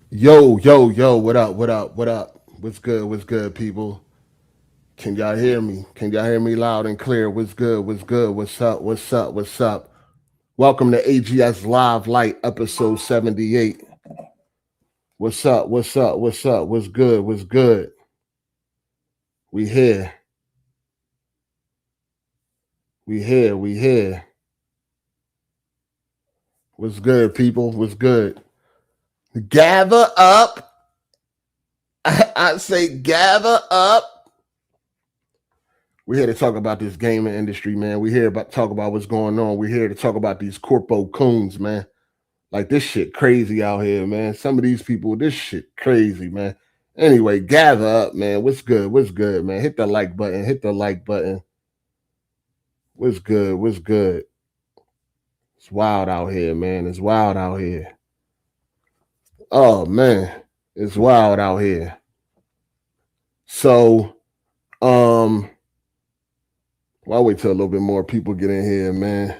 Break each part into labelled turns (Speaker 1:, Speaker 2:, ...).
Speaker 1: Yo, what up? What's good, people? Can y'all hear me? Can y'all hear me loud and clear? What's good? What's up? Welcome to AGS Live Lite episode 78. What's up? What's good? We here. We here. What's good, people? What's good? Gather up. I say gather up. We're here to talk about this gaming industry, man. We're here about talk about what's going on. We're here to talk about these CorpoCOONS, man. Like this shit crazy out here, man. Some of these people, this shit crazy, man. Anyway, gather up, man. What's good, man? Hit the like button. What's good? It's wild out here, man. It's wild out here. Oh man, it's wild out here. So, well, I'll wait till a little bit more people get in here, man.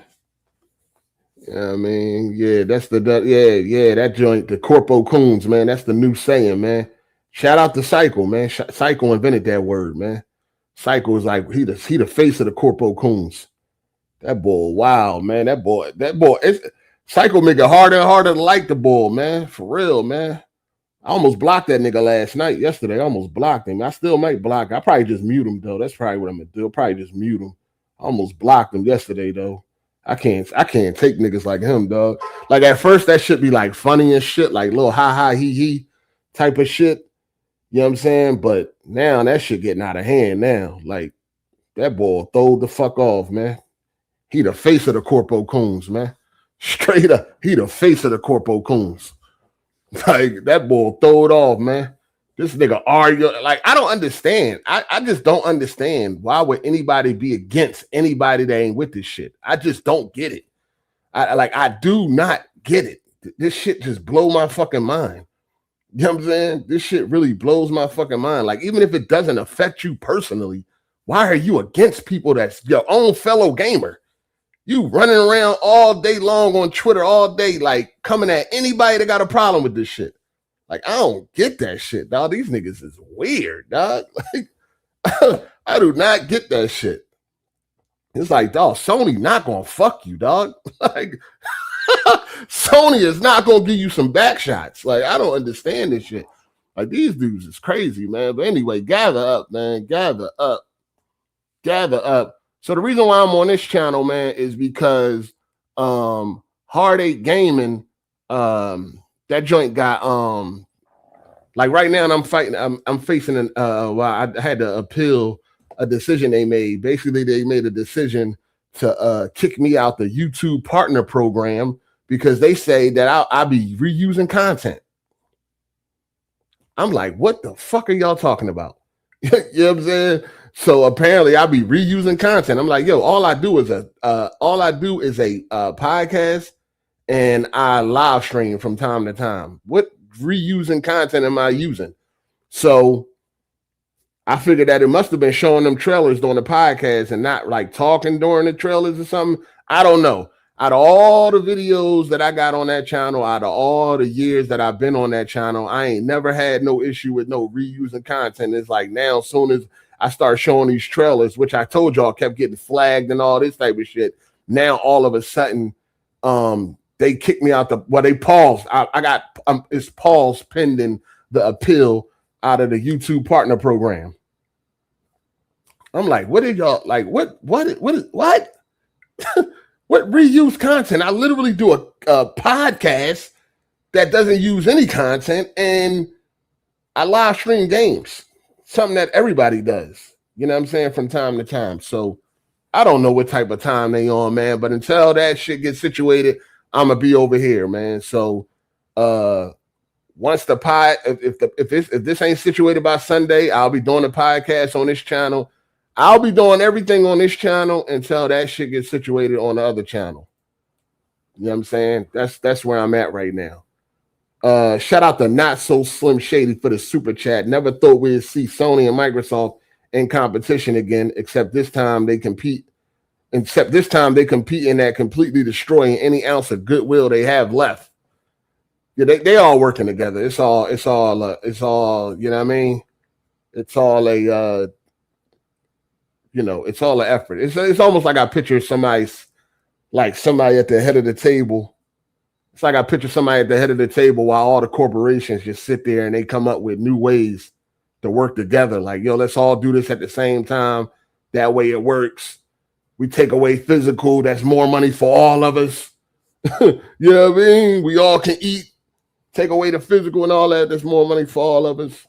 Speaker 1: Yeah, I mean, yeah, that joint, the CorpoCOONS, man. That's the new saying, man. Shout out to Cycle, man. Cycle invented that word, man. Cycle is like he the face of the CorpoCOONS. That boy, wow, man. That boy. It's Cycle make it harder and harder to like the boy, man. For real, man. I almost blocked that nigga yesterday. I almost blocked him. I still might block. I probably just mute him though. That's probably what I'm gonna do. I'll probably just mute him. I almost blocked him yesterday though. I can't take niggas like him, dog. Like at first that should be like funny and shit, like little ha ha he type of shit. You know what I'm saying? But now that shit getting out of hand now. Like that boy throw the fuck off, man. He the face of the CorpoCOONS, man. Straight up, he the face of the CorpoCOONS. Like that boy throw it off, man. This nigga argue. Like, I don't understand. I just don't understand. Why would anybody be against anybody that ain't with this shit? I just don't get it. I do not get it. This shit just blow my fucking mind. You know what I'm saying? This shit really blows my fucking mind. Like, even if it doesn't affect you personally, why are you against people that's your own fellow gamer? You running around all day long on Twitter all day, like coming at anybody that got a problem with this shit. Like, I don't get that shit, dog. These niggas is weird, dog. Like, I do not get that shit. It's like, dog, Sony not gonna fuck you, dog. Like, Sony is not gonna give you some back shots. Like, I don't understand this shit. Like, these dudes is crazy, man. But anyway, gather up, man. Gather up. So the reason why I'm on this channel, man, is because Hard 8 Gaming, that joint got like right now I'm fighting. I'm facing an well, I had to appeal a decision they made. Basically, they made a decision to kick me out the YouTube partner program because they say that I'll be reusing content. I'm like, what the fuck are y'all talking about? You know what I'm saying? So apparently I'll be reusing content. I'm like, yo, all I do is a podcast, and I live stream from time to time. What reusing content am I using? So I figured that it must have been showing them trailers during the podcast and not like talking during the trailers or something. I don't know. Out of all the videos that I got on that channel, out of all the years that I've been on that channel, I ain't never had no issue with no reusing content. It's like now, as soon as I start showing these trailers, which I told y'all kept getting flagged and all this type of shit, now all of a sudden, they kicked me out they paused. I got it's paused pending the appeal out of the YouTube partner program. I'm like, what did y'all like? What? What reuse content? I literally do a podcast that doesn't use any content, and I live stream games, something that everybody does. You know what I'm saying? From time to time. So I don't know what type of time they on, man. But until that shit gets situated, I'm gonna be over here, man. So once the if this ain't situated by Sunday, I'll be doing a podcast on this channel. I'll be doing everything on this channel until that shit gets situated on the other channel. You know what I'm saying? That's where I'm at right now. Shout out to Not So Slim Shady for the super chat. Never thought we'd see Sony and Microsoft in competition again, except this time they compete in that completely destroying any ounce of goodwill they have left. Yeah, they all working together. It's all you know what I mean? It's all a it's all an effort. It's almost like I picture somebody at the head of the table. It's like I picture somebody at the head of the table while all the corporations just sit there and they come up with new ways to work together. Like, yo, let's all do this at the same time. That way it works. We take away physical. That's more money for all of us. You know what I mean? We all can eat. Take away the physical and all that. There's more money for all of us.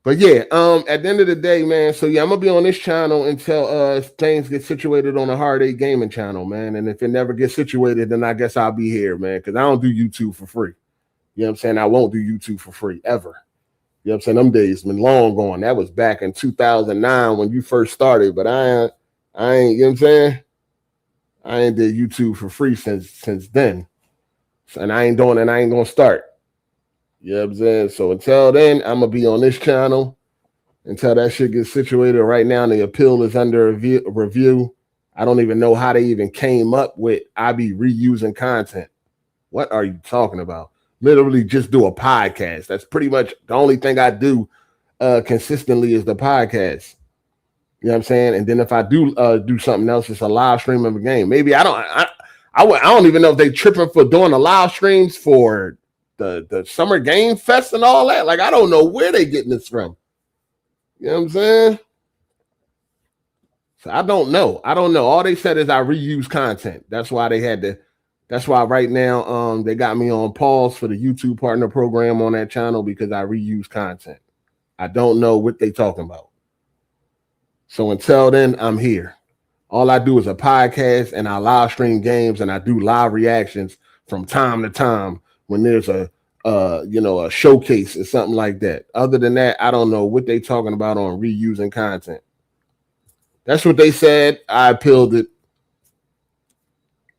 Speaker 1: But yeah, at the end of the day, man. So yeah, I'm gonna be on this channel until things get situated on the Hard 8 gaming channel, man. And if it never gets situated, then I guess I'll be here, man. Because I don't do YouTube for free. You know what I'm saying? I won't do YouTube for free ever. You know what I'm saying? Them days been long gone. That was back in 2009 when you first started. But I ain't, you know what I'm saying? I ain't did YouTube for free since then. And I ain't gonna start. You know what I'm saying? So until then, I'm going to be on this channel until that shit gets situated. Right now, the appeal is under review. I don't even know how they even came up with I be reusing content. What are you talking about? Literally just do a podcast. That's pretty much the only thing I do consistently is the podcast. You know what I'm saying? And then if I do do something else, it's a live stream of a game. Maybe I don't even know if they tripping for doing the live streams for the Summer Game Fest and all that. Like, I don't know where they getting this from. You know what I'm saying? So I don't know. All they said is I reuse content. That's why right now they got me on pause for the YouTube partner program on that channel because I reuse content. I don't know what they talking about. So until then, I'm here. All I do is a podcast and I live stream games and I do live reactions from time to time when there's a showcase or something like that. Other than that, I don't know what they talking about on reusing content. That's what they said. I appealed it.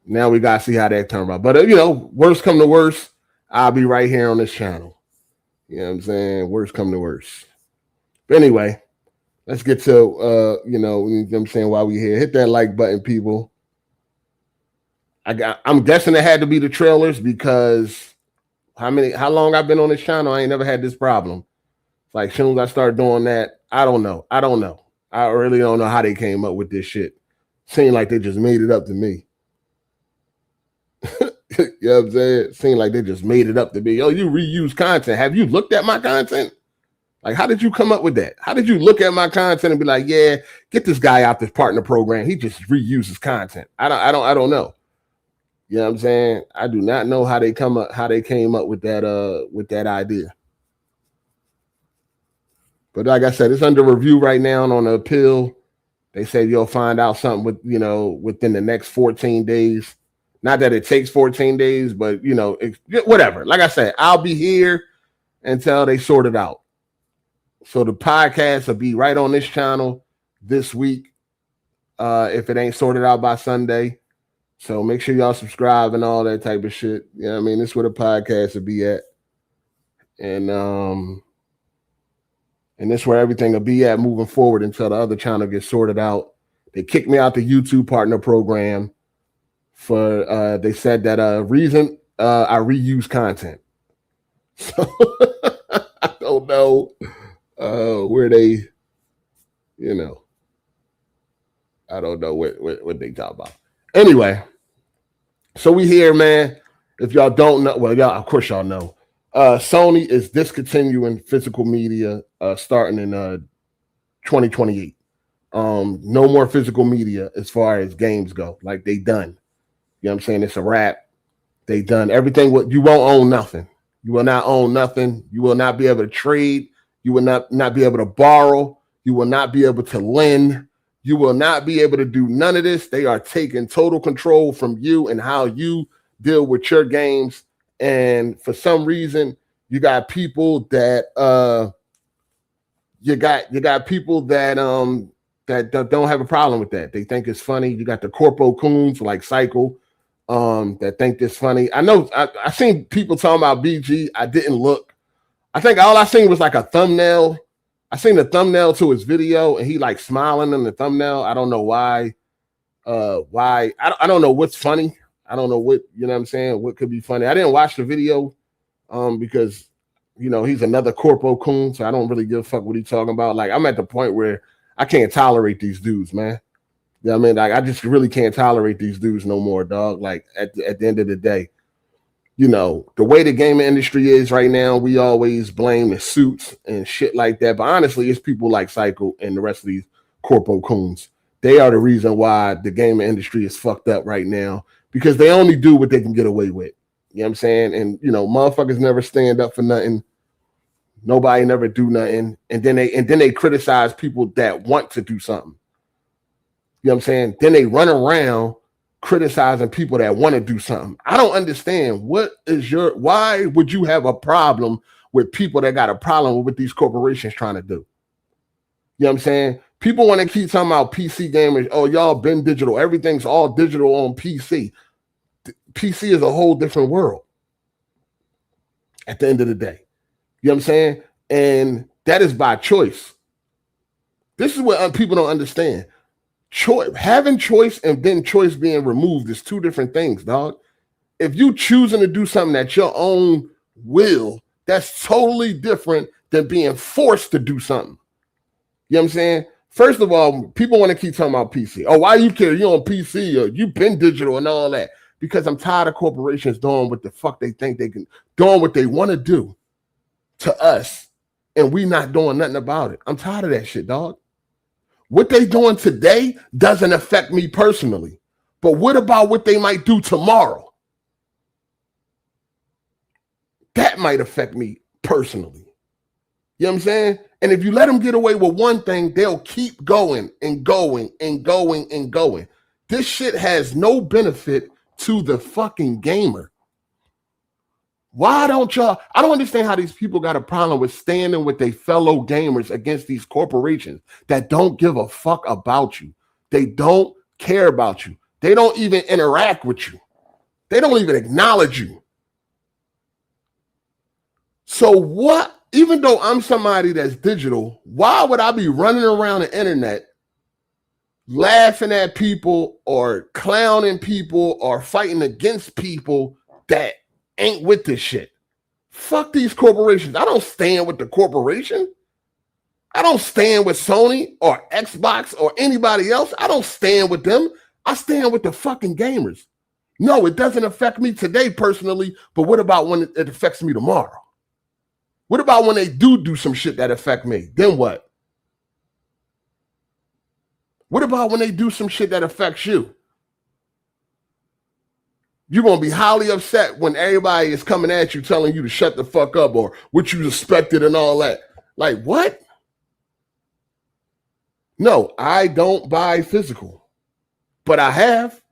Speaker 1: Now we got to see how that turns out. But, worst come to worst, I'll be right here on this channel. You know what I'm saying? Worst come to worst. But anyway, let's get to, you know what I'm saying, while we here. Hit that like button, people. I'm guessing it had to be the trailers because how long I've been on this channel, I ain't never had this problem. Like, as soon as I start doing that, I don't know. I really don't know how they came up with this shit. Seemed like they just made it up to me. You know what I'm saying? Seemed like they just made it up to me. Oh, you reuse content. Have you looked at my content? Like, how did you come up with that? How did you look at my content and be like, yeah, get this guy out this partner program. He just reuses content. I don't know. You know what I'm saying? I do not know how they came up with that idea. But like I said, it's under review right now and on the appeal. They said you'll find out something within the next 14 days. Not that it takes 14 days, but whatever. Like I said, I'll be here until they sort it out. So the podcast will be right on this channel this week. If it ain't sorted out by Sunday. So make sure y'all subscribe and all that type of shit. You know what I mean? This is where the podcast will be at. And this is where everything will be at moving forward until the other channel gets sorted out. They kicked me out the YouTube partner program for they said that reason I reuse content. So I don't know where they, I don't know what they talk about. Anyway, so we here, man. If y'all don't know, well, y'all, of course y'all know. Sony is discontinuing physical media starting in 2028. No more physical media as far as games go. Like, they done. You know what I'm saying? It's a wrap. They done everything. You won't own nothing. You will not own nothing. You will not be able to trade. You will not be able to borrow. You will not be able to lend. You will not be able to do none of this. They are taking total control from you and how you deal with your games. And for some reason, you got people that that don't have a problem with that. They think it's funny. You got the CorpoCOONS like Cycle that think this funny. I know I seen people talking about BG. I didn't look. I think all I seen was like a thumbnail. I seen the thumbnail to his video and he like smiling in the thumbnail. I don't know why. I don't know what's funny. I don't know what, you know what I'm saying, what could be funny. I didn't watch the video because, you know, he's another CorpoCOONS, so I don't really give a fuck what he's talking about. Like, I'm at the point where I can't tolerate these dudes, man. You know what I mean? Like, I just really can't tolerate these dudes no more, dog. Like, at the end of the day, you know, the way the gaming industry is right now, we always blame the suits and shit like that. But honestly, it's people like Cycle and the rest of these CorpoCOONS. They are the reason why the gaming industry is fucked up right now, because they only do what they can get away with. You know what I'm saying? And, you know, motherfuckers never stand up for nothing. Nobody never do nothing. And then they criticize people that want to do something. You know what I'm saying? Then they run around criticizing people that want to do something. I don't understand. Why would you have a problem with people that got a problem with what these corporations trying to do? You know what I'm saying? People want to keep talking about PC gamers. Oh, y'all been digital. Everything's all digital on PC. PC is a whole different world at the end of the day. You know what I'm saying? And that is by choice. This is what people don't understand. Having choice and then choice being removed is two different things, dog. If you choosing to do something at your own will, that's totally different than being forced to do something. You know what I'm saying? First of all, people want to keep talking about PC. Oh, why you care? You on PC or you been digital and all that? Because I'm tired of corporations doing what the fuck they think they can, doing what they want to do to us, and we not doing nothing about it. I'm tired of that shit, dog. What they doing today doesn't affect me personally. But what about what they might do tomorrow? That might affect me personally. You know what I'm saying? And if you let them get away with one thing, they'll keep going and going and going and going. This shit has no benefit to the fucking gamer. Why don't y'all? I don't understand how these people got a problem with standing with their fellow gamers against these corporations that don't give a fuck about you. They don't care about you. They don't even interact with you. They don't even acknowledge you. So what? Even though I'm somebody that's digital, why would I be running around the internet laughing at people or clowning people or fighting against people that ain't with this shit? Fuck these corporations. I don't stand with the corporation. I don't stand with Sony or Xbox or anybody else. I don't stand with them. I stand with the fucking gamers. No, it doesn't affect me today personally, but what about when it affects me tomorrow? What about when they do some shit that affect me? Then what? What about when they do some shit that affects you? You're going to be highly upset when everybody is coming at you telling you to shut the fuck up or what you expected and all that. Like, what? No, I don't buy physical, but I have.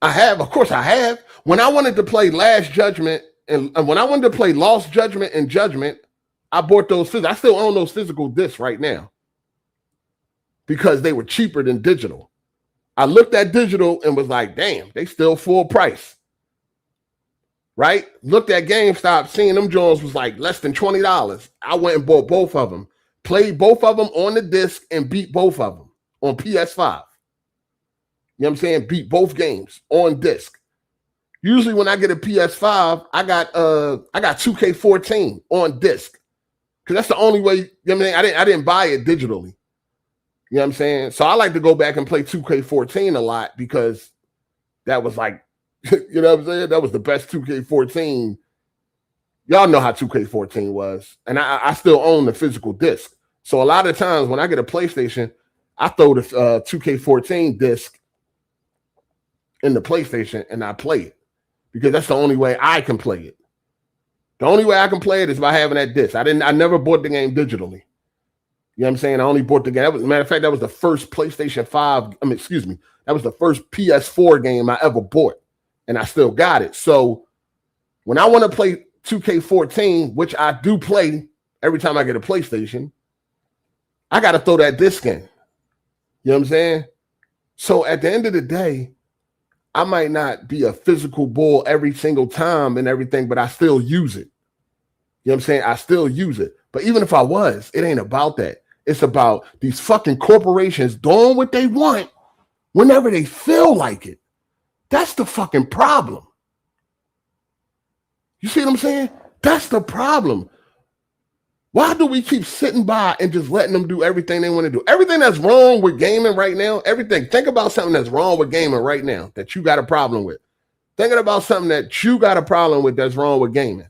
Speaker 1: Of course I have. When I wanted to play Last Judgment and when I wanted to play Lost Judgment and Judgment, I bought those physical. I still own those physical discs right now because they were cheaper than digital. I looked at digital and was like, damn, they still full price. Right? Looked at GameStop, seeing them Jones was like less than $20. I went and bought both of them, played both of them on the disc and beat both of them on PS5. You know what I'm saying? Beat both games on disc. Usually when I get a PS5, I got 2K14 on disc. Because that's the only way, you know what I mean? I didn't buy it digitally. You know what I'm saying? So I like to go back and play 2K14 a lot because that was like, you know what I'm saying? That was the best 2K14. Y'all know how 2K14 was. And I still own the physical disc. So a lot of times when I get a PlayStation, I throw the 2K14 disc in the PlayStation and I play it because that's the only way I can play it. The only way I can play it is by having that disc. I never bought the game digitally. You know what I'm saying? I only bought the game. Matter of fact, that was the first PlayStation 5. That was the first PS4 game I ever bought. And I still got it. So when I want to play 2K14, which I do play every time I get a PlayStation, I got to throw that disc in. You know what I'm saying? So at the end of the day, I might not be a physical bull every single time and everything, but I still use it. You know what I'm saying? I still use it. But even if I was, it ain't about that. It's about these fucking corporations doing what they want whenever they feel like it. That's the fucking problem. You see what I'm saying? That's the problem. Why do we keep sitting by and just letting them do everything they want to do? Everything that's wrong with gaming right now, everything. Think about something that's wrong with gaming right now that you got a problem with. Thinking about something that you got a problem with that's wrong with gaming.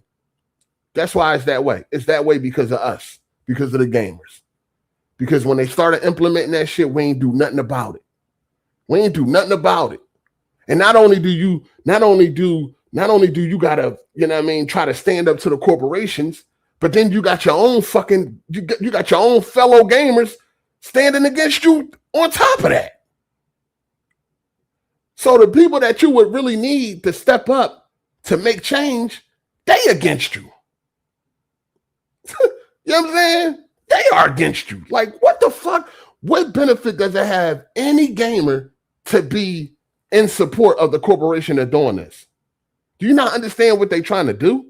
Speaker 1: That's why it's that way. It's that way because of us, because of the gamers. Because when they started implementing that shit, we ain't do nothing about it. We ain't do nothing about it. And not only do you gotta, you know what I mean, try to stand up to the corporations, but then you got your own fucking, you got your own fellow gamers standing against you on top of that. So the people that you would really need to step up to make change, they against you. You know what I'm saying? They are against you. Like, what the fuck? What benefit does it have any gamer to be in support of the corporation that's doing this? Do you not understand what they're trying to do?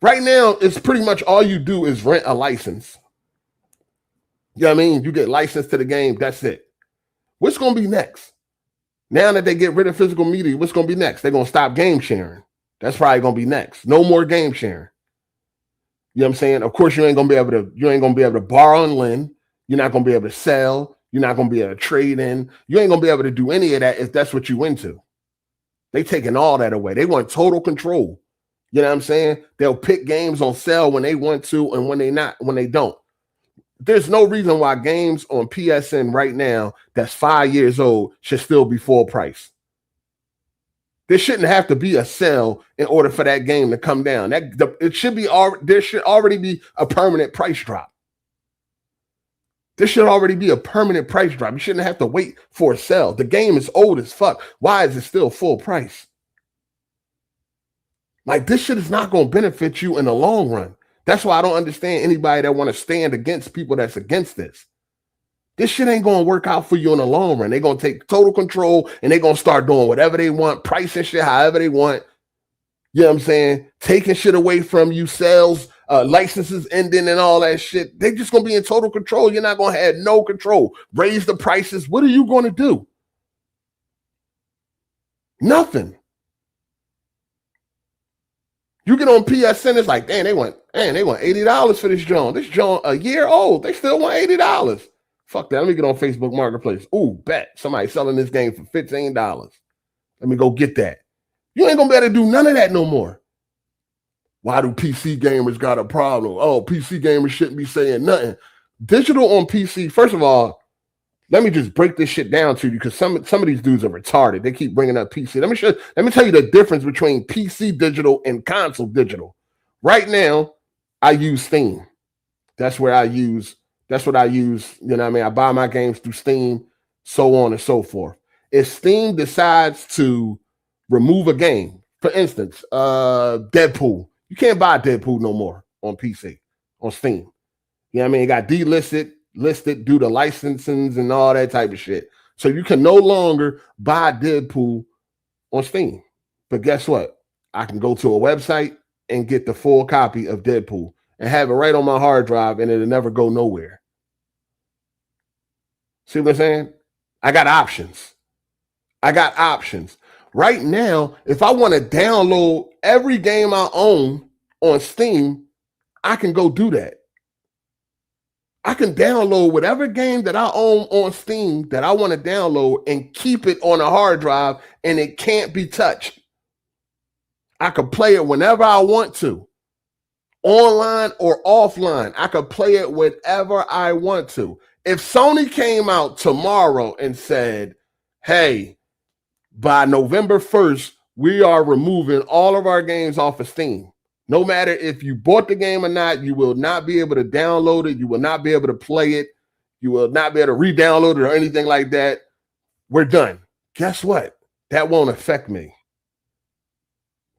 Speaker 1: Right now, it's pretty much all you do is rent a license. You know what I mean? You get licensed to the game, that's it. What's going to be next? Now that they get rid of physical media, what's going to be next? They're going to stop game sharing. That's probably going to be next. No more game sharing. You know what I'm saying? Of course, you ain't going to be able to borrow and lend. You're not going to be able to sell. You're not going to be able to trade in. You ain't going to be able to do any of that if that's what you into. They taking all that away. They want total control. You know what I'm saying? They'll pick games on sale when they want to and when they don't. There's no reason why games on PSN right now that's 5 years old should still be full price. There shouldn't have to be a sale in order for that game to come down. There should already be a permanent price drop. There should already be a permanent price drop. You shouldn't have to wait for a sale. The game is old as fuck. Why is it still full price? Like, this shit is not going to benefit you in the long run. That's why I don't understand anybody that want to stand against people that's against this. This shit ain't going to work out for you in the long run. They're going to take total control and they're going to start doing whatever they want, pricing shit however they want. You know what I'm saying? Taking shit away from you, sales, licenses ending and all that shit. They're just going to be in total control. You're not going to have no control. Raise the prices. What are you going to do? Nothing. You get on PSN, it's like, damn, they want $80 for this joint. This joint a year old. They still want $80. Fuck that. Let me get on Facebook Marketplace. Ooh, bet. Somebody selling this game for $15. Let me go get that. You ain't gonna be able to do none of that no more. Why do PC gamers got a problem? Oh, PC gamers shouldn't be saying nothing. Digital on PC, first of all, let me just break this shit down to you because some of these dudes are retarded. They keep bringing up PC. Let me tell you the difference between PC digital and console digital. Right now, I use Steam. That's what I use. You know what I mean? I buy my games through Steam, so on and so forth. If Steam decides to remove a game, for instance, Deadpool, you can't buy Deadpool no more on PC, on Steam. You know what I mean? It got listed due to licensings and all that type of shit. So you can no longer buy Deadpool on Steam. But guess what? I can go to a website and get the full copy of Deadpool and have it right on my hard drive and it'll never go nowhere. See what I'm saying? I got options. Right now, if I want to download every game I own on Steam, I can go do that. I can download whatever game that I own on Steam that I want to download and keep it on a hard drive and it can't be touched. I could play it whenever I want to, online or offline. I could play it whenever I want to. If Sony came out tomorrow and said, hey, by November 1st, we are removing all of our games off of Steam. No matter if you bought the game or not, you will not be able to download it. You will not be able to play it. You will not be able to re-download it or anything like that. We're done. Guess what? That won't affect me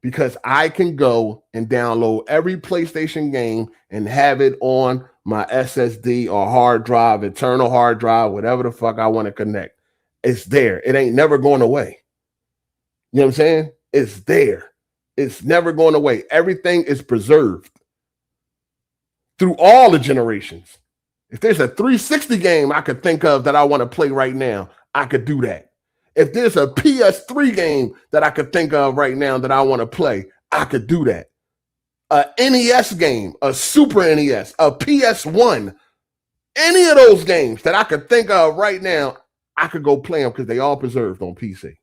Speaker 1: because I can go and download every PlayStation game and have it on my SSD or hard drive, internal hard drive, whatever the fuck I want to connect. It's there. It ain't never going away. You know what I'm saying? It's there. It's never going away. Everything is preserved through all the generations. If there's a 360 game I could think of that I want to play right now, I could do that. If there's a PS3 game that I could think of right now that I want to play, I could do that. A NES game, a Super NES, a PS1, any of those games that I could think of right now, I could go play them because they all preserved on PC.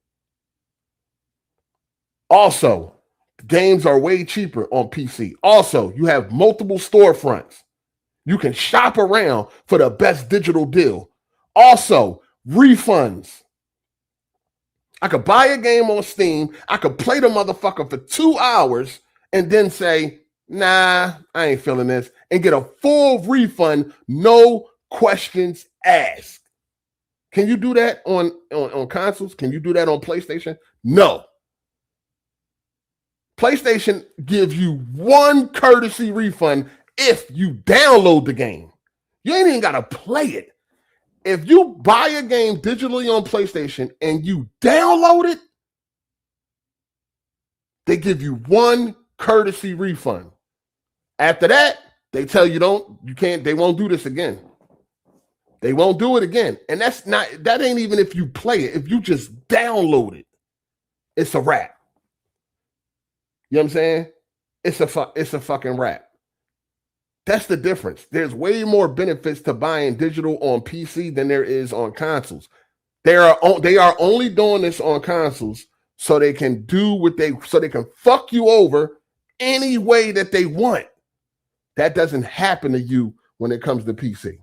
Speaker 1: Also, games are way cheaper on PC. Also, you have multiple storefronts. You can shop around for the best digital deal. Also, refunds. I could buy a game on Steam. I could play the motherfucker for 2 hours and then say, nah, I ain't feeling this, and get a full refund, no questions asked. Can you do that on consoles? Can you do that on PlayStation? No. PlayStation gives you one courtesy refund if you download the game. You ain't even got to play it. If you buy a game digitally on PlayStation and you download it, they give you one courtesy refund. After that, they tell you they won't do this again. They won't do it again. And that ain't even if you play it. If you just download it, it's a wrap. You know what I'm saying? It's a fucking wrap. That's the difference. There's way more benefits to buying digital on PC than there is on consoles. They are only doing this on consoles so they can fuck you over any way that they want. That doesn't happen to you when it comes to PC.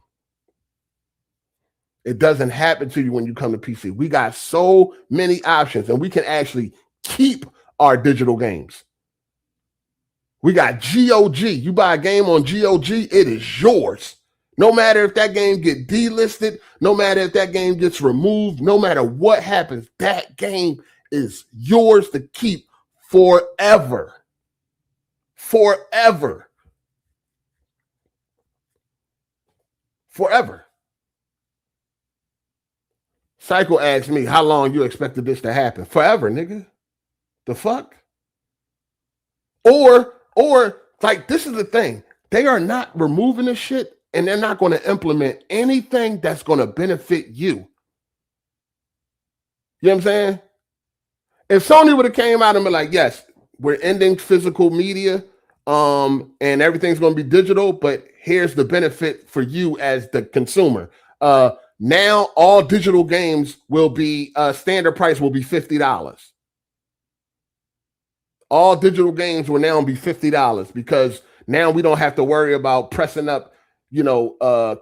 Speaker 1: It doesn't happen to you when you come to PC. We got so many options, and we can actually keep our digital games. We got GOG. You buy a game on GOG, it is yours. No matter if that game gets delisted, no matter if that game gets removed, no matter what happens, that game is yours to keep forever. Forever. Forever. Cycle asked me, how long you expected this to happen? Forever, nigga. The fuck? Or like, this is the thing. They are not removing this shit, and they're not going to implement anything that's going to benefit you. You know what I'm saying? If Sony would have came out and been like, yes, we're ending physical media, and everything's going to be digital, but here's the benefit for you as the consumer. Now all digital games will be standard price will be $50. All digital games will now be $50 because now we don't have to worry about pressing up,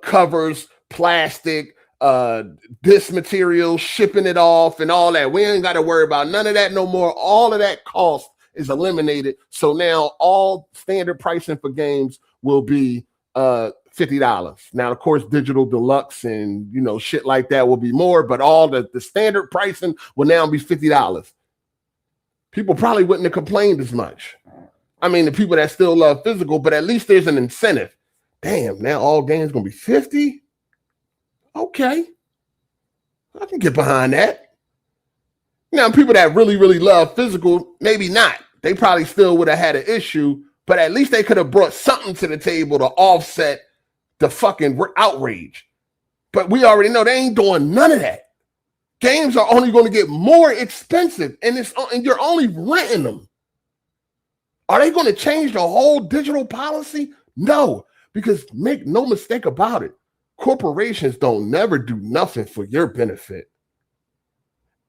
Speaker 1: covers, plastic, this material, shipping it off and all that. We ain't got to worry about none of that no more. All of that cost is eliminated. So now all standard pricing for games will be $50. Now, of course, digital deluxe and, shit like that will be more, but all the standard pricing will now be $50. People probably wouldn't have complained as much. I mean, the people that still love physical, but at least there's an incentive. Damn, now all games going to be 50? Okay. I can get behind that. Now, people that really, really love physical, maybe not. They probably still would have had an issue, but at least they could have brought something to the table to offset the fucking outrage. But we already know they ain't doing none of that. Games are only going to get more expensive, and you're only renting them. Are they going to change the whole digital policy? No, because make no mistake about it, corporations don't never do nothing for your benefit.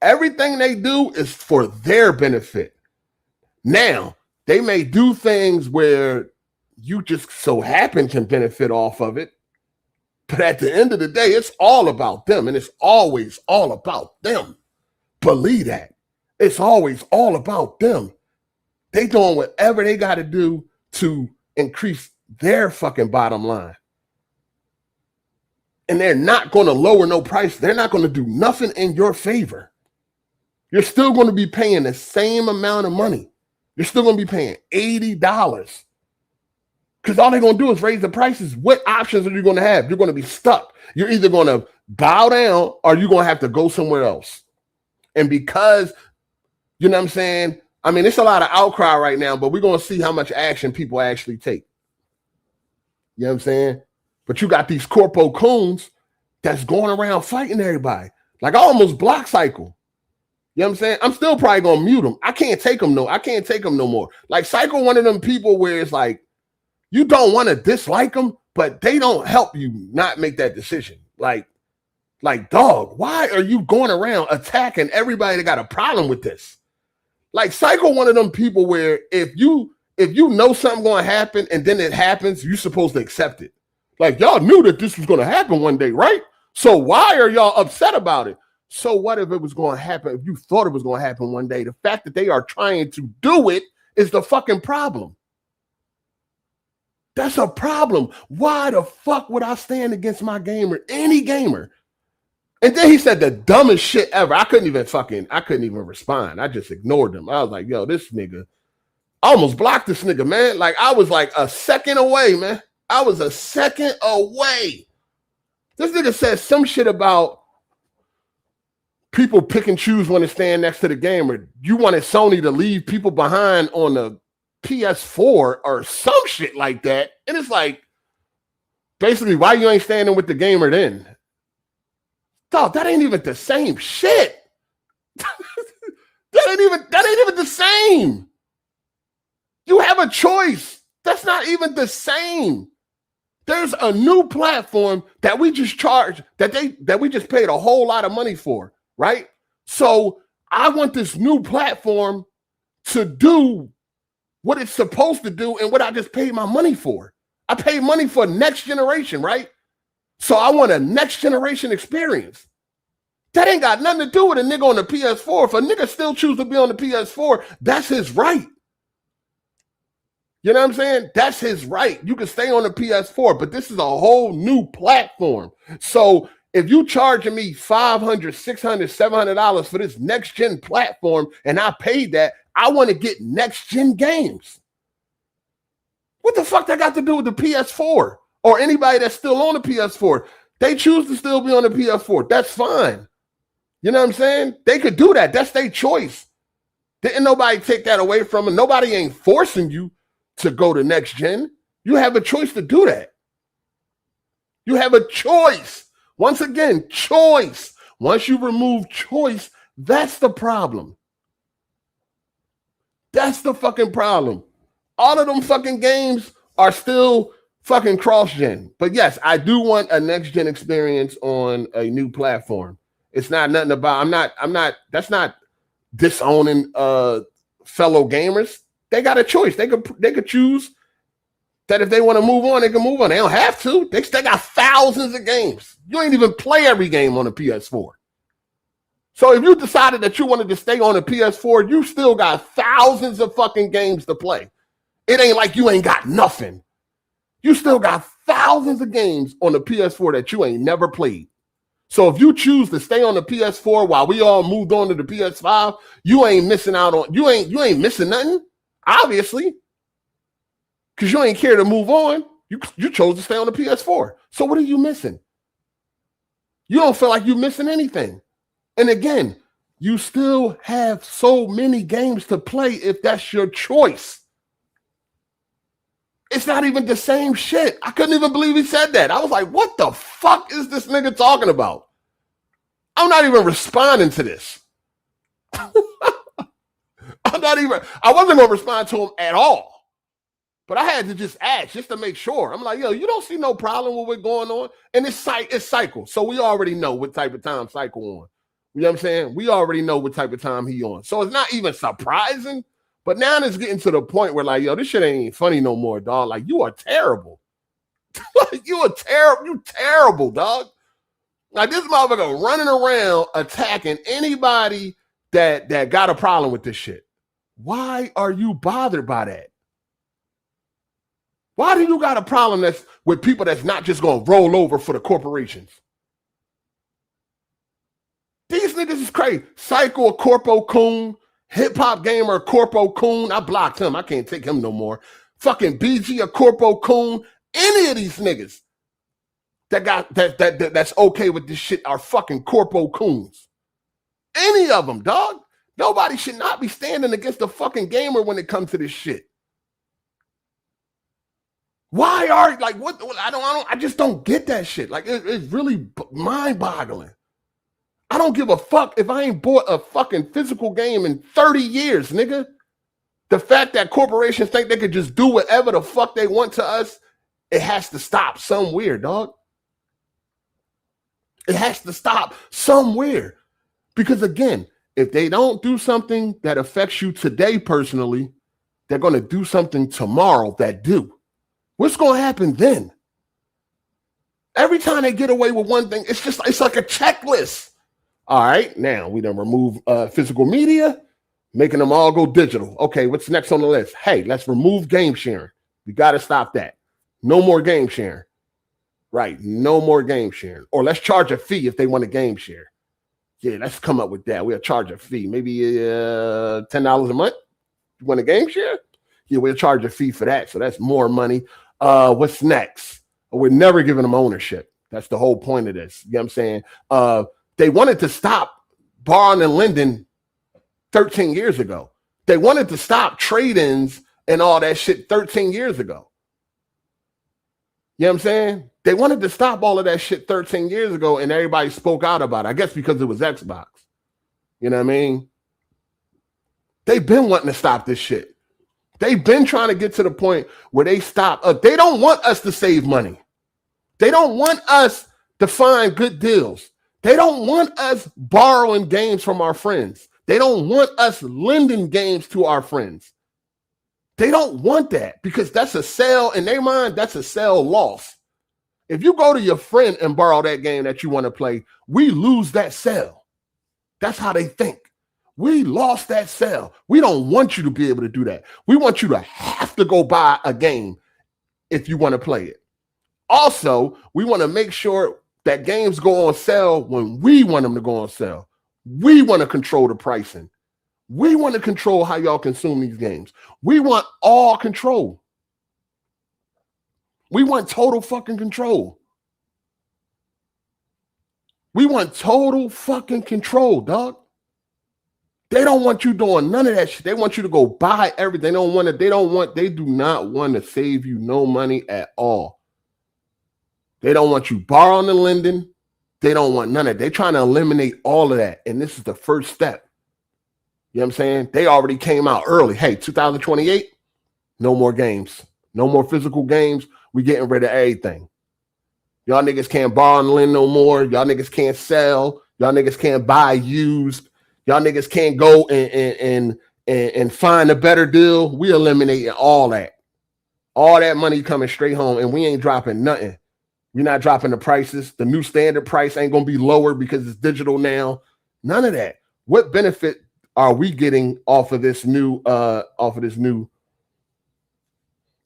Speaker 1: Everything they do is for their benefit. Now, they may do things where you just so happen to benefit off of it. But at the end of the day, it's all about them, and it's always all about them. Believe that. It's always all about them. They doing whatever they got to do to increase their fucking bottom line. And they're not going to lower no price. They're not going to do nothing in your favor. You're still going to be paying the same amount of money. You're still going to be paying $80. Because all they're going to do is raise the prices. What options are you going to have? You're going to be stuck. You're either going to bow down or you're going to have to go somewhere else. And because, you know what I'm saying? I mean, it's a lot of outcry right now, but we're going to see how much action people actually take. You know what I'm saying? But you got these CorpoCOONS that's going around fighting everybody. Like I almost blocked Cycle. You know what I'm saying? I'm still probably gonna mute them. I can't take them no more. Like Psycho, one of them people where it's like you don't want to dislike them, but they don't help you not make that decision. Like, dog, why are you going around attacking everybody that got a problem with this? Like Psycho, one of them people where if you know something going to happen and then it happens, you're supposed to accept it. Like y'all knew that this was going to happen one day, right? So why are y'all upset about it? So what if it was going to happen? If you thought it was going to happen one day, the fact that they are trying to do it is the fucking problem. That's a problem. Why the fuck would I stand against my gamer, any gamer? And then he said the dumbest shit ever. I couldn't even respond. I just ignored him. I was like, yo, this nigga, I almost blocked this nigga, man. Like I was like a second away, man. I was a second away. This nigga said some shit about people pick and choose when to stand next to the gamer. You wanted Sony to leave people behind on the PS4 or some shit like that. And it's like, basically, why you ain't standing with the gamer then? Dog, that ain't even the same shit. that ain't even the same. You have a choice. That's not even the same. There's a new platform that we just charged, that we just paid a whole lot of money for, right? So I want this new platform to do what it's supposed to do and what I just paid my money for. I paid money for next generation, right? So I want a next generation experience. That ain't got nothing to do with a nigga on the PS4. If a nigga still choose to be on the PS4, that's his right. You know what I'm saying? That's his right. You can stay on the PS4, but this is a whole new platform. So if you charging me $500, $600, $700 for this next gen platform and I paid that, I want to get next gen games. What the fuck that got to do with the PS4 or anybody that's still on the PS4? They choose to still be on the PS4. That's fine. You know what I'm saying? They could do that. That's their choice. Didn't nobody take that away from them. Nobody ain't forcing you to go to next gen. You have a choice to do that. You have a choice. Once again, choice. Once you remove choice, that's the problem. That's the fucking problem. All of them fucking games are still fucking cross-gen. But yes, I do want a next-gen experience on a new platform. It's not nothing about, that's not disowning fellow gamers. They got a choice. They could choose that if they want to move on, they can move on. They don't have to. They got thousands of games. You ain't even play every game on the PS4. So if you decided that you wanted to stay on the PS4, you still got thousands of fucking games to play. It ain't like you ain't got nothing. You still got thousands of games on the PS4 that you ain't never played. So if you choose to stay on the PS4 while we all moved on to the PS5, you ain't missing out on, you ain't missing nothing, obviously. Because you ain't care to move on. You chose to stay on the PS4. So what are you missing? You don't feel like you're missing anything. And again, you still have so many games to play if that's your choice. It's not even the same shit. I couldn't even believe he said that. I was like, what the fuck is this nigga talking about? I'm not even responding to this. I wasn't going to respond to him at all. But I had to just ask just to make sure. I'm like, yo, you don't see no problem with what's going on? And it's cycle. So we already know what type of time cycle on. You know what I'm saying? We already know what type of time he on. So it's not even surprising. But now it's getting to the point where like, yo, this shit ain't funny no more, dog. Like, you are terrible. Like, you terrible, dog. Like, this motherfucker running around attacking anybody that got a problem with this shit. Why are you bothered by that? Why do you got a problem that's with people that's not just going to roll over for the corporations? These niggas is crazy. Psycho, a CorpoCOON, hip-hop gamer, a CorpoCOON. I blocked him. I can't take him no more. Fucking BG, a CorpoCOON. Any of these niggas that's okay with this shit are fucking CorpoCOONs. Any of them, dog. Nobody should not be standing against a fucking gamer when it comes to this shit. Why are like what? I just don't get that shit. Like it's really mind-boggling. I don't give a fuck if I ain't bought a fucking physical game in 30 years, nigga. The fact that corporations think they could just do whatever the fuck they want to us, it has to stop somewhere, dog. It has to stop somewhere. Because again, if they don't do something that affects you today personally, they're going to do something tomorrow that do. What's going to happen then? Every time they get away with one thing, it's like a checklist. All right, now we done remove physical media, making them all go digital. Okay, what's next on the list? Hey, let's remove game sharing. We got to stop that. No more game sharing. Right, no more game sharing. Or let's charge a fee if they want a game share. Yeah, let's come up with that. We'll charge a fee, maybe $10 a month. You want a game share? Yeah, we'll charge a fee for that. So that's more money. What's next? We're never giving them ownership. That's the whole point of this. You know what I'm saying? They wanted to stop borrowing and lending 13 years ago. They wanted to stop trade-ins and all that shit 13 years ago. You know what I'm saying? They wanted to stop all of that shit 13 years ago, and everybody spoke out about it. I guess because it was Xbox. You know what I mean? They've been wanting to stop this shit. They've been trying to get to the point where they stop. They don't want us to save money. They don't want us to find good deals. They don't want us borrowing games from our friends. They don't want us lending games to our friends. They don't want that because that's a sale in their mind. That's a sale loss. If you go to your friend and borrow that game that you want to play, we lose that sale. That's how they think. We lost that sale. We don't want you to be able to do that. We want you to have to go buy a game if you want to play it. Also, we want to make sure that games go on sale when we want them to go on sale. We want to control the pricing. We want to control how y'all consume these games. We want all control. We want total fucking control. We want total fucking control, dog. They don't want you doing none of that shit. They want you to go buy everything. They do not want to save you no money at all. They don't want you borrowing and lending. They don't want none of it. They're trying to eliminate all of that. And this is the first step. You know what I'm saying? They already came out early. Hey, 2028, no more games. No more physical games. We getting rid of everything. Y'all niggas can't borrow and lend no more. Y'all niggas can't sell. Y'all niggas can't buy used. Y'all niggas can't go and find a better deal. We eliminating all that. All that money coming straight home, and we ain't dropping nothing. We're not dropping the prices. The new standard price ain't going to be lower because it's digital now. None of that. What benefit are we getting off of this new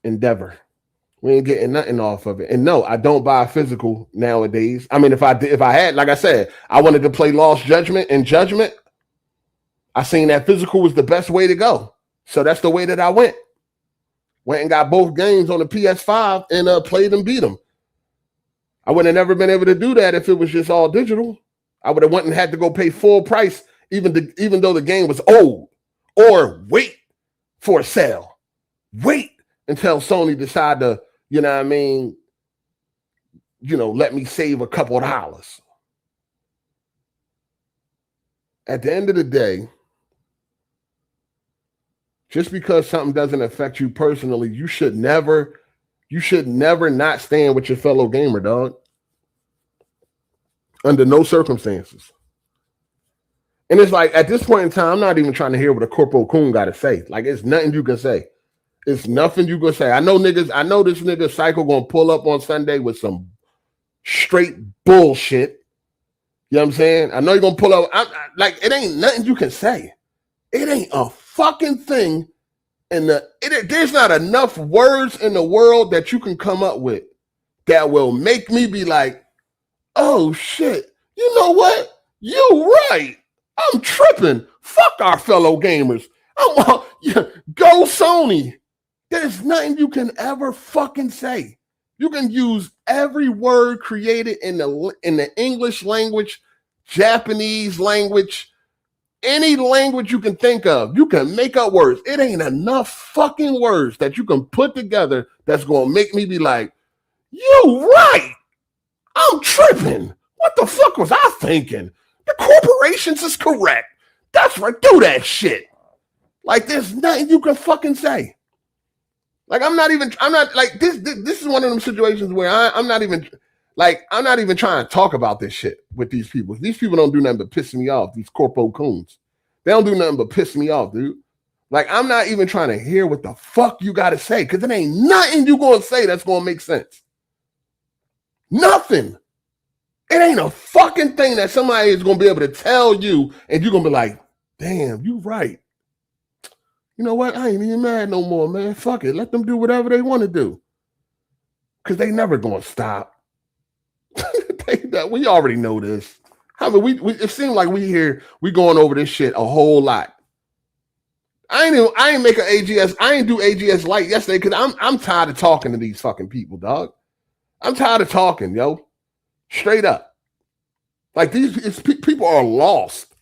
Speaker 1: endeavor? We ain't getting nothing off of it. And no, I don't buy physical nowadays. I mean, if I had, like I said, I wanted to play Lost Judgment and Judgment. I seen that physical was the best way to go. So that's the way that I went. Went and got both games on the PS5 and played and beat them. I would have never been able to do that if it was just all digital. I would have went and had to go pay full price, even though the game was old, or wait for a sale. Wait until Sony decide to, you know what I mean, let me save a couple of dollars. At the end of the day, just because something doesn't affect you personally, you should never not stand with your fellow gamer, dog. Under no circumstances. And it's like, at this point in time, I'm not even trying to hear what a CorpoCOON got to say. Like, it's nothing you can say. It's nothing you can say. I know this nigga Psycho gonna pull up on Sunday with some straight bullshit. You know what I'm saying? I know you're gonna pull up. It ain't nothing you can say. It ain't a fucking thing. There's not enough words in the world that you can come up with that will make me be like, oh shit, you know what? You right. I'm tripping. Fuck our fellow gamers. Go Sony. There's nothing you can ever fucking say. You can use every word created in the English language, Japanese language, any language you can think of. You can make up words. It ain't enough fucking words that you can put together that's going to make me be like, you right. I'm tripping. What the fuck was I thinking? The corporations is correct. That's right. Do that shit. Like, there's nothing you can fucking say. Like, I'm not like this is one of them situations where I'm not even trying to talk about this shit with these people. These people don't do nothing but piss me off. These CorpoCOONS. They don't do nothing but piss me off, dude. Like, I'm not even trying to hear what the fuck you got to say, because it ain't nothing you going to say that's going to make sense. Nothing. It ain't a fucking thing that somebody is going to be able to tell you, and you're going to be like, damn, you right. You know what? I ain't even mad no more, man. Fuck it. Let them do whatever they want to do. Because they never going to stop. We already know this. I mean, it seems like we going over this shit a whole lot. I ain't make an AGS. I ain't do AGS Lite yesterday because I'm tired of talking to these fucking people, dog. I'm tired of talking, yo. Straight up. Like, people are lost.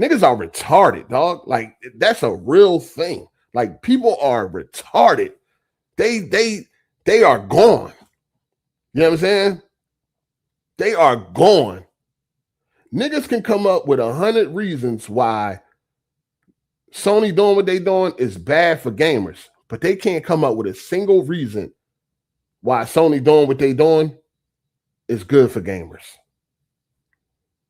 Speaker 1: Niggas are retarded, dog. Like, that's a real thing. Like, people are retarded. They are gone. You know what I'm saying? They are gone. Niggas can come up with 100 reasons why Sony doing what they doing is bad for gamers, but they can't come up with a single reason why Sony doing what they doing is good for gamers.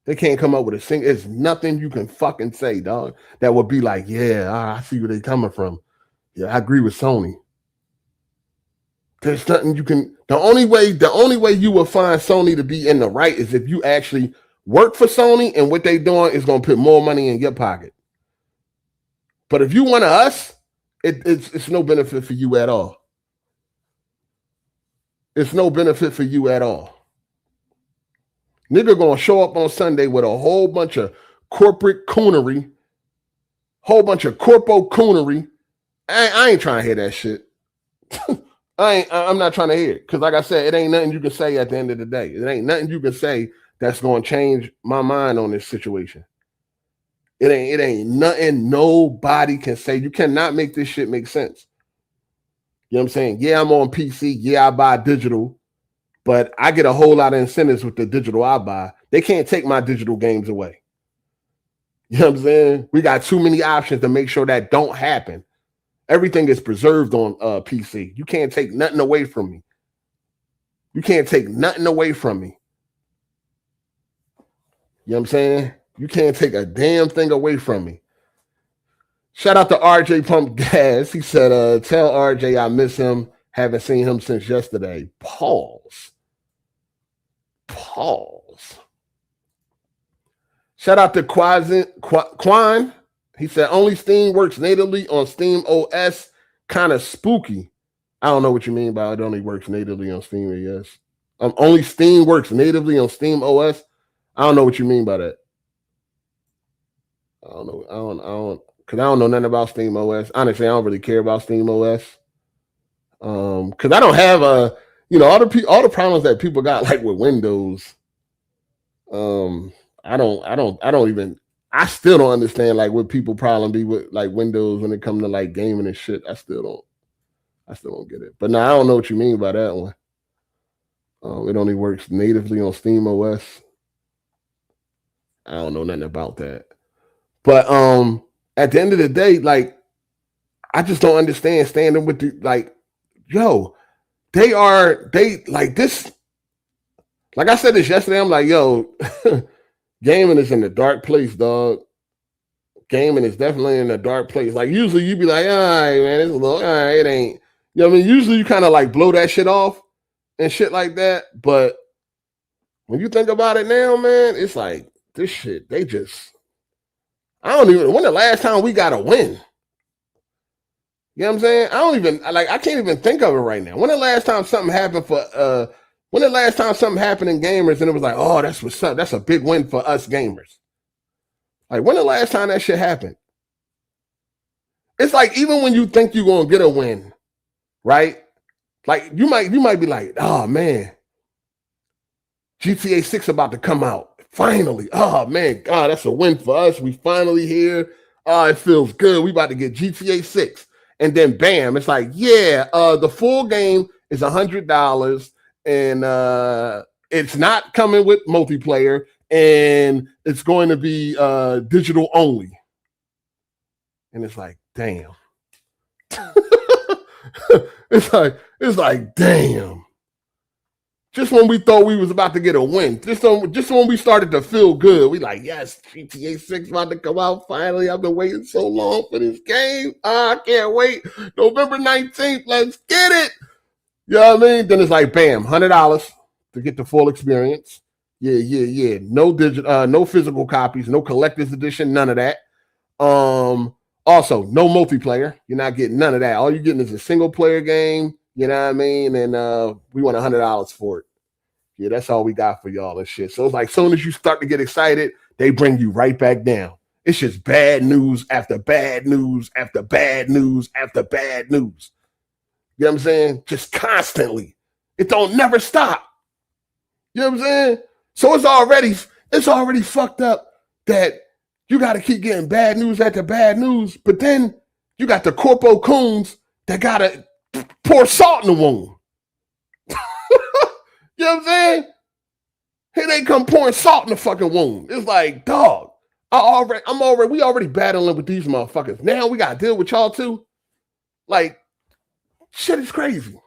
Speaker 1: They can't come up with a single. It's nothing you can fucking say, dog, that would be like, yeah, I see where they coming from. Yeah, I agree with Sony. There's nothing you can. The only way you will find Sony to be in the right is if you actually work for Sony, and what they doing is going to put more money in your pocket. But if you want us, it's no benefit for you at all. It's no benefit for you at all. Nigga gonna show up on Sunday with a whole bunch of corporate coonery, whole bunch of corpo coonery. I ain't trying to hear that shit. I'm not trying to hear it, because like I said, it ain't nothing you can say at the end of the day. It ain't nothing you can say that's gonna change my mind on this situation. It ain't nothing nobody can say. You cannot make this shit make sense. You know what I'm saying? Yeah, I'm on PC. Yeah, I buy digital, but I get a whole lot of incentives with the digital I buy. They can't take my digital games away. You know what I'm saying? We got too many options to make sure that don't happen. Everything is preserved on PC. You can't take nothing away from me. You can't take nothing away from me. You know what I'm saying? You can't take a damn thing away from me. Shout out to RJ Pump Gas. He said, tell RJ I miss him. Haven't seen him since yesterday. Pause. Shout out to Quan. He said, only Steam works natively on Steam OS. Kind of spooky. I don't know what you mean by it only works natively on Steam OS. Only Steam works natively on Steam OS. I don't know what you mean by that. I don't know. Because I don't know nothing about Steam OS. Honestly, I don't really care about Steam OS. Because I don't have all the problems that people got like with Windows. I still don't understand like what people problem be with like Windows when it comes to like gaming and shit. I still don't get it. But now I don't know what you mean by that one. It only works natively on Steam OS. I don't know nothing about that. But at the end of the day, like, I just don't understand standing with the, like, yo, they like this. Like I said this yesterday, I'm like, yo, gaming is in a dark place, dog. Gaming is definitely in a dark place. Like, usually you be like, all right, man, it's a little, all right, it ain't. You know what I mean? Usually you kind of like blow that shit off and shit like that. But when you think about it now, man, it's like, this shit, they just, when the last time we got a win? You know what I'm saying? I can't even think of it right now. When the last time something happened in gamers and it was like, oh, that's what's up. That's a big win for us gamers. Like, when the last time that shit happened? It's like, even when you think you're going to get a win, right? Like, you might be like, oh, man, GTA 6 about to come out. Finally. Oh, man, God, that's a win for us. We finally here. Oh, it feels good. We about to get GTA 6. And then, bam, it's like, yeah, the full game is $100, and it's not coming with multiplayer, and it's going to be digital only. And it's like, damn. it's like, damn. Just when we thought we was about to get a win, just when we started to feel good, we like, yes, GTA 6 about to come out finally. I've been waiting so long for this game. I can't wait. November 19th, let's get it. You know what I mean? Then it's like, bam, $100 to get the full experience. Yeah. No digital, no physical copies, no collector's edition, none of that. Also, no multiplayer. You're not getting none of that. All you're getting is a single player game. You know what I mean? And we want $100 for it. Yeah, that's all we got for y'all and shit. So it's like, as soon as you start to get excited, they bring you right back down. It's just bad news after bad news after bad news after bad news. You know what I'm saying? Just constantly. It don't never stop. You know what I'm saying? So it's already fucked up that you got to keep getting bad news after bad news. But then you got the CorpoCOONS that got to pour salt in the wound. You know what I'm saying? Here they come pouring salt in the fucking wound. It's like, dog, we already battling with these motherfuckers. Now we got to deal with y'all too. Like, shit is crazy.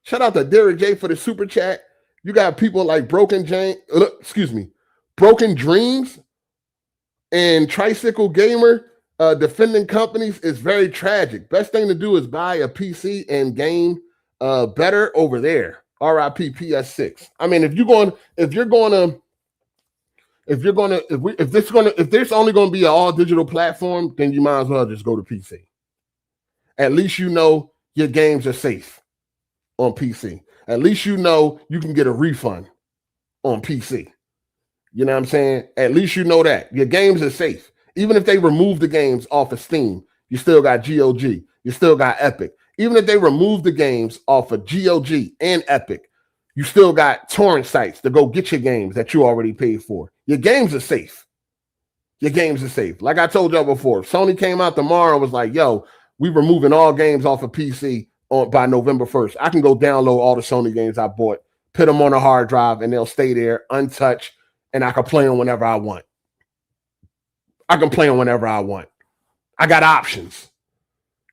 Speaker 1: Shout out to Derek J for the super chat. You got people like Broken Dreams and Tricycle Gamer defending companies is very tragic. Best thing to do is buy a PC and game better over there. RIP PS6. I mean, if there's only going to be an all digital platform, then you might as well just go to PC. At least you know your games are safe on PC. At least you know you can get a refund on PC. You know what I'm saying? At least you know that your games are safe. Even if they remove the games off of Steam, you still got GOG. You still got Epic. Even if they remove the games off of GOG and Epic, you still got torrent sites to go get your games that you already paid for. Your games are safe. Your games are safe. Like I told y'all before, Sony came out tomorrow and was like, yo, we removing all games off of PC by November 1st. I can go download all the Sony games I bought, put them on a hard drive, and they'll stay there untouched, and I can play them whenever I want. I got options.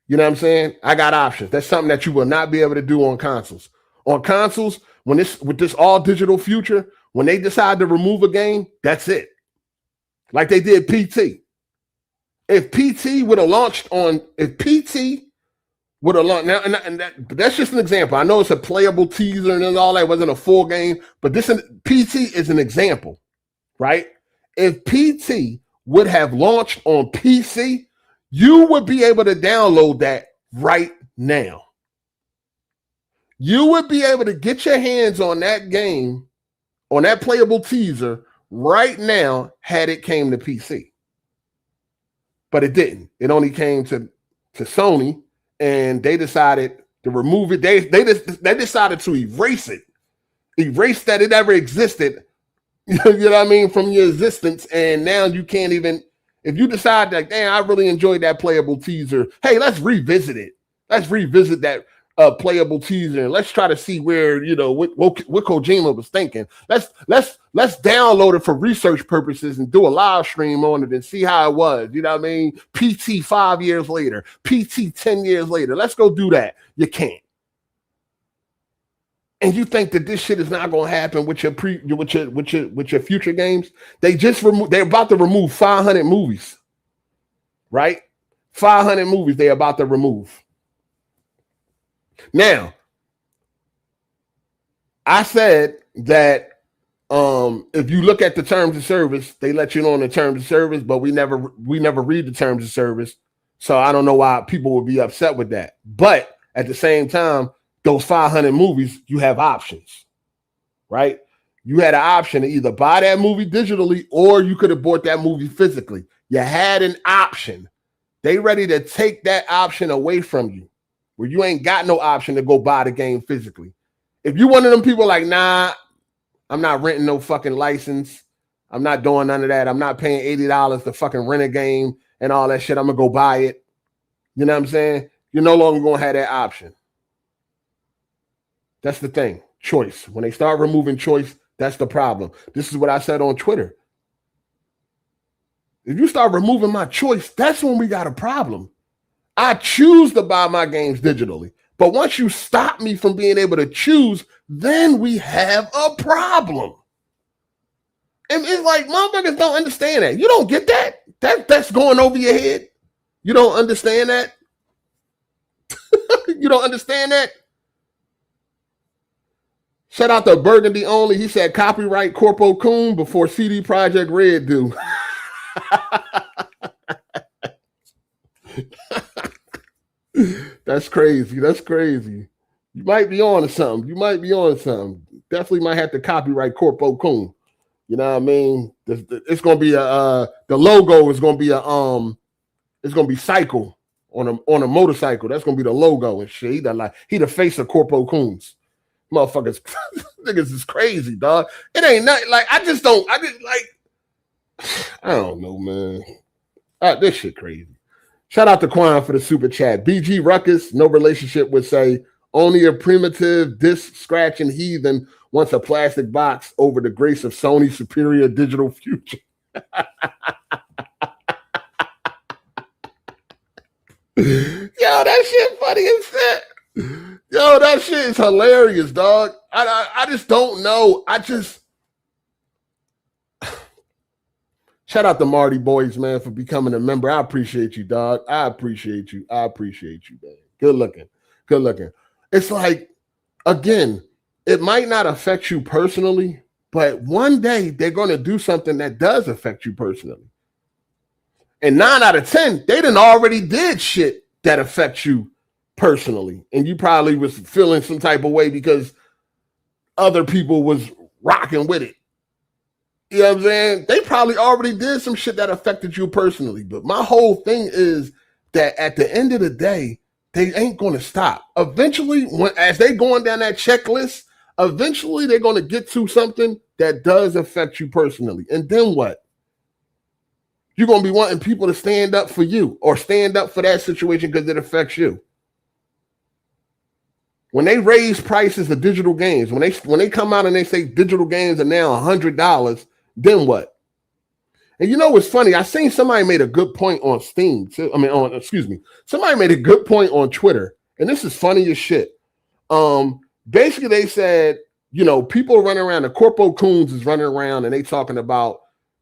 Speaker 1: You know what I'm saying? I got options. That's something that you will not be able to do on consoles. On consoles, with this all digital future, when they decide to remove a game, that's it. Like they did PT. If PT would have launched now, that's just an example. I know it's a playable teaser and all that. It wasn't a full game, but PT is an example, right? If PT would have launched on PC, you would be able to download that right now. You would be able to get your hands on that game, on that playable teaser right now had it came to PC. But it didn't. It only came to Sony, and they decided to remove it. They decided to erase it. Erase that it ever existed. You know what I mean? From your existence. And now you can't even, if you decide that, damn, I really enjoyed that playable teaser. Hey, let's revisit it. Let's revisit that playable teaser. And let's try to see where, what Kojima was thinking. Let's download it for research purposes and do a live stream on it and see how it was. You know what I mean? PT 5 years later, PT 10 years later. Let's go do that. You can't. And you think that this shit is not going to happen with your future games? They're about to remove 500 movies, right? 500 movies they're about to remove. Now, I said that if you look at the terms of service, they let you know in the terms of service, but we never read the terms of service. So I don't know why people would be upset with that. But at the same time, those 500 movies, you have options, right? You had an option to either buy that movie digitally or you could have bought that movie physically. You had an option. They ready to take that option away from you, where you ain't got no option to go buy the game physically. If you one of them people like, nah, I'm not renting no fucking license. I'm not doing none of that. I'm not paying $80 to fucking rent a game and all that shit. I'm going to go buy it. You know what I'm saying? You're no longer going to have that option. That's the thing. Choice. When they start removing choice, That's the problem. This is what I said on Twitter. If you start removing my choice, that's when we got a problem. I choose to buy my games digitally. But once you stop me from being able to choose, then we have a problem. And it's like, motherfuckers don't understand that. You don't get that? That's going over your head. You don't understand that? You don't understand that? Shout out to Burgundy Only. He said copyright CorpoCOONS before CD Projekt Red do. That's crazy. That's crazy. You might be on to something. You might be on to something. Definitely might have to copyright CorpoCOONS. You know what I mean? It's gonna be the logo is gonna be it's gonna be cycle on a motorcycle. That's gonna be the logo and shit. He the face of CorpoCOONS. Motherfuckers, niggas is crazy, dog. It ain't nothing. Like I don't know, man. This shit crazy. Shout out to Quan for the super chat. BG Ruckus, no relationship would say only a primitive disc scratching heathen wants a plastic box over the grace of Sony's superior digital future. Yo, that shit funny as shit. Yo, that shit is hilarious, dog. I just don't know. Shout out to Marty Boys, man, for becoming a member. I appreciate you, dog. I appreciate you, man. Good looking. It's like, again, it might not affect you personally, but one day they're going to do something that does affect you personally. And 9 out of 10, they done already did shit that affects you personally. And you probably was feeling some type of way because other people was rocking with it. You know what I'm saying? They probably already did some shit that affected you personally. But my whole thing is that at the end of the day, they ain't going to stop. Eventually, as they going down that checklist, eventually they're going to get to something that does affect you personally. And then what? You're going to be wanting people to stand up for you or stand up for that situation because it affects you. When they raise prices of digital games, when they come out and they say digital games are now $100, then what? And you know what's funny? I seen somebody made a good point on Steam. Somebody made a good point on Twitter, and this is funny as shit. Basically, they said, people running around, the CorpoCOONS is running around, and they talking about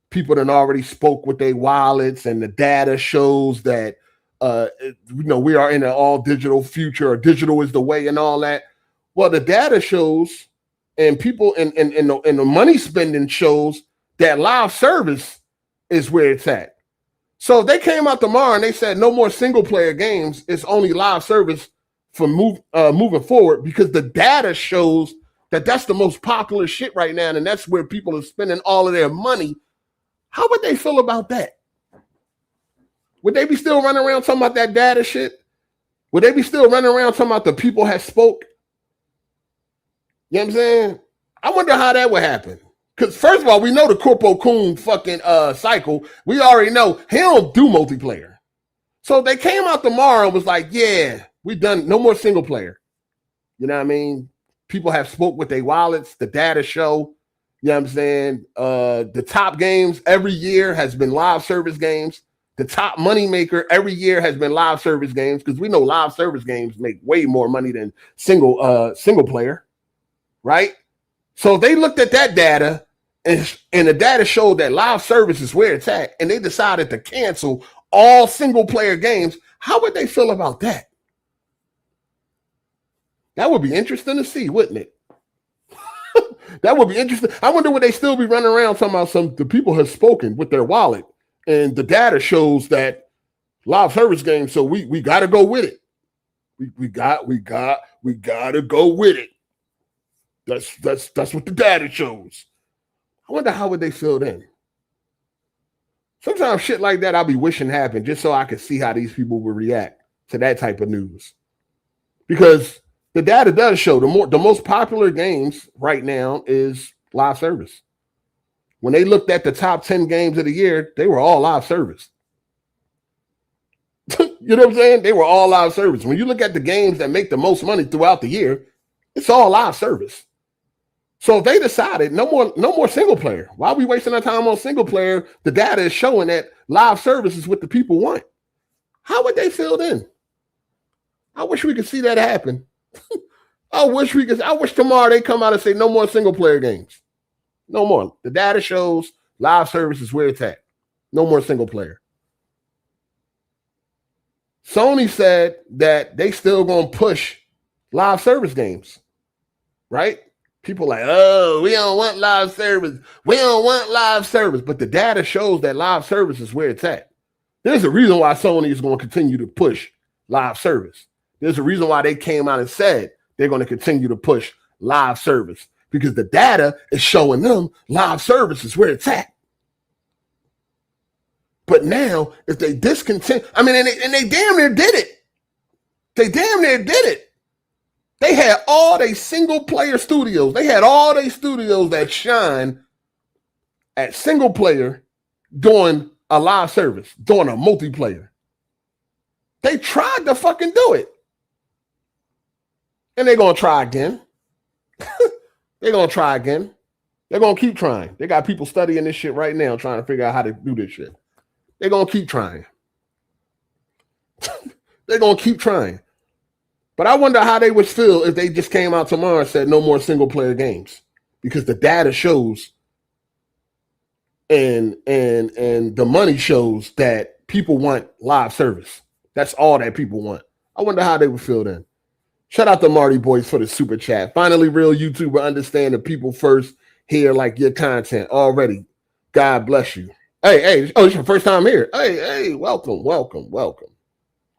Speaker 1: people that already spoke with their wallets, and the data shows that we are in an all digital future, or digital is the way, and all that. Well, the data shows, and people and the money spending shows that live service is where it's at. So they came out tomorrow and they said no more single player games. It's only live service for moving forward, because the data shows that that's the most popular shit right now, and that's where people are spending all of their money. How would they feel about that? Would they be still running around talking about that data shit? Would they be still running around talking about the people have spoke? You know what I'm saying? I wonder how that would happen. Because first of all, we know the CorpoCOONS fucking cycle. We already know he don't do multiplayer. So they came out tomorrow and was like, yeah, we done no more single player. You know what I mean? People have spoke with their wallets, the data show. You know what I'm saying? The top games every year has been live service games. The top money maker every year has been live service games, because we know live service games make way more money than single player, right? So they looked at that data, and the data showed that live service is where it's at, and they decided to cancel all single player games. How would they feel about that? That would be interesting to see, wouldn't it? That would be interesting. I wonder would they still be running around talking about the people have spoken with their wallet, and the data shows that live service games. So we got to go with it. We got to go with it. That's what the data shows. I wonder how would they feel then. Sometimes shit like that I'll be wishing happened, just so I could see how these people would react to that type of news. Because the data does show the most popular games right now is live service. When they looked at the top 10 games of the year, they were all live service. You know what I'm saying? They were all live service. When you look at the games that make the most money throughout the year, it's all live service. So if they decided no more single player, why are we wasting our time on single player? The data is showing that live service is what the people want. How would they feel then? I wish we could see that happen. I wish tomorrow they come out and say no more single player games. No more. The data shows live service is where it's at. No more single player. Sony said that they still gonna push live service games, right? People like, oh, we don't want live service. We don't want live service. But the data shows that live service is where it's at. There's a reason why Sony is going to continue to push live service. There's a reason why they came out and said they're going to continue to push live service, because the data is showing them live service is where it's at. But now, if they discontinue, and they damn near did it. They damn near did it. They had all they single player studios. They had all they studios that shine at single player doing a live service, doing a multiplayer. They tried to fucking do it. And they're going to try again. They're going to try again. They're going to keep trying. They got people studying this shit right now trying to figure out how to do this shit. They're going to keep trying. They're going to keep trying. But I wonder how they would feel if they just came out tomorrow and said no more single player games, because the data shows and the money shows that people want live service. That's all that people want. I wonder how they would feel then. Shout out to Marty Boys for the super chat. Finally, real YouTuber understand that people first hear like your content already. God bless you. Hey, oh, it's your first time here. Hey, welcome.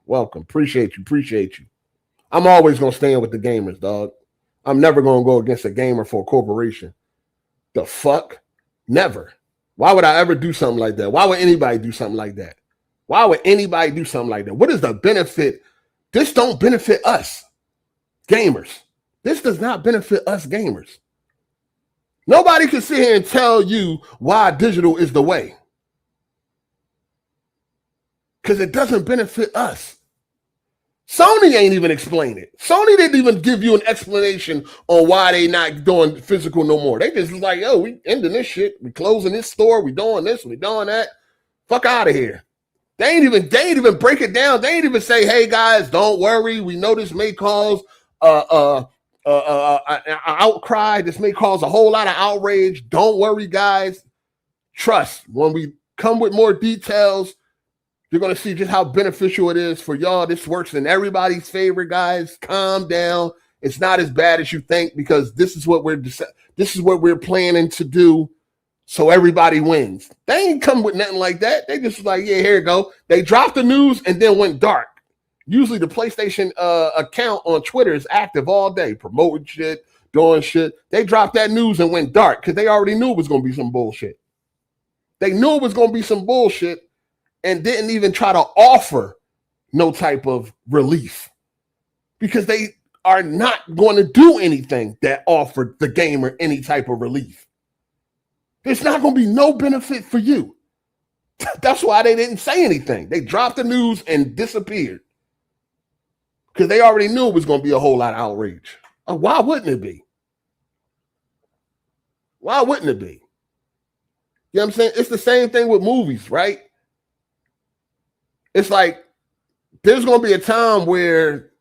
Speaker 1: Appreciate you. I'm always going to stand with the gamers, dog. I'm never going to go against a gamer for a corporation. The fuck? Never. Why would I ever do something like that? Why would anybody do something like that? What is the benefit? This don't benefit us, gamers. This does not benefit us, gamers. Nobody can sit here and tell you why digital is the way, because it doesn't benefit us. Sony ain't even explain it. Sony didn't even give you an explanation on why they not doing physical no more. They just like, yo, we ending this shit. We closing this store. We doing this. We doing that. Fuck out of here. They ain't even break it down. They ain't even say, hey guys, don't worry. We know this may cause an outcry. This may cause a whole lot of outrage. Don't worry, guys. Trust. When we come with more details, you're going to see just how beneficial it is for y'all. This works in everybody's favor, guys. Calm down. It's not as bad as you think, because this is what we're planning to do, so everybody wins. They ain't come with nothing like that. They just like, yeah, here you go. They dropped the news and then went dark. Usually the PlayStation account on Twitter is active all day, promoting shit, doing shit. They dropped that news and went dark because they already knew it was going to be some bullshit. And didn't even try to offer no type of relief, because they are not going to do anything that offered the gamer any type of relief. There's not going to be no benefit for you. That's why they didn't say anything. They dropped the news and disappeared, because they already knew it was going to be a whole lot of outrage. Why wouldn't it be? You know what I'm saying? It's the same thing with movies, right? It's like there's going to be a time where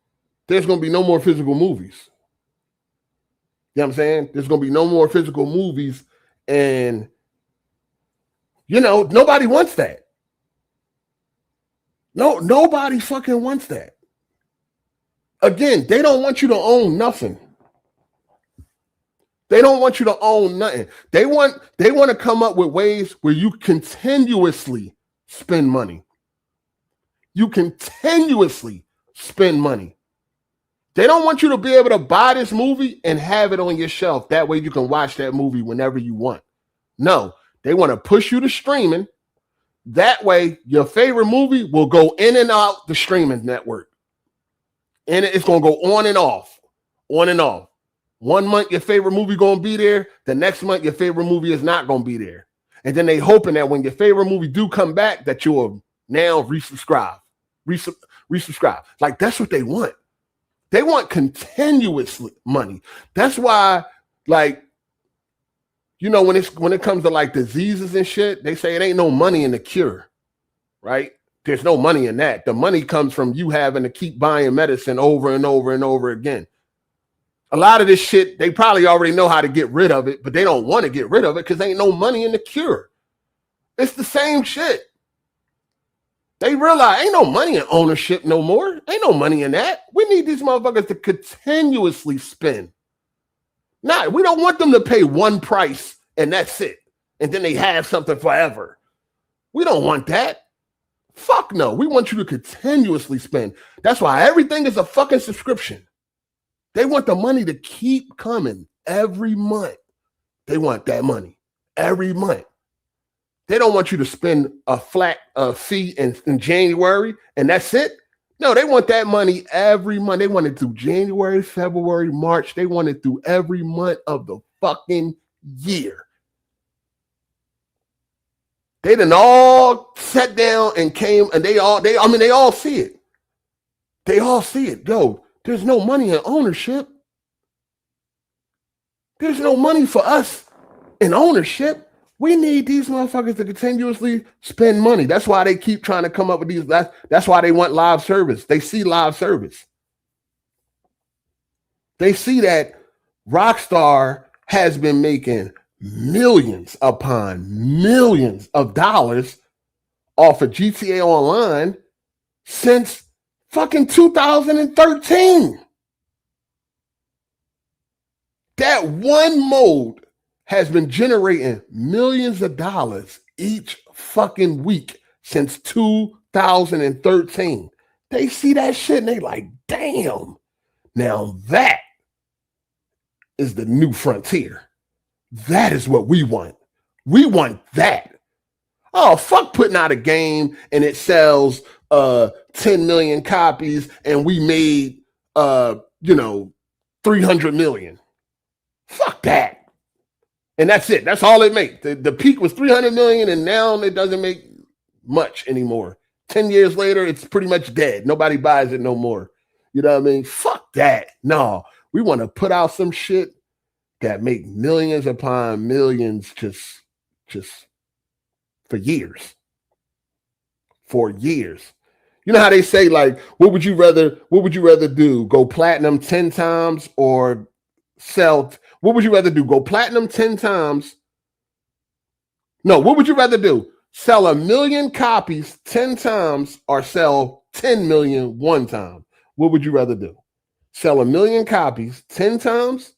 Speaker 1: there's going to be no more physical movies. You know what I'm saying? There's going to be no more physical movies, and, nobody wants that. No, nobody fucking wants that. Again, they don't want you to own nothing. They don't want you to own nothing. They want to come up with ways where you continuously spend money. You continuously spend money. They don't want you to be able to buy this movie and have it on your shelf. That way you can watch that movie whenever you want. No, they want to push you to streaming. That way your favorite movie will go in and out the streaming network. And it's going to go on and off. 1 month your favorite movie going to be there. The next month your favorite movie is not going to be there. And then they hoping that when your favorite movie do come back, that you'll now resubscribe. Like, that's what they want. They want continuous money. That's why, like, you know, when it comes to like diseases and shit, they say it ain't no money in the cure, right? There's no money in that. The money comes from you having to keep buying medicine over and over and over again. A lot of this shit, they probably already know how to get rid of it, but they don't want to get rid of it because there ain't no money in the cure. It's the same shit. They realize ain't no money in ownership no more. Ain't no money in that. We need these motherfuckers to continuously spend. Nah, we don't want them to pay one price and that's it. And then they have something forever. We don't want that. Fuck no. We want you to continuously spend. That's why everything is a fucking subscription. They want the money to keep coming every month. They want that money every month. They don't want you to spend a flat fee in January and that's it. No, they want that money every month. They want it through January, February, March. They want it through every month of the fucking year. They done all sat down and came and they all see it. They all see it. Yo, there's no money in ownership. There's no money for us in ownership. We need these motherfuckers to continuously spend money. That's why they keep trying to come up with these. That's why they want live service. They see live service. They see that Rockstar has been making millions upon millions of dollars off of GTA Online since fucking 2013. That one mode has been generating millions of dollars each fucking week since 2013. They see that shit and they like, damn, now that is the new frontier. That is what we want. We want that. Oh, fuck putting out a game and it sells 10 million copies and we made 300 million. Fuck that. And that's it. That's all it makes. The peak was 300 million and now it doesn't make much anymore. 10 years later, it's pretty much dead. Nobody buys it no more. You know what I mean? Fuck that. No, we want to put out some shit that make millions upon millions just for years. For years. You know how they say, like, what would you rather do? Go platinum 10 times or sell? What would you rather do? Go platinum 10 times? No, what would you rather do? Sell 1 million copies 10 times or sell 10 million one time? What would you rather do? Sell 1 million copies 10 times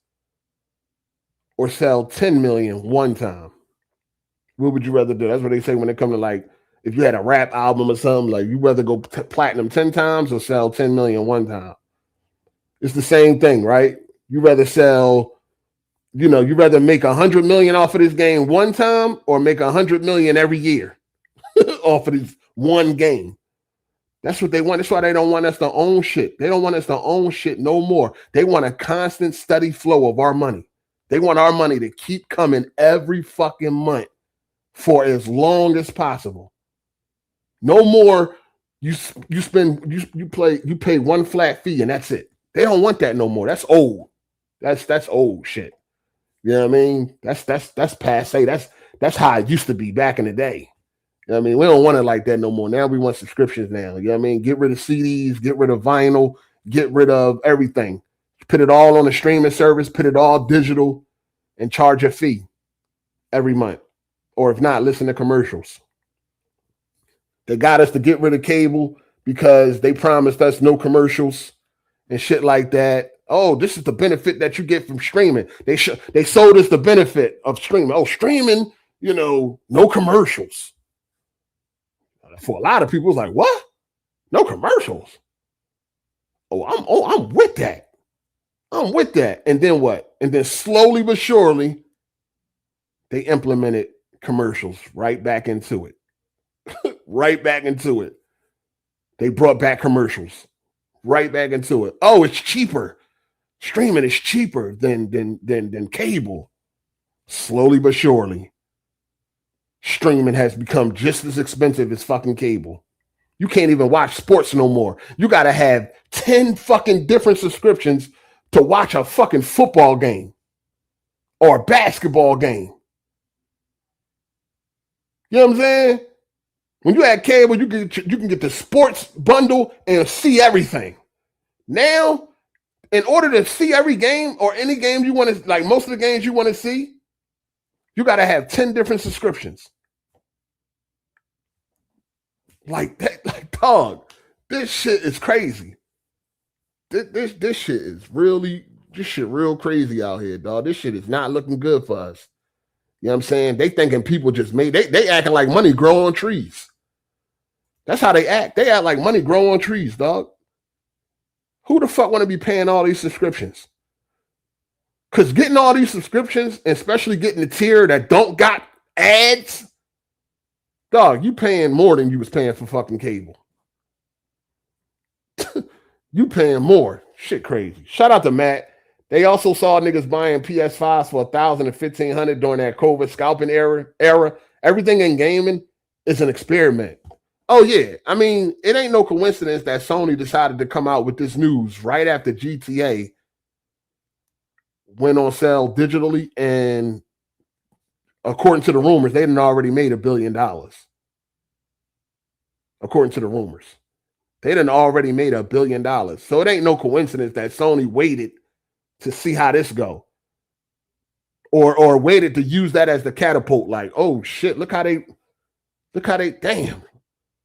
Speaker 1: or sell 10 million one time? What would you rather do? That's what they say when it comes to, like, if you had a rap album or something, like, you rather go platinum 10 times or sell 10 million one time? It's the same thing, right? You rather sell, you rather make 100 million off of this game one time or make 100 million every year off of this one game. That's what they want. That's why they don't want us to own shit. They don't want us to own shit no more. They want a constant, steady flow of our money. They want our money to keep coming every fucking month for as long as possible. No more. You pay one flat fee and that's it. They don't want that no more. That's old. That's old shit. You know what I mean? That's passe. That's how it used to be back in the day. You know what I mean? We don't want it like that no more. Now we want subscriptions now. You know what I mean? Get rid of CDs, get rid of vinyl, get rid of everything. Put it all on a streaming service, put it all digital, and charge a fee every month. Or if not, listen to commercials. They got us to get rid of cable because they promised us no commercials and shit like that. Oh, this is the benefit that you get from streaming. They sold us the benefit of streaming. Oh, streaming, no commercials. For a lot of people, it's like, what? No commercials? I'm with that. I'm with that. And then what? And then slowly but surely, they implemented commercials right back into it. Right back into it. They brought back commercials. Right back into it. Oh, it's cheaper. Streaming is cheaper than cable. Slowly but surely, streaming has become just as expensive as fucking cable. You can't even watch sports no more. You got to have 10 fucking different subscriptions to watch a fucking football game or a basketball game. You know what I'm saying? When you had cable, you can get the sports bundle and see everything. Now, in order to see every game or any game you want to, like most of the games you want to see, you got to have 10 different subscriptions. Like that, like dog, this shit is crazy. This shit is really, this shit real crazy out here, dog. This shit is not looking good for us. You know what I'm saying? They thinking people just made, they acting like money grow on trees. That's how they act. They act like money grow on trees, dog. Who the fuck want to be paying all these subscriptions? Because getting all these subscriptions, especially getting the tier that don't got ads, dog, you paying more than you was paying for fucking cable. You paying more. Shit crazy. Shout out to Matt. They also saw niggas buying PS5s for $1,000 and $1,500 during that COVID scalping era. Everything in gaming is an experiment. Oh, yeah. I mean, it ain't no coincidence that Sony decided to come out with this news right after GTA went on sale digitally. And according to the rumors, they done already made $1 billion. According to the rumors. They done already made $1 billion. So it ain't no coincidence that Sony waited to see how this go. Or waited to use that as the catapult. Like, oh shit, look how they, damn.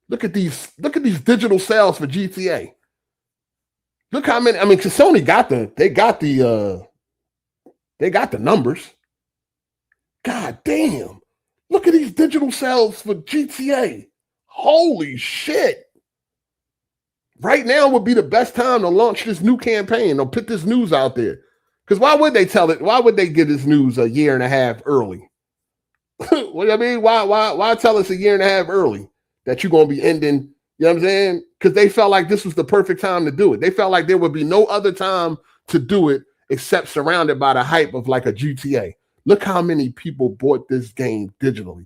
Speaker 1: Look at these digital sales for GTA. Look how many, I mean, cause Sony got the numbers. God damn. Look at these digital sales for GTA. Holy shit. Right now would be the best time to launch this new campaign or put this news out there. Because why would they tell it? Why would they give this news a year and a half early? What I mean? Why tell us a year and a half early that you're going to be ending? You know what I'm saying? Because they felt like this was the perfect time to do it. They felt like there would be no other time to do it except surrounded by the hype of like a GTA. Look how many people bought this game digitally.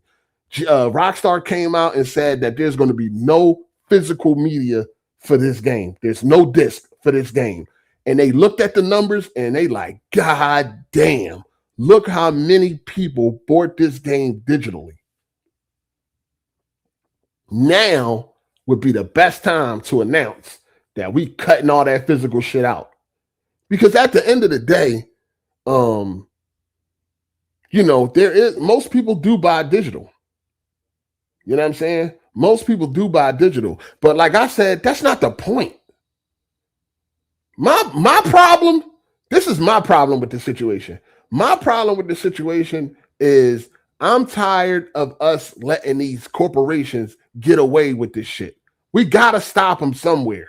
Speaker 1: Rockstar came out and said that there's going to be no physical media for this game. There's no disc for this game. And they looked at the numbers and they like, God damn, look how many people bought this game digitally. Now would be the best time to announce that we cutting all that physical shit out. Because at the end of the day, most people do buy digital. You know what I'm saying? Most people do buy digital. But like I said, that's not the point. My problem, this is my problem with the situation. My problem with the situation is I'm tired of us letting these corporations get away with this shit. We got to stop them somewhere.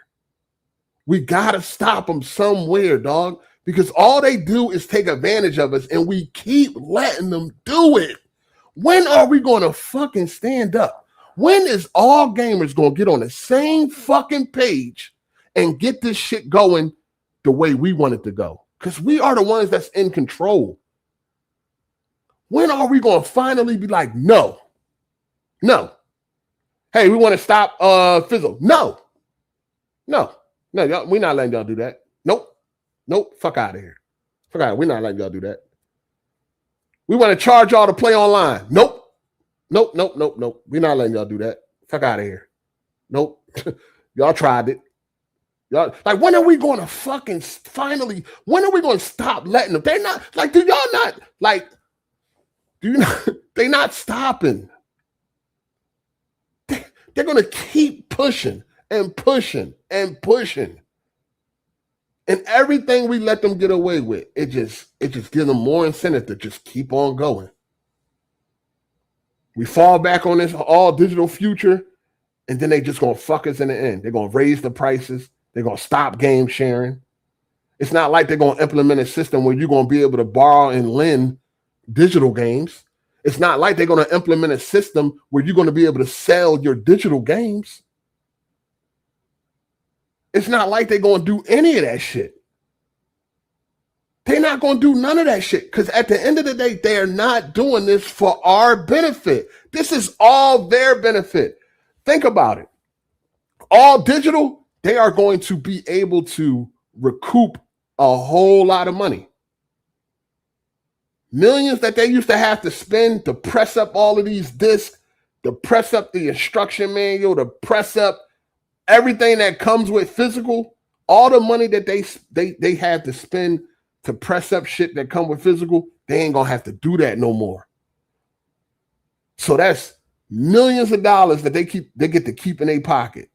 Speaker 1: We got to stop them somewhere, dog. Because all they do is take advantage of us and we keep letting them do it. When are we going to fucking stand up? When is all gamers going to get on the same fucking page and get this shit going the way we want it to go? Because we are the ones that's in control. When are we going to finally be like, no. Hey, we want to stop Fizzle. No, we're not letting y'all do that. Nope, fuck out of here. Fuck out. We're not letting y'all do that. We want to charge y'all to play online. Nope. We're not letting y'all do that. Fuck out of here. Nope. Y'all tried it. Y'all, like, when are we going to fucking finally, when are we going to stop letting them? They're not, like, they're not stopping. They're going to keep pushing and pushing and pushing. And everything we let them get away with, it just gives them more incentive to just keep on going. We fall back on this all digital future, and then they just gonna fuck us in the end. They're gonna raise the prices. They're gonna stop game sharing. It's not like they're gonna implement a system where you're gonna be able to borrow and lend digital games. It's not like they're gonna implement a system where you're gonna be able to sell your digital games. It's not like they're going to do any of that shit. They're not going to do none of that shit because at the end of the day, they're not doing this for our benefit. This is all their benefit. Think about it. All digital, they are going to be able to recoup a whole lot of money. Millions that they used to have to spend to press up all of these discs to press up the instruction manual, to press up everything that comes with physical, all the money that they have to spend to press up shit that come with physical, they ain't gonna have to do that no more. So that's millions of dollars that they get to keep in their pocket.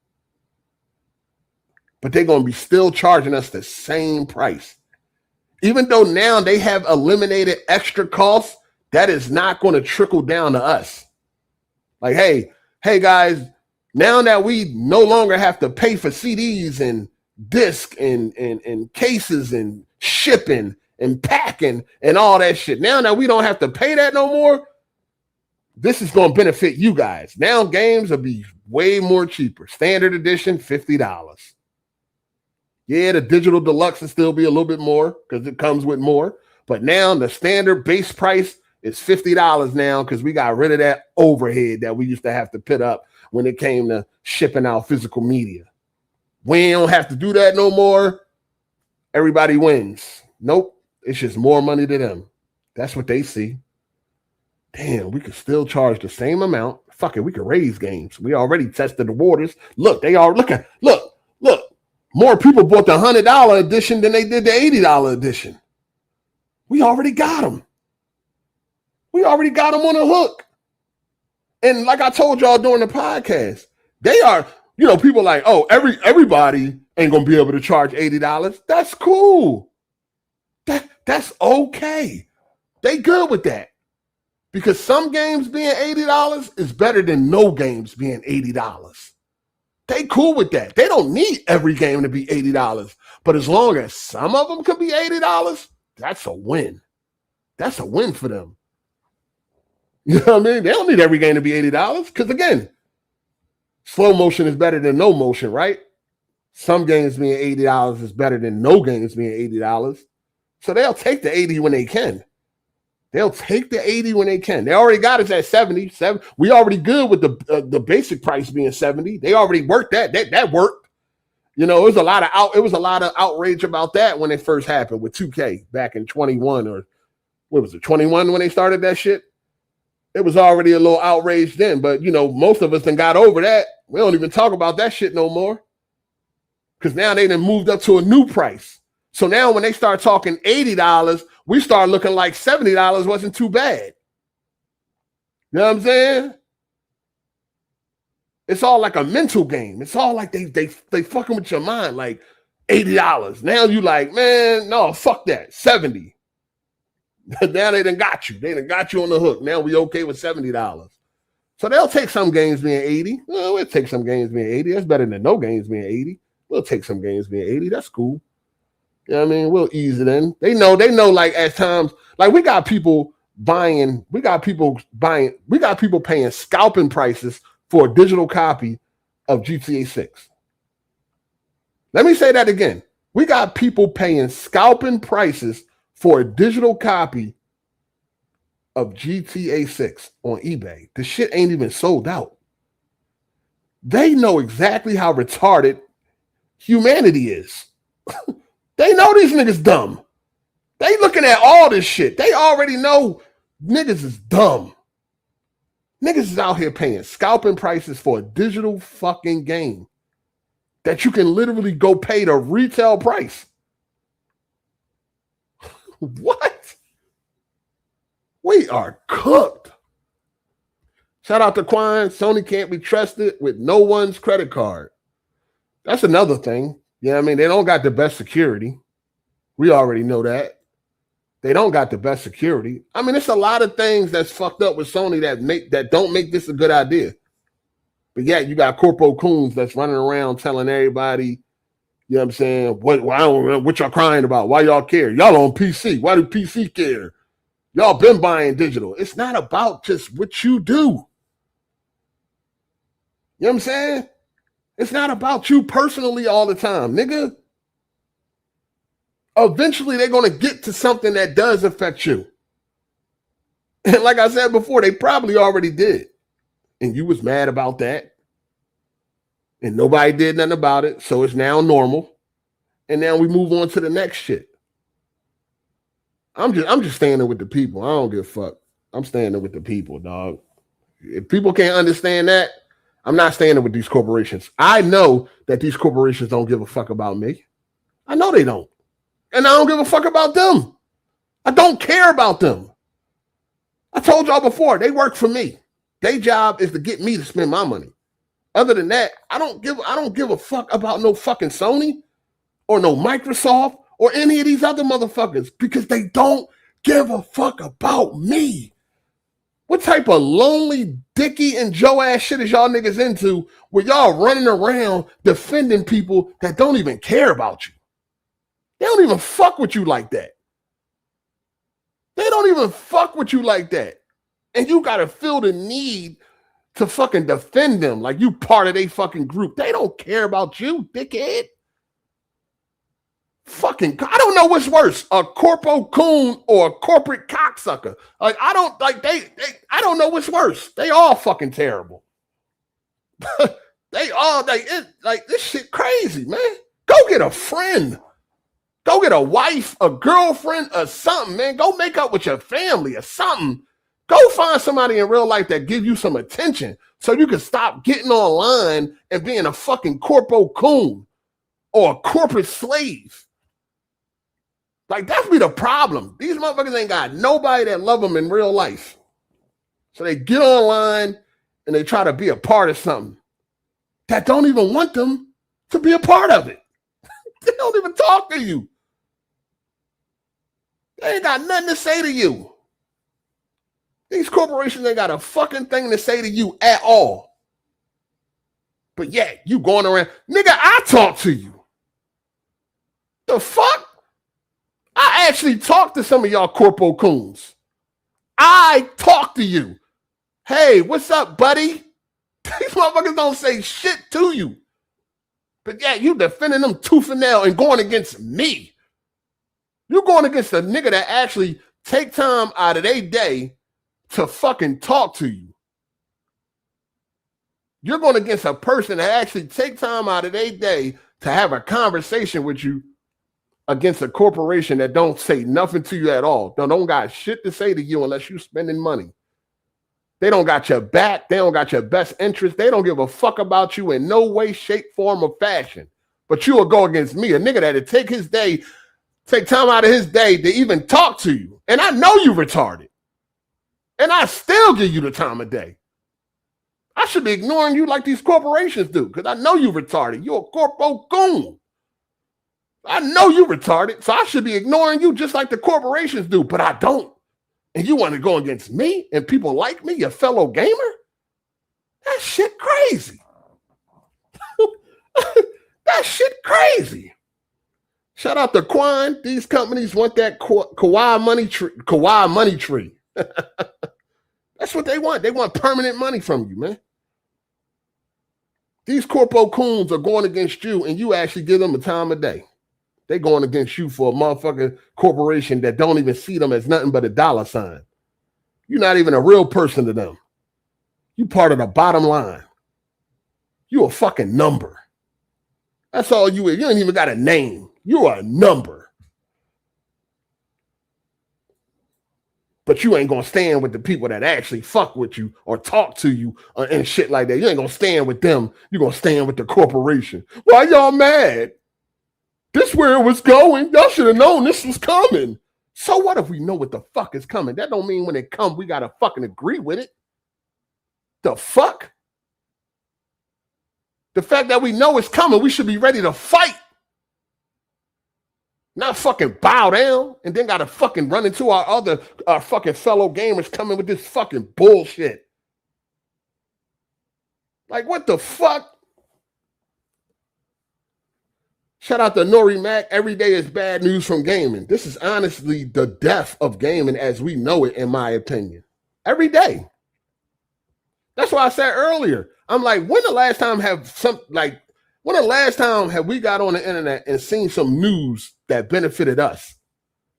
Speaker 1: But they're gonna be still charging us the same price. Even though now they have eliminated extra costs, that is not going to trickle down to us. Like, hey guys, now that we no longer have to pay for CDs and disc and cases and shipping and packing and all that shit, now that we don't have to pay that no more, this is going to benefit you guys. Now games will be way more cheaper. Standard edition, $50. Yeah, the digital deluxe will still be a little bit more because it comes with more. But now the standard base price is $50 now because we got rid of that overhead that we used to have to put up when it came to shipping out physical media. We don't have to do that no more. Everybody wins. Nope. It's just more money to them. That's what they see. Damn, we could still charge the same amount. Fuck it, we could raise games. We already tested the waters. Look, they are look. More people bought the $100 edition than they did the $80 edition. We already got them. We already got them on the hook. And like I told y'all during the podcast, they are, people like, oh, everybody ain't gonna be able to charge $80. That's cool. That's okay. They good with that. Because some games being $80 is better than no games being $80. They cool with that. They don't need every game to be $80. But as long as some of them could be $80, that's a win. That's a win for them. You know what I mean? They don't need every game to be $80. Because again, slow motion is better than no motion, right? Some games being $80 is better than no games being $80. So they'll take the 80 when they can. They'll take the 80 when they can. They already got us at 70. We already good with the basic price being 70. They already worked that. That worked. It was a lot of outrage about that when it first happened with 2K back in 21 or what was it, 21 when they started that shit. It was already a little outrage then, but most of us done got over that. We don't even talk about that shit no more. Because now they done moved up to a new price. So now when they start talking $80, we start looking like $70 wasn't too bad. You know what I'm saying? It's all like a mental game. It's all like they fucking with your mind, like $80. Now you like, man, no, fuck that, 70. Now they done got you. They done got you on the hook. Now we okay with $70. So they'll take some games being 80. Well, we'll take some games being 80. That's better than no games being 80. We'll take some games being 80. That's cool. You know what I mean? We'll ease it in. They know like at times, like we got people paying scalping prices for a digital copy of GTA 6. Let me say that again. We got people paying scalping prices for a digital copy of GTA 6 on eBay. The shit ain't even sold out. They know exactly how retarded humanity is. They know these niggas dumb. They looking at all this shit. They already know niggas is dumb. Niggas is out here paying scalping prices for a digital fucking game that you can literally go pay the retail price. What? We are cooked. Shout out to Quan. Sony can't be trusted with no one's credit card. That's another thing. You know what I mean? They don't got the best security. We already know that. They don't got the best security. I mean, it's a lot of things that's fucked up with Sony that don't make this a good idea. But yeah, you got CorpoCOONS that's running around telling everybody, you know what I'm saying, what y'all crying about? Why y'all care? Y'all on PC. Why do PC care? Y'all been buying digital. It's not about just what you do. You know what I'm saying? It's not about you personally all the time, nigga. Eventually, they're going to get to something that does affect you. And like I said before, they probably already did. And you was mad about that. And nobody did nothing about it. So it's now normal. And now we move on to the next shit. I'm just standing with the people. I don't give a fuck. I'm standing with the people, dog. If people can't understand that, I'm not standing with these corporations. I know that these corporations don't give a fuck about me. I know they don't. And I don't give a fuck about them. I don't care about them. I told y'all before, they work for me. Their job is to get me to spend my money. Other than that, I don't give a fuck about no fucking Sony or no Microsoft or any of these other motherfuckers because they don't give a fuck about me. What type of lonely Dickie and Joe ass shit is y'all niggas into where y'all running around defending people that don't even care about you? They don't even fuck with you like that. They don't even fuck with you like that. And you gotta feel the need to fucking defend them like you part of their fucking group. They don't care about you, dickhead. Fucking, I don't know what's worse, a CorpoCOON or a corporate cocksucker. Like, I don't know what's worse. They all fucking terrible. They all, this shit crazy, man. Go get a friend. Go get a wife, a girlfriend, or something, man. Go make up with your family or something. Go find somebody in real life that give you some attention so you can stop getting online and being a fucking CorpoCOON or a corporate slave. Like, that's be the problem. These motherfuckers ain't got nobody that love them in real life. So they get online and they try to be a part of something that don't even want them to be a part of it. They don't even talk to you. They ain't got nothing to say to you. These corporations ain't got a fucking thing to say to you at all. But yeah, you going around. Nigga, I talk to you. The fuck? I actually talked to some of y'all CorpoCOONs. I talk to you. Hey, what's up, buddy? These motherfuckers don't say shit to you. But yeah, you defending them tooth and nail and going against me. You're going against a nigga that actually take time out of their day to fucking talk to you. You're going against a person that actually take time out of their day to have a conversation with you against a corporation that don't say nothing to you at all. They don't got shit to say to you unless you spending money. They don't got your back. They don't got your best interest. They don't give a fuck about you in no way, shape, form, or fashion. But you will go against me, a nigga that'll take time out of his day to even talk to you. And I know you retarded. And I still give you the time of day. I should be ignoring you like these corporations do because I know you retarded. You're a CorpoCOON. I know you retarded, so I should be ignoring you just like the corporations do, but I don't. And you want to go against me and people like me, your fellow gamer? That shit crazy. That shit crazy. Shout out to Quan. These companies want that Kawhi money tree. That's what they want. They want permanent money from you, man. These CorpoCOONs are going against you and you actually give them a time of day. They going against you for a motherfucking corporation that don't even see them as nothing but a dollar sign. You're not even a real person to them. You part of the bottom line. You a fucking number. That's all you is. You ain't even got a name. You are a number. But you ain't gonna stand with the people that actually fuck with you or talk to you and shit like that. You ain't gonna stand with them. You're gonna stand with the corporation. Why y'all mad? This where it was going. Y'all should have known this was coming. So what if we know what the fuck is coming? That don't mean when it comes, we got to fucking agree with it. The fuck? The fact that we know it's coming, we should be ready to fight. Not fucking bow down and then got to fucking run into our fucking fellow gamers coming with this fucking bullshit. Like, what the fuck? Shout out to Nori Mac. Every day is bad news from gaming. This is honestly the death of gaming as we know it, in my opinion. Every day. That's why I said earlier, I'm like, when the last time have we got on the internet and seen some news that benefited us?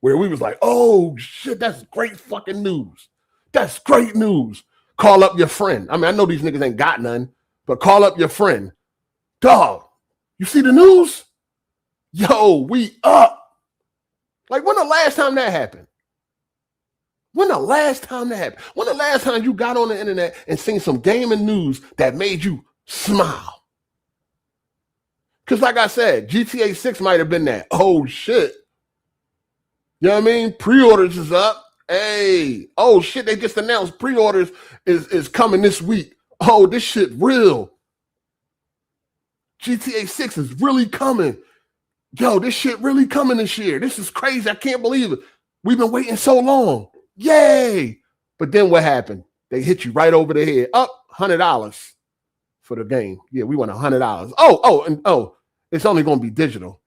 Speaker 1: Where we was like, oh shit, that's great fucking news. That's great news. Call up your friend. I mean, I know these niggas ain't got none, but call up your friend. Dog, you see the news? Yo, we up. Like, when the last time that happened? When the last time that happened? When the last time you got on the internet and seen some gaming news that made you smile? Because like I said, GTA 6 might have been that. Oh, shit. You know what I mean? Pre-orders is up. Hey. Oh, shit, they just announced pre-orders is coming this week. Oh, this shit real. GTA 6 is really coming. Yo, this shit really coming this year. This is crazy. I can't believe it. We've been waiting so long. Yay. But then what happened? They hit you right over the head. Up $100 for the game. Yeah, we want $100. It's only going to be digital.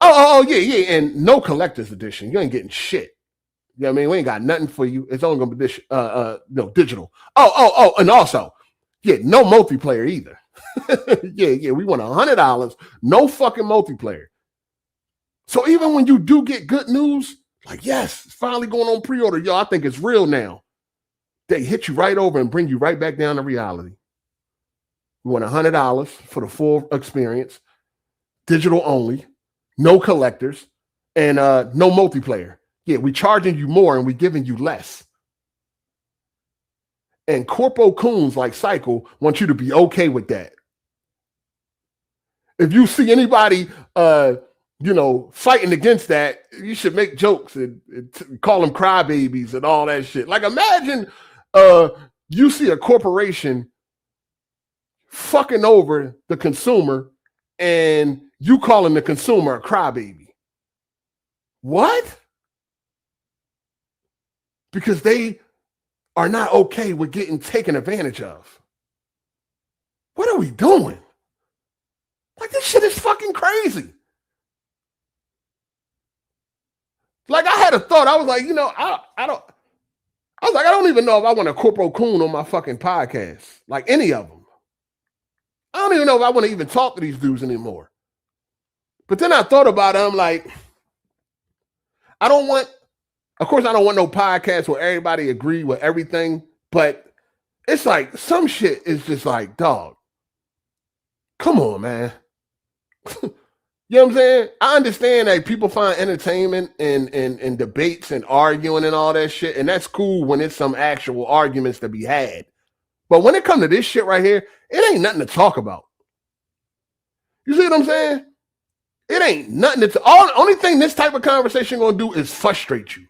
Speaker 1: Yeah. And no collector's edition. You ain't getting shit. You know what I mean? We ain't got nothing for you. It's only going to be digital. And also, yeah, no multiplayer either. yeah. We want $100. No fucking multiplayer. So even when you do get good news, like, yes, it's finally going on pre-order. Yo, I think it's real now. They hit you right over and bring you right back down to reality. We want $100 for the full experience, digital only, no collectors, and no multiplayer. Yeah, we charging you more and we giving you less. And CorpoCOONS like Cycle want you to be okay with that. If you see anybody fighting against that, you should make jokes and call them crybabies and all that shit. Like, imagine you see a corporation fucking over the consumer and you calling the consumer a crybaby. What? Because they are not okay with getting taken advantage of. What are we doing? Like, this shit is fucking crazy. Like, I had a thought. I was like, I don't even know if I want a CorpoCOON on my fucking podcast. Like, any of them. I don't even know if I want to even talk to these dudes anymore. But then I thought about it. I'm like, I don't want no podcast where everybody agree with everything. But it's like, some shit is just like, dog, come on, man. You know what I'm saying? I understand that people find entertainment in debates and arguing and all that shit, and that's cool when it's some actual arguments to be had. But when it comes to this shit right here, it ain't nothing to talk about. You see what I'm saying? It ain't nothing to only thing this type of conversation gonna do is frustrate you.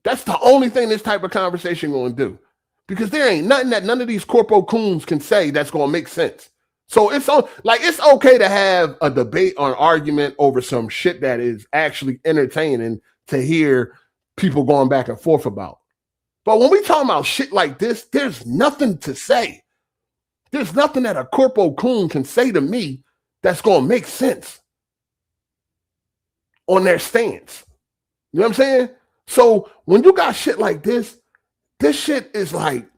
Speaker 1: That's the only thing this type of conversation gonna do. Because there ain't nothing that none of these CorpoCOONs can say that's gonna make sense. So it's okay to have a debate or an argument over some shit that is actually entertaining to hear people going back and forth about. But when we talking about shit like this, there's nothing to say. There's nothing that a CorpoCOON can say to me that's going to make sense on their stance. You know what I'm saying? So when you got shit like this shit is like,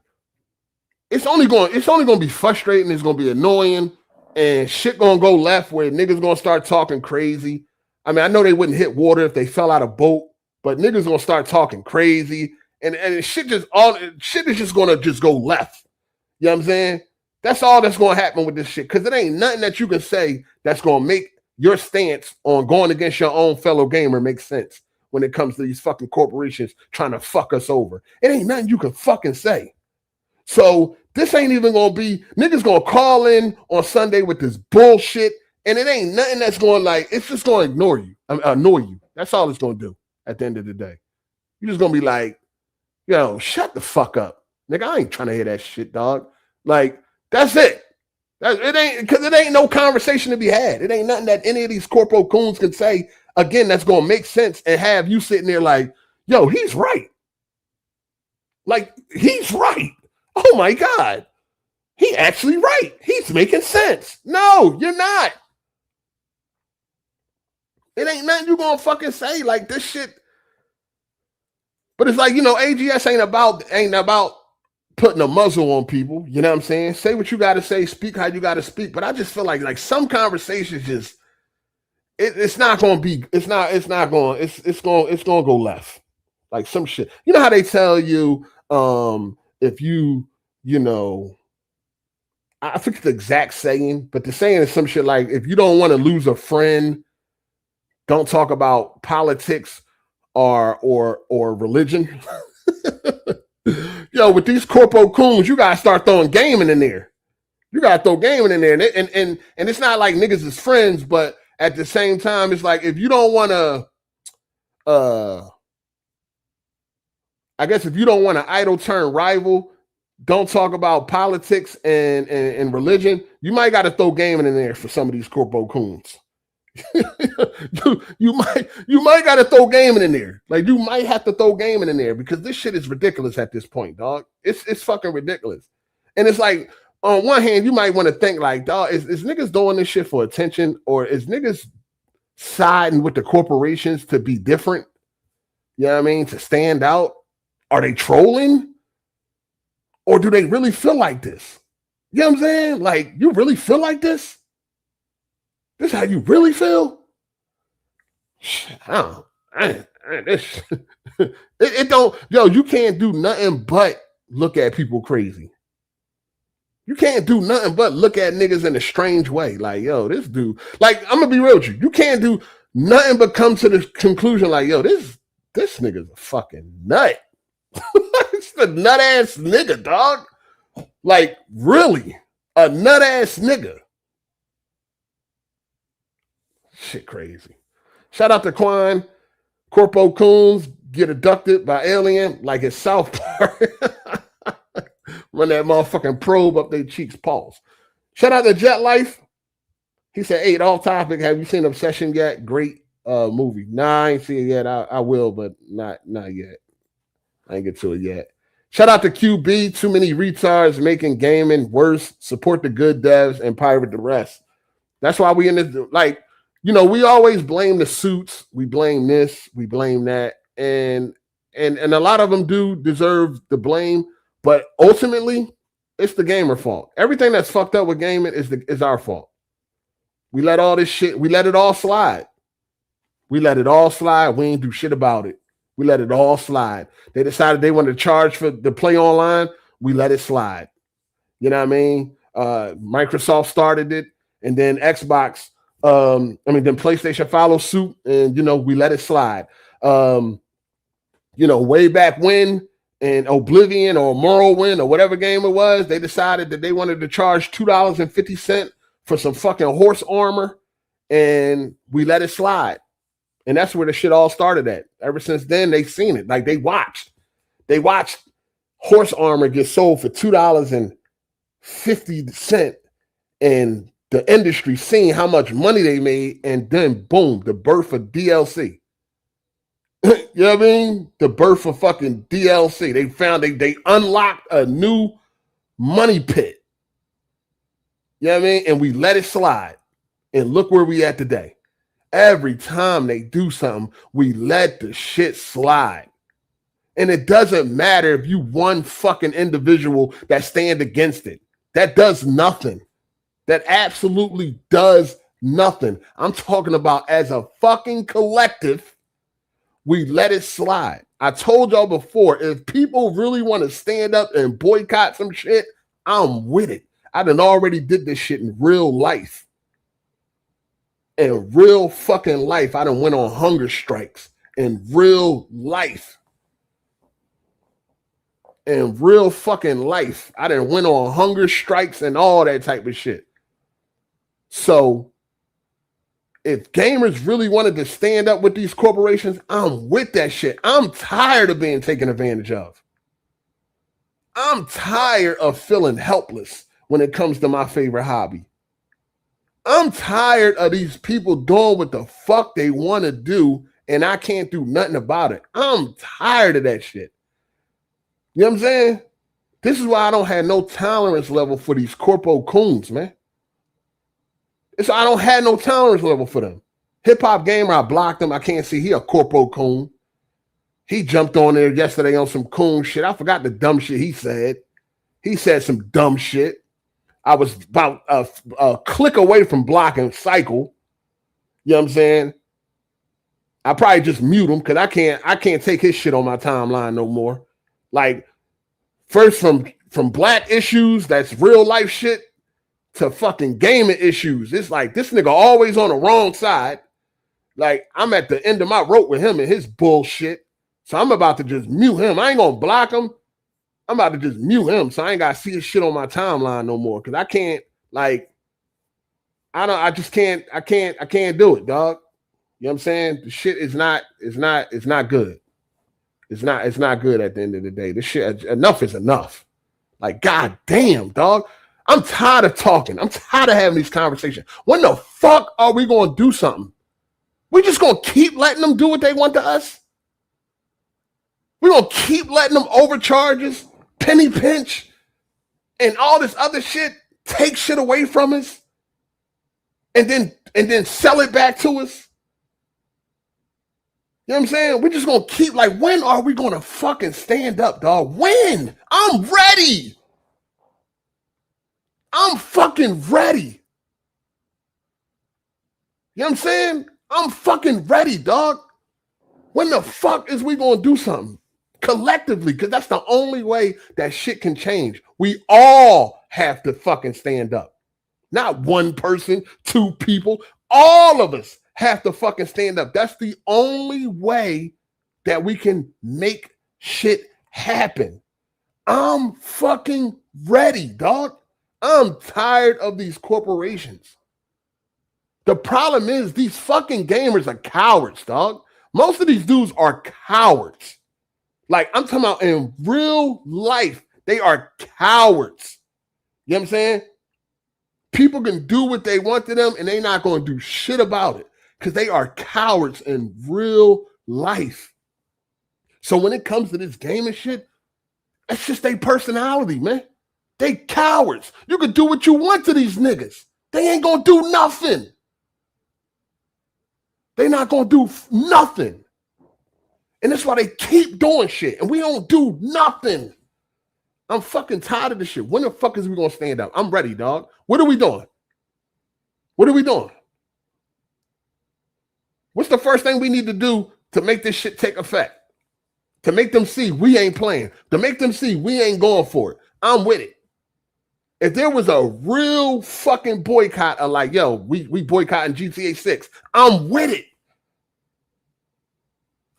Speaker 1: it's only going to be frustrating. It's going to be annoying, and shit going to go left where niggas going to start talking crazy. I mean, I know they wouldn't hit water if they fell out of boat, but niggas going to start talking crazy, and shit is just going to just go left. You know what I'm saying? That's all that's going to happen with this shit, because it ain't nothing that you can say that's going to make your stance on going against your own fellow gamer make sense when it comes to these fucking corporations trying to fuck us over. It ain't nothing you can fucking say. So this ain't even going to be, niggas going to call in on Sunday with this bullshit, and it ain't nothing that's going it's just going to annoy you. That's all it's going to do at the end of the day. You're just going to be like, yo, shut the fuck up. Nigga, I ain't trying to hear that shit, dog. Like, that's it. Because it ain't no conversation to be had. It ain't nothing that any of these CorpoCOONs can say, again, that's going to make sense and have you sitting there like, yo, he's right. Like, he's right. Oh my God. He actually right. He's making sense. No, you're not. It ain't nothing you gonna fucking say like this shit. But it's like, AGS ain't about putting a muzzle on people. You know what I'm saying? Say what you got to say, speak how you got to speak. But I just feel like some conversations just, it's not going to go left. Like some shit. You know how they tell you, if I forget the exact saying, but the saying is some shit like, if you don't want to lose a friend, don't talk about politics or religion. Yo, with these CorpoCOONS, you gotta start throwing gaming in there. You gotta throw gaming in there, and it's not like niggas is friends, but at the same time, it's like if you don't want to, I guess if you don't want to idle turn rival, don't talk about politics and religion. You might got to throw gaming in there for some of these CorpoCOONS. you might got to throw gaming in there. Like you might have to throw gaming in there because this shit is ridiculous at this point, dog. It's fucking ridiculous. And it's like on one hand, you might want to think like, dog, is niggas doing this shit for attention, or is niggas siding with the corporations to be different? You know what I mean? To stand out? Are they trolling? Or do they really feel like this? You know what I'm saying? Like, you really feel like this? This how you really feel? It don't, yo, you can't do nothing but look at people crazy. You can't do nothing but look at niggas in a strange way. Like, yo, this dude, like, I'm gonna be real with you. You can't do nothing but come to the conclusion like, yo, this nigga's a fucking nut. It's the nut ass nigga, dog. Like, really, a nut ass nigga. Shit crazy. Shout out to Quan. CorpoCOONS get abducted by alien like it's South Park. Run that motherfucking probe up their cheeks, pause. Shout out to Jet Life. He said, hey, off topic. Have you seen Obsession yet? Great movie. Nah, I ain't seen it yet. I will, but not yet. I ain't get to it yet. Shout out to QB. Too many retards making gaming worse. Support the good devs and pirate the rest. That's why we in this, like, you know, we always blame the suits. We blame this. We blame that. And a lot of them do deserve the blame. But ultimately, it's the gamer fault. Everything that's fucked up with gaming is our fault. We let all this shit, we let it all slide. We let it all slide. We ain't do shit about it. We let it all slide. They decided they wanted to charge for the play online. We let it slide. You know what I mean? Microsoft started it, and then Xbox, then PlayStation followed suit, and, you know, we let it slide. You know, way back when, in Oblivion or Morrowind or whatever game it was, they decided that they wanted to charge $2.50 for some fucking horse armor, and we let it slide. And that's where the shit all started at. Ever since then, they've seen it. Like, they watched horse armor get sold for $2.50, and the industry seeing how much money they made, and then boom, the birth of DLC. You know what I mean? The birth of fucking DLC. They found they unlocked a new money pit. You know what I mean? And we let it slide. And look where we at today. Every time they do something, we let the shit slide. And it doesn't matter if you one fucking individual that stand against it. That does nothing. That absolutely does nothing. I'm talking about as a fucking collective. We let it slide. I told y'all before, if people really want to stand up and boycott some shit, I'm with it. I done already did this shit in real life. In real fucking life, I done went on hunger strikes. In real life. In real fucking life, I done went on hunger strikes and all that type of shit. So, if gamers really wanted to stand up with these corporations, I'm with that shit. I'm tired of being taken advantage of. I'm tired of feeling helpless when it comes to my favorite hobby. I'm tired of these people doing what the fuck they want to do, and I can't do nothing about it. I'm tired of that shit. You know what I'm saying? This is why I don't have no tolerance level for these CorpoCOONS, man. I don't have no tolerance level for them. Hip Hop Gamer, I blocked him. I can't see. He a CorpoCOON. He jumped on there yesterday on some coon shit. I forgot the dumb shit he said. He said some dumb shit. I was about a click away from blocking Cycle. You know what I'm saying? I probably just mute him because I can't take his shit on my timeline no more. Like, first from black issues, that's real life shit, to fucking gaming issues. It's like this nigga always on the wrong side. Like, I'm at the end of my rope with him and his bullshit. So I'm about to just mute him. I ain't gonna block him. I'm about to just mute him. So I ain't gotta see his shit on my timeline no more. Cause I can't, like, I can't do it, dog. You know what I'm saying? The shit is not good. It's not good at the end of the day. This shit, enough is enough. Like, god damn, dog. I'm tired of talking. I'm tired of having these conversations. When the fuck are we gonna do something? We just gonna keep letting them do what they want to us? We're gonna keep letting them overcharge us, penny pinch, and all this other shit, take shit away from us, and then sell it back to us? You know what I'm saying? We're just gonna keep, like, when are we gonna fucking stand up, dog? When? I'm ready. I'm fucking ready. You know what I'm saying? I'm fucking ready, dog. When the fuck is we gonna do something collectively? Because that's the only way that shit can change. We all have to fucking stand up. Not one person, two people. All of us have to fucking stand up. That's the only way that we can make shit happen. I'm fucking ready, dog. I'm tired of these corporations. The problem is these fucking gamers are cowards, dog. Most of these dudes are cowards. Like, I'm talking about in real life, they are cowards. You know what I'm saying? People can do what they want to them and they're not going to do shit about it because they are cowards in real life. So when it comes to this gaming shit, that's just their personality, man. They cowards. You can do what you want to these niggas. They ain't gonna do nothing. They not gonna do nothing. And that's why they keep doing shit. And we don't do nothing. I'm fucking tired of this shit. When the fuck is we gonna stand up? I'm ready, dog. What are we doing? What are we doing? What's the first thing we need to do to make this shit take effect? To make them see we ain't playing. To make them see we ain't going for it. I'm with it. If there was a real fucking boycott of like, yo, we boycotting GTA 6, I'm with it.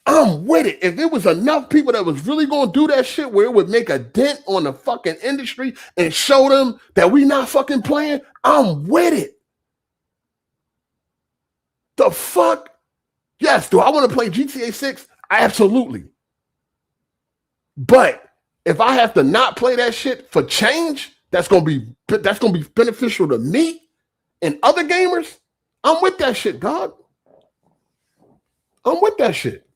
Speaker 1: I'm with it. If there was enough people that was really going to do that shit where it would make a dent on the fucking industry and show them that we not fucking playing, I'm with it. The fuck? Yes, do I want to play GTA 6? Absolutely. But if I have to not play that shit for change, that's gonna be beneficial to me and other gamers, I'm with that shit, dog. I'm with that shit.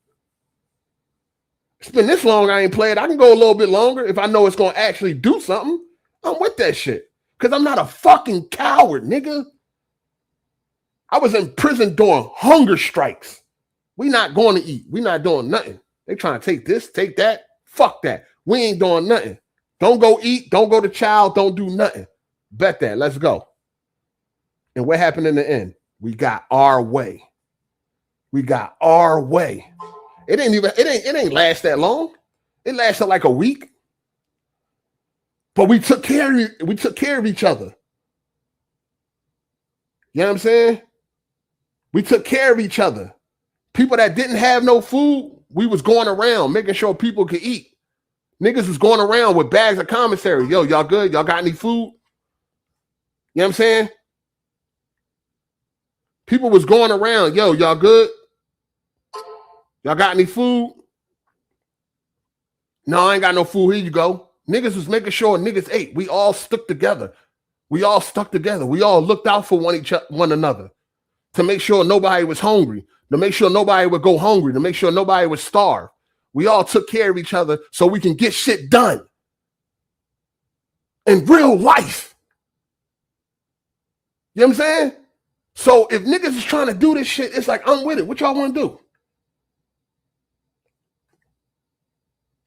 Speaker 1: It's been this long I ain't played. I can go a little bit longer if I know it's gonna actually do something. I'm with that shit. Because I'm not a fucking coward, nigga. I was in prison doing hunger strikes. We not going to eat. We not doing nothing. They trying to take this, take that. Fuck that. We ain't doing nothing. Don't go eat. Don't go to child. Don't do nothing. Bet that. Let's go. And what happened in the end? We got our way. We got our way. It ain't last that long. It lasted like a week. But we took care of each other. You know what I'm saying? We took care of each other. People that didn't have no food, we was going around making sure people could eat. Niggas was going around with bags of commissary. Yo, y'all good? Y'all got any food? You know what I'm saying? People was going around. Yo, y'all good? Y'all got any food? No, I ain't got no food. Here you go. Niggas was making sure niggas ate. We all stuck together. We all stuck together. We all looked out for one another to make sure nobody was hungry, to make sure nobody would go hungry, to make sure nobody would starve. We all took care of each other so we can get shit done in real life. You know what I'm saying? So if niggas is trying to do this shit, it's like, I'm with it. What y'all want to do?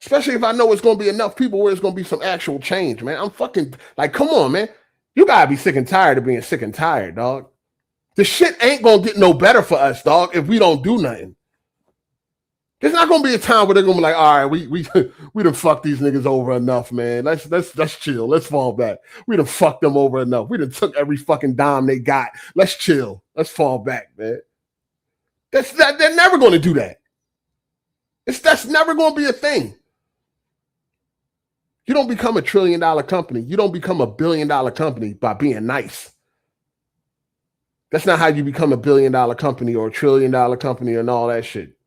Speaker 1: Especially if I know it's going to be enough people where it's going to be some actual change, man. I'm fucking, like, come on, man. You got to be sick and tired of being sick and tired, dog. The shit ain't going to get no better for us, dog, if we don't do nothing. There's not gonna be a time where they're gonna be like, all right, we done fucked these niggas over enough, man. Let's chill. Let's fall back. We done fucked them over enough. We done took every fucking dime they got. Let's chill. Let's fall back, man. They're never going to do that. That's never going to be a thing. You don't become a $1 trillion company. You don't become a $1 billion company by being nice. That's not how you become a $1 billion company or $1 trillion company and all that shit,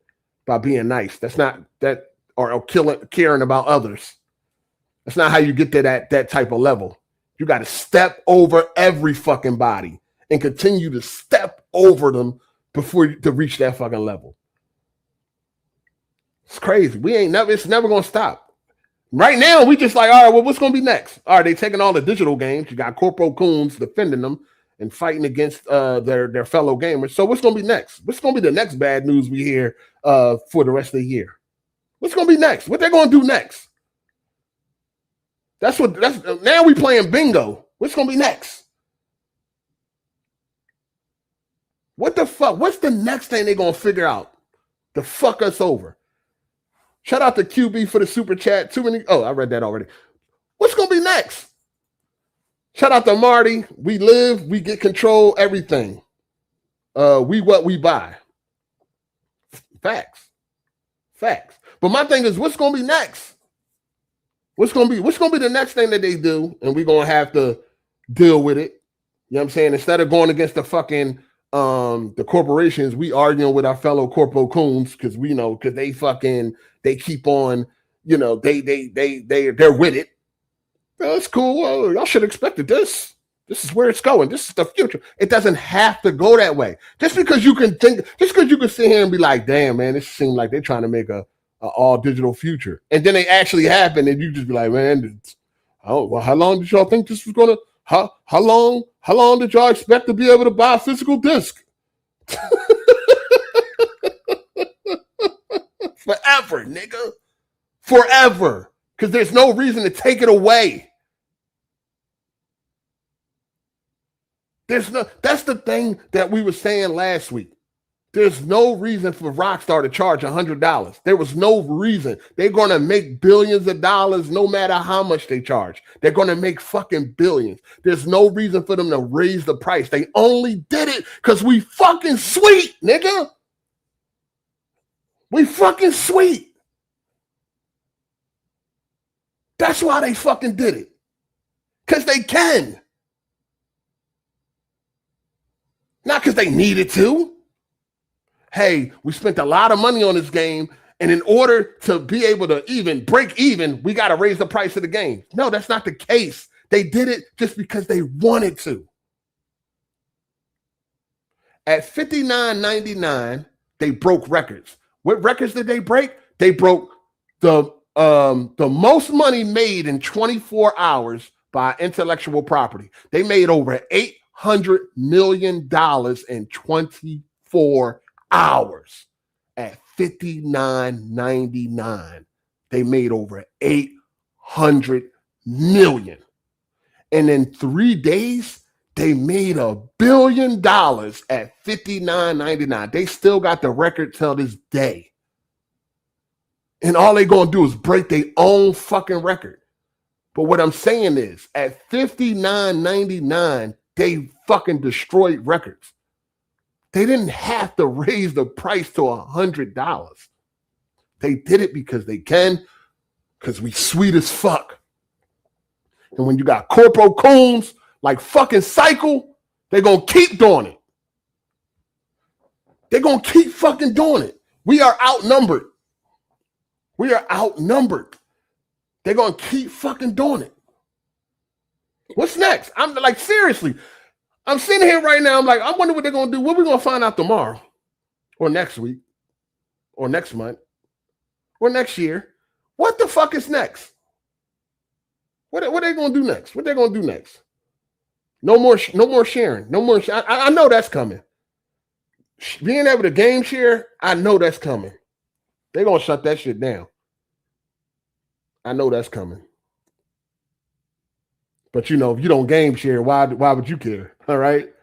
Speaker 1: by being nice. That's not that, or caring about others. That's not how you get to that type of level. You got to step over every fucking body and continue to step over them to reach that fucking level. It's crazy. It's never going to stop. Right now, we just like, all right, well, what's going to be next? All right, they taking all the digital games. You got CorpoCOONS defending them and fighting against their fellow gamers. So what's going to be next? What's going to be the next bad news we hear for the rest of the year? What's going to be next? What they're going to do next? Now we playing bingo. What's going to be next? What the fuck? What's the next thing they're going to figure out to fuck us over? Shout out to QB for the super chat. I read that already. What's going to be next? Shout out to Marty. We live, we get control, everything. We what we buy. Facts. But my thing is, what's going to be next? What's going to be the next thing that they do? And we're going to have to deal with it. You know what I'm saying? Instead of going against the fucking the corporations, we arguing with our fellow CorpoCOONS because they keep on, they're with it. Well, that's cool. Well, y'all should have expected this. This is where it's going. This is the future. It doesn't have to go that way. Just because you can sit here and be like, damn, man, this seems like they're trying to make a all digital future. And then they actually happen and you just be like, man, how long did y'all think this was going to, how long did y'all expect to be able to buy a physical disc? Forever, nigga. Forever. Because there's no reason to take it away. That's the thing that we were saying last week. There's no reason for Rockstar to charge $100. There was no reason. They're going to make billions of dollars no matter how much they charge. They're going to make fucking billions. There's no reason for them to raise the price. They only did it because we fucking sweet, nigga. We fucking sweet. That's why they fucking did it. Because they can. Not because they needed to. Hey, we spent a lot of money on this game, and in order to be able to even break even, we got to raise the price of the game. No, that's not the case. They did it just because they wanted to. At $59.99, they broke records. What records did they break? They broke the most money made in 24 hours by intellectual property. They made over $800 million in 24 hours. At $59.99, they made over $800 million. And in 3 days, they made $1 billion at $59.99. They still got the record till this day. And all they gonna do is break their own fucking record. But what I'm saying is, at $59.99, they fucking destroyed records. They didn't have to raise the price to $100. They did it because they can, because we sweet as fuck. And when you got CorpoCOONS like fucking Cycle, they're gonna keep doing it. They're gonna keep fucking doing it. We are outnumbered. We are outnumbered. They're going to keep fucking doing it. What's next? I'm like, seriously. I'm sitting here right now. I'm like, I wonder what they're going to do. What are we going to find out tomorrow? Or next week? Or next month? Or next year? What the fuck is next? What are they going to do next? What they going to do next? No more sharing. No more. I know that's coming. Being able to game share, I know that's coming. They're going to shut that shit down. I know that's coming. But, if you don't game share, why would you care? All right?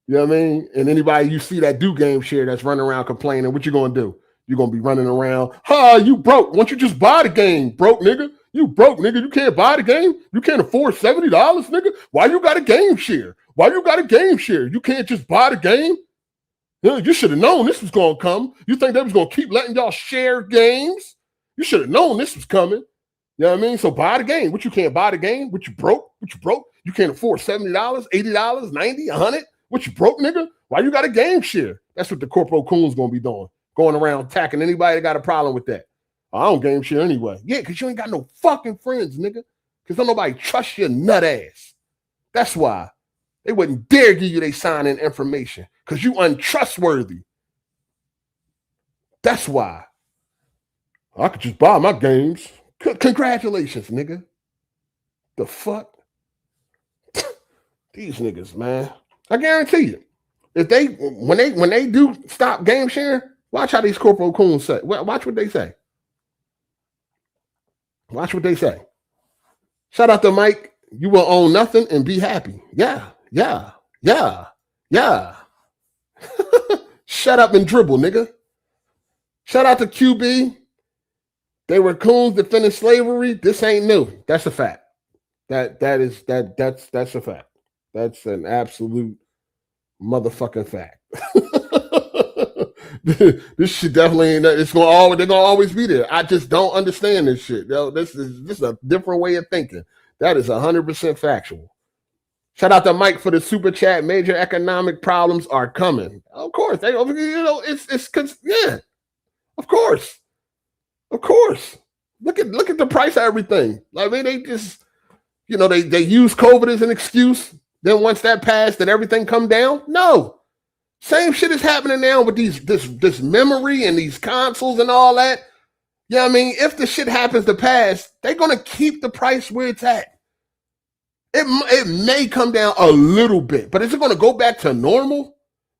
Speaker 1: You know what I mean? And anybody you see that do game share that's running around complaining, what you going to do? You're going to be running around, you broke. Why don't you just buy the game, broke nigga? You broke, nigga. You can't buy the game? You can't afford $70, nigga? Why you got a game share? Why you got a game share? You can't just buy the game? You should have known this was going to come. You think they was going to keep letting y'all share games? You should have known this was coming. You know what I mean? So buy the game. What, you can't buy the game? What, you broke? What, you broke? You can't afford $70, $80, $90, $100? What, you broke, nigga? Why you got a game share? That's what the CorpoCOONS going to be doing. Going around attacking anybody that got a problem with that. I don't game share anyway. Yeah, because you ain't got no fucking friends, nigga. Because don't nobody trust your nut ass. That's why. They wouldn't dare give you their sign-in information because you untrustworthy. That's why. I could just buy my games. Congratulations, nigga. The fuck? These niggas, man. I guarantee you. If they when they do stop game sharing, watch how these CorpoCOONS say. Watch what they say. Watch what they say. Shout out to Mike. You will own nothing and be happy. Yeah. Shut up and dribble, nigga. Shout out to QB. They were coons defending slavery. This ain't new. That's a fact. That's a fact. That's an absolute motherfucking fact. This shit definitely ain't. They're gonna always be there. I just don't understand this shit. This is a different way of thinking. That is 100% factual. Shout out to Mike for the super chat. Major economic problems are coming. Of course, it's yeah. Of course. Look at the price of everything. I mean, they just, they use COVID as an excuse. Then once that passed, did everything come down? No. Same shit is happening now with this memory and these consoles and all that. Yeah, I mean, if the shit happens to pass, they're gonna keep the price where it's at. It may come down a little bit, but is it gonna go back to normal?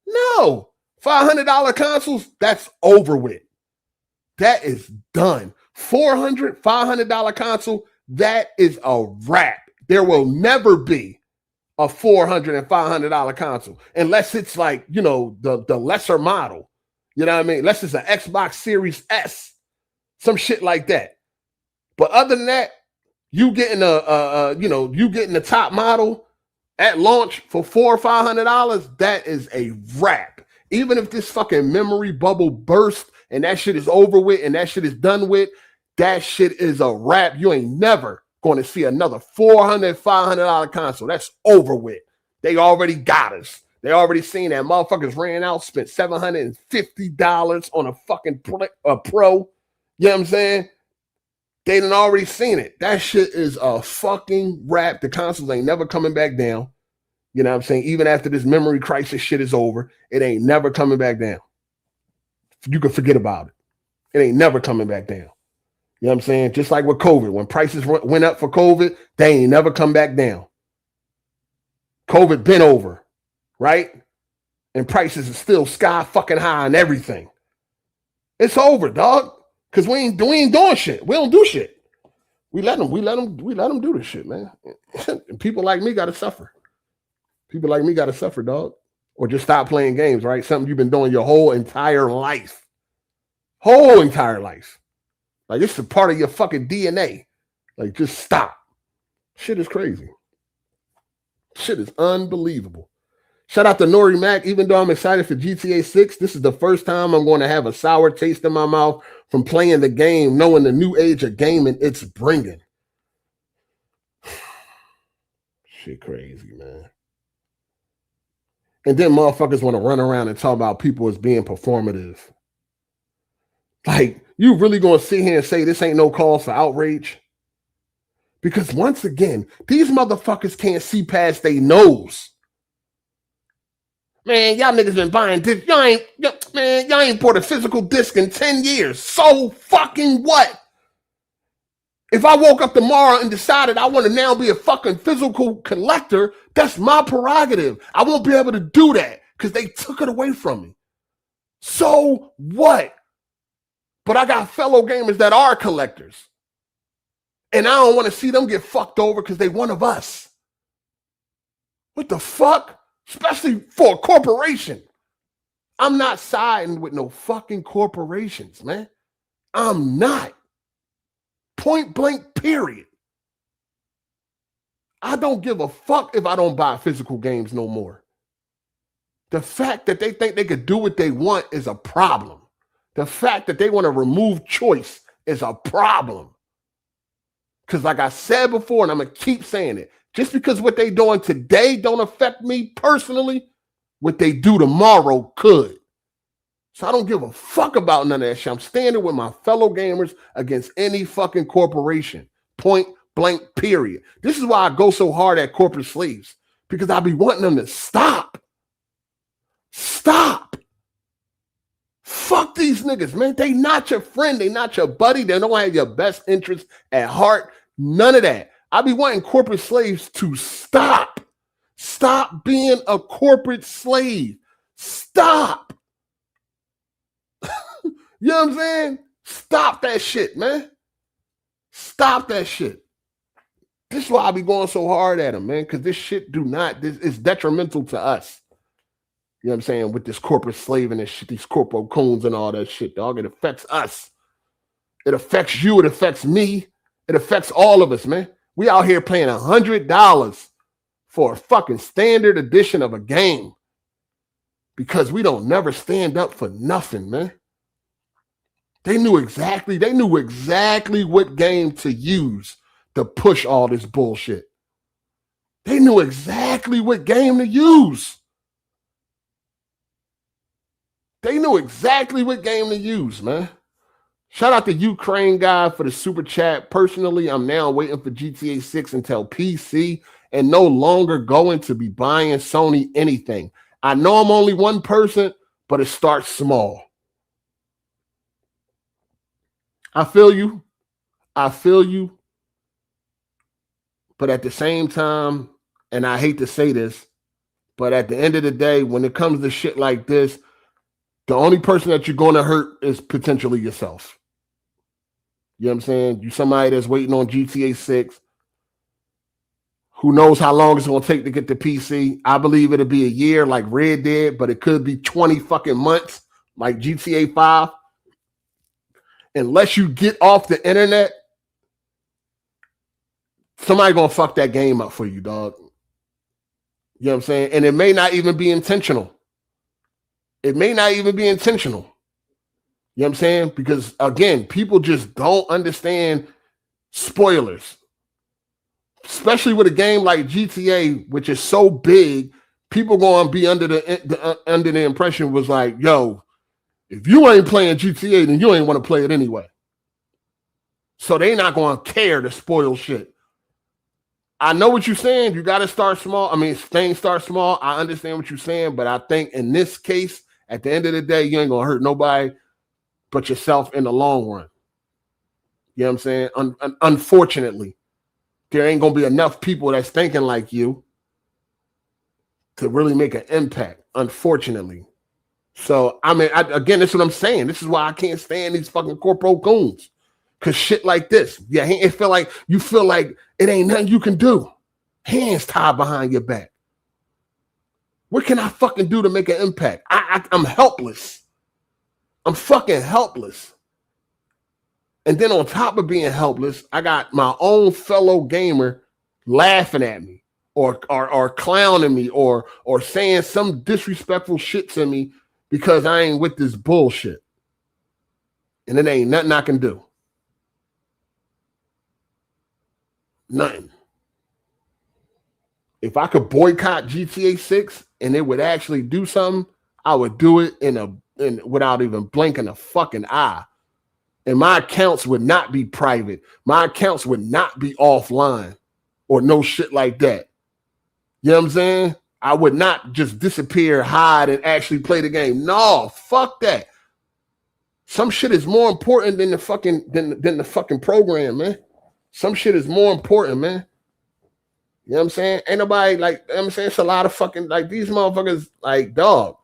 Speaker 1: No. $500 consoles, that's over with. That is done. $500 console, that is a wrap. There will never be a $400 and $500 console unless it's like, the lesser model. You know what I mean? Unless it's an Xbox Series S, some shit like that. But other than that, you getting the top model at launch for $400 or $500, that is a wrap. Even if this fucking memory bubble bursts and that shit is over with and that shit is done with, that shit is a wrap. You ain't never going to see another $400, $500 console. That's over with. They already got us. They already seen that motherfuckers ran out, spent $750 on a fucking pro. You know what I'm saying? They done already seen it. That shit is a fucking wrap. The consoles ain't never coming back down. You know what I'm saying? Even after this memory crisis shit is over, it ain't never coming back down. You can forget about it. It ain't never coming back down. You know what I'm saying? Just like with COVID. When prices went up for COVID, they ain't never come back down. COVID been over, right? And prices are still sky fucking high and everything. It's over, dog. Because we ain't doing shit. We don't do shit. We let them do this shit, man. And people like me gotta suffer. People like me gotta suffer, dog. Or just stop playing games, right? Something you've been doing your whole entire life. Whole entire life. Like, it's a part of your fucking DNA. Like, just stop. Shit is crazy. Shit is unbelievable. Shout out to Nori Mac. Even though I'm excited for GTA 6, this is the first time I'm going to have a sour taste in my mouth from playing the game, knowing the new age of gaming it's bringing. Shit crazy, man. And then motherfuckers want to run around and talk about people as being performative. Like, you really going to sit here and say this ain't no cause for outrage? Because once again, these motherfuckers can't see past their nose. Man, y'all niggas been buying discs. Y'all ain't bought a physical disc in 10 years. So fucking what? If I woke up tomorrow and decided I want to now be a fucking physical collector, that's my prerogative. I won't be able to do that because they took it away from me. So what? But I got fellow gamers that are collectors. And I don't want to see them get fucked over because they one of us. What the fuck? Especially for a corporation. I'm not siding with no fucking corporations, man. I'm not. Point blank, period. I don't give a fuck if I don't buy physical games no more. The fact that they think they could do what they want is a problem. The fact that they want to remove choice is a problem. Because like I said before, and I'm going to keep saying it, just because what they doing today don't affect me personally, what they do tomorrow could. So I don't give a fuck about none of that shit. I'm standing with my fellow gamers against any fucking corporation. Point blank, period. This is why I go so hard at corporate slaves. Because I be wanting them to stop. Stop. Fuck these niggas, man. They not your friend. They not your buddy. They don't have your best interest at heart. None of that. I be wanting corporate slaves to stop. Stop being a corporate slave. Stop. You know what I'm saying? Stop that shit, man. Stop that shit. This is why I be going so hard at them, man, because this shit this is detrimental to us. You know what I'm saying? With this corporate slave and this shit, these CorpoCOONS and all that shit, dog. It affects us. It affects you. It affects me. It affects all of us, man. We out here paying $100 for a fucking standard edition of a game because we don't never stand up for nothing, man. They knew exactly what game to use to push all this bullshit. They knew exactly what game to use. They knew exactly what game to use, man. Shout out to Ukraine guy for the super chat. Personally, I'm now waiting for GTA 6 until PC and no longer going to be buying Sony anything. I know I'm only one person, but it starts small. I feel you. But at the same time, and I hate to say this, but at the end of the day, when it comes to shit like this, the only person that you're going to hurt is potentially yourself. You know what I'm saying? You somebody that's waiting on GTA 6. Who knows how long it's going to take to get the PC? I believe it'll be a year like Red did, but it could be 20 fucking months like GTA 5. Unless you get off the internet, somebody going to fuck that game up for you, dog. You know what I'm saying? And it may not even be intentional. It may not even be intentional. You know what I'm saying? Because, again, people just don't understand spoilers. Especially with a game like GTA, which is so big, people going to be under the impression was like, yo, if you ain't playing GTA, then you ain't want to play it anyway. So they not going to care to spoil shit. I know what you're saying. You got to start small. I mean, things start small. I understand what you're saying, but I think in this case, at the end of the day, you ain't going to hurt nobody but yourself in the long run. You know what I'm saying? Unfortunately, there ain't going to be enough people that's thinking like you to really make an impact, unfortunately. So, I mean, again, this is what I'm saying. This is why I can't stand these fucking CorpoCOONS. Because shit like this, yeah, you feel like it ain't nothing you can do. Hands tied behind your back. What can I fucking do to make an impact? I'm helpless. I'm fucking helpless. And then on top of being helpless, I got my own fellow gamer laughing at me or clowning me or saying some disrespectful shit to me because I ain't with this bullshit. And it ain't nothing I can do. Nothing. If I could boycott GTA 6 and it would actually do something, I would do it without even blinking a fucking eye. And my accounts would not be private. My accounts would not be offline or no shit like that. You know what I'm saying? I would not just disappear, hide, and actually play the game. No, fuck that. Some shit is more important than the fucking program, man. Some shit is more important, man. You know what I'm saying? Ain't nobody like, you know what I'm saying? It's a lot of fucking, like, these motherfuckers, like, dog.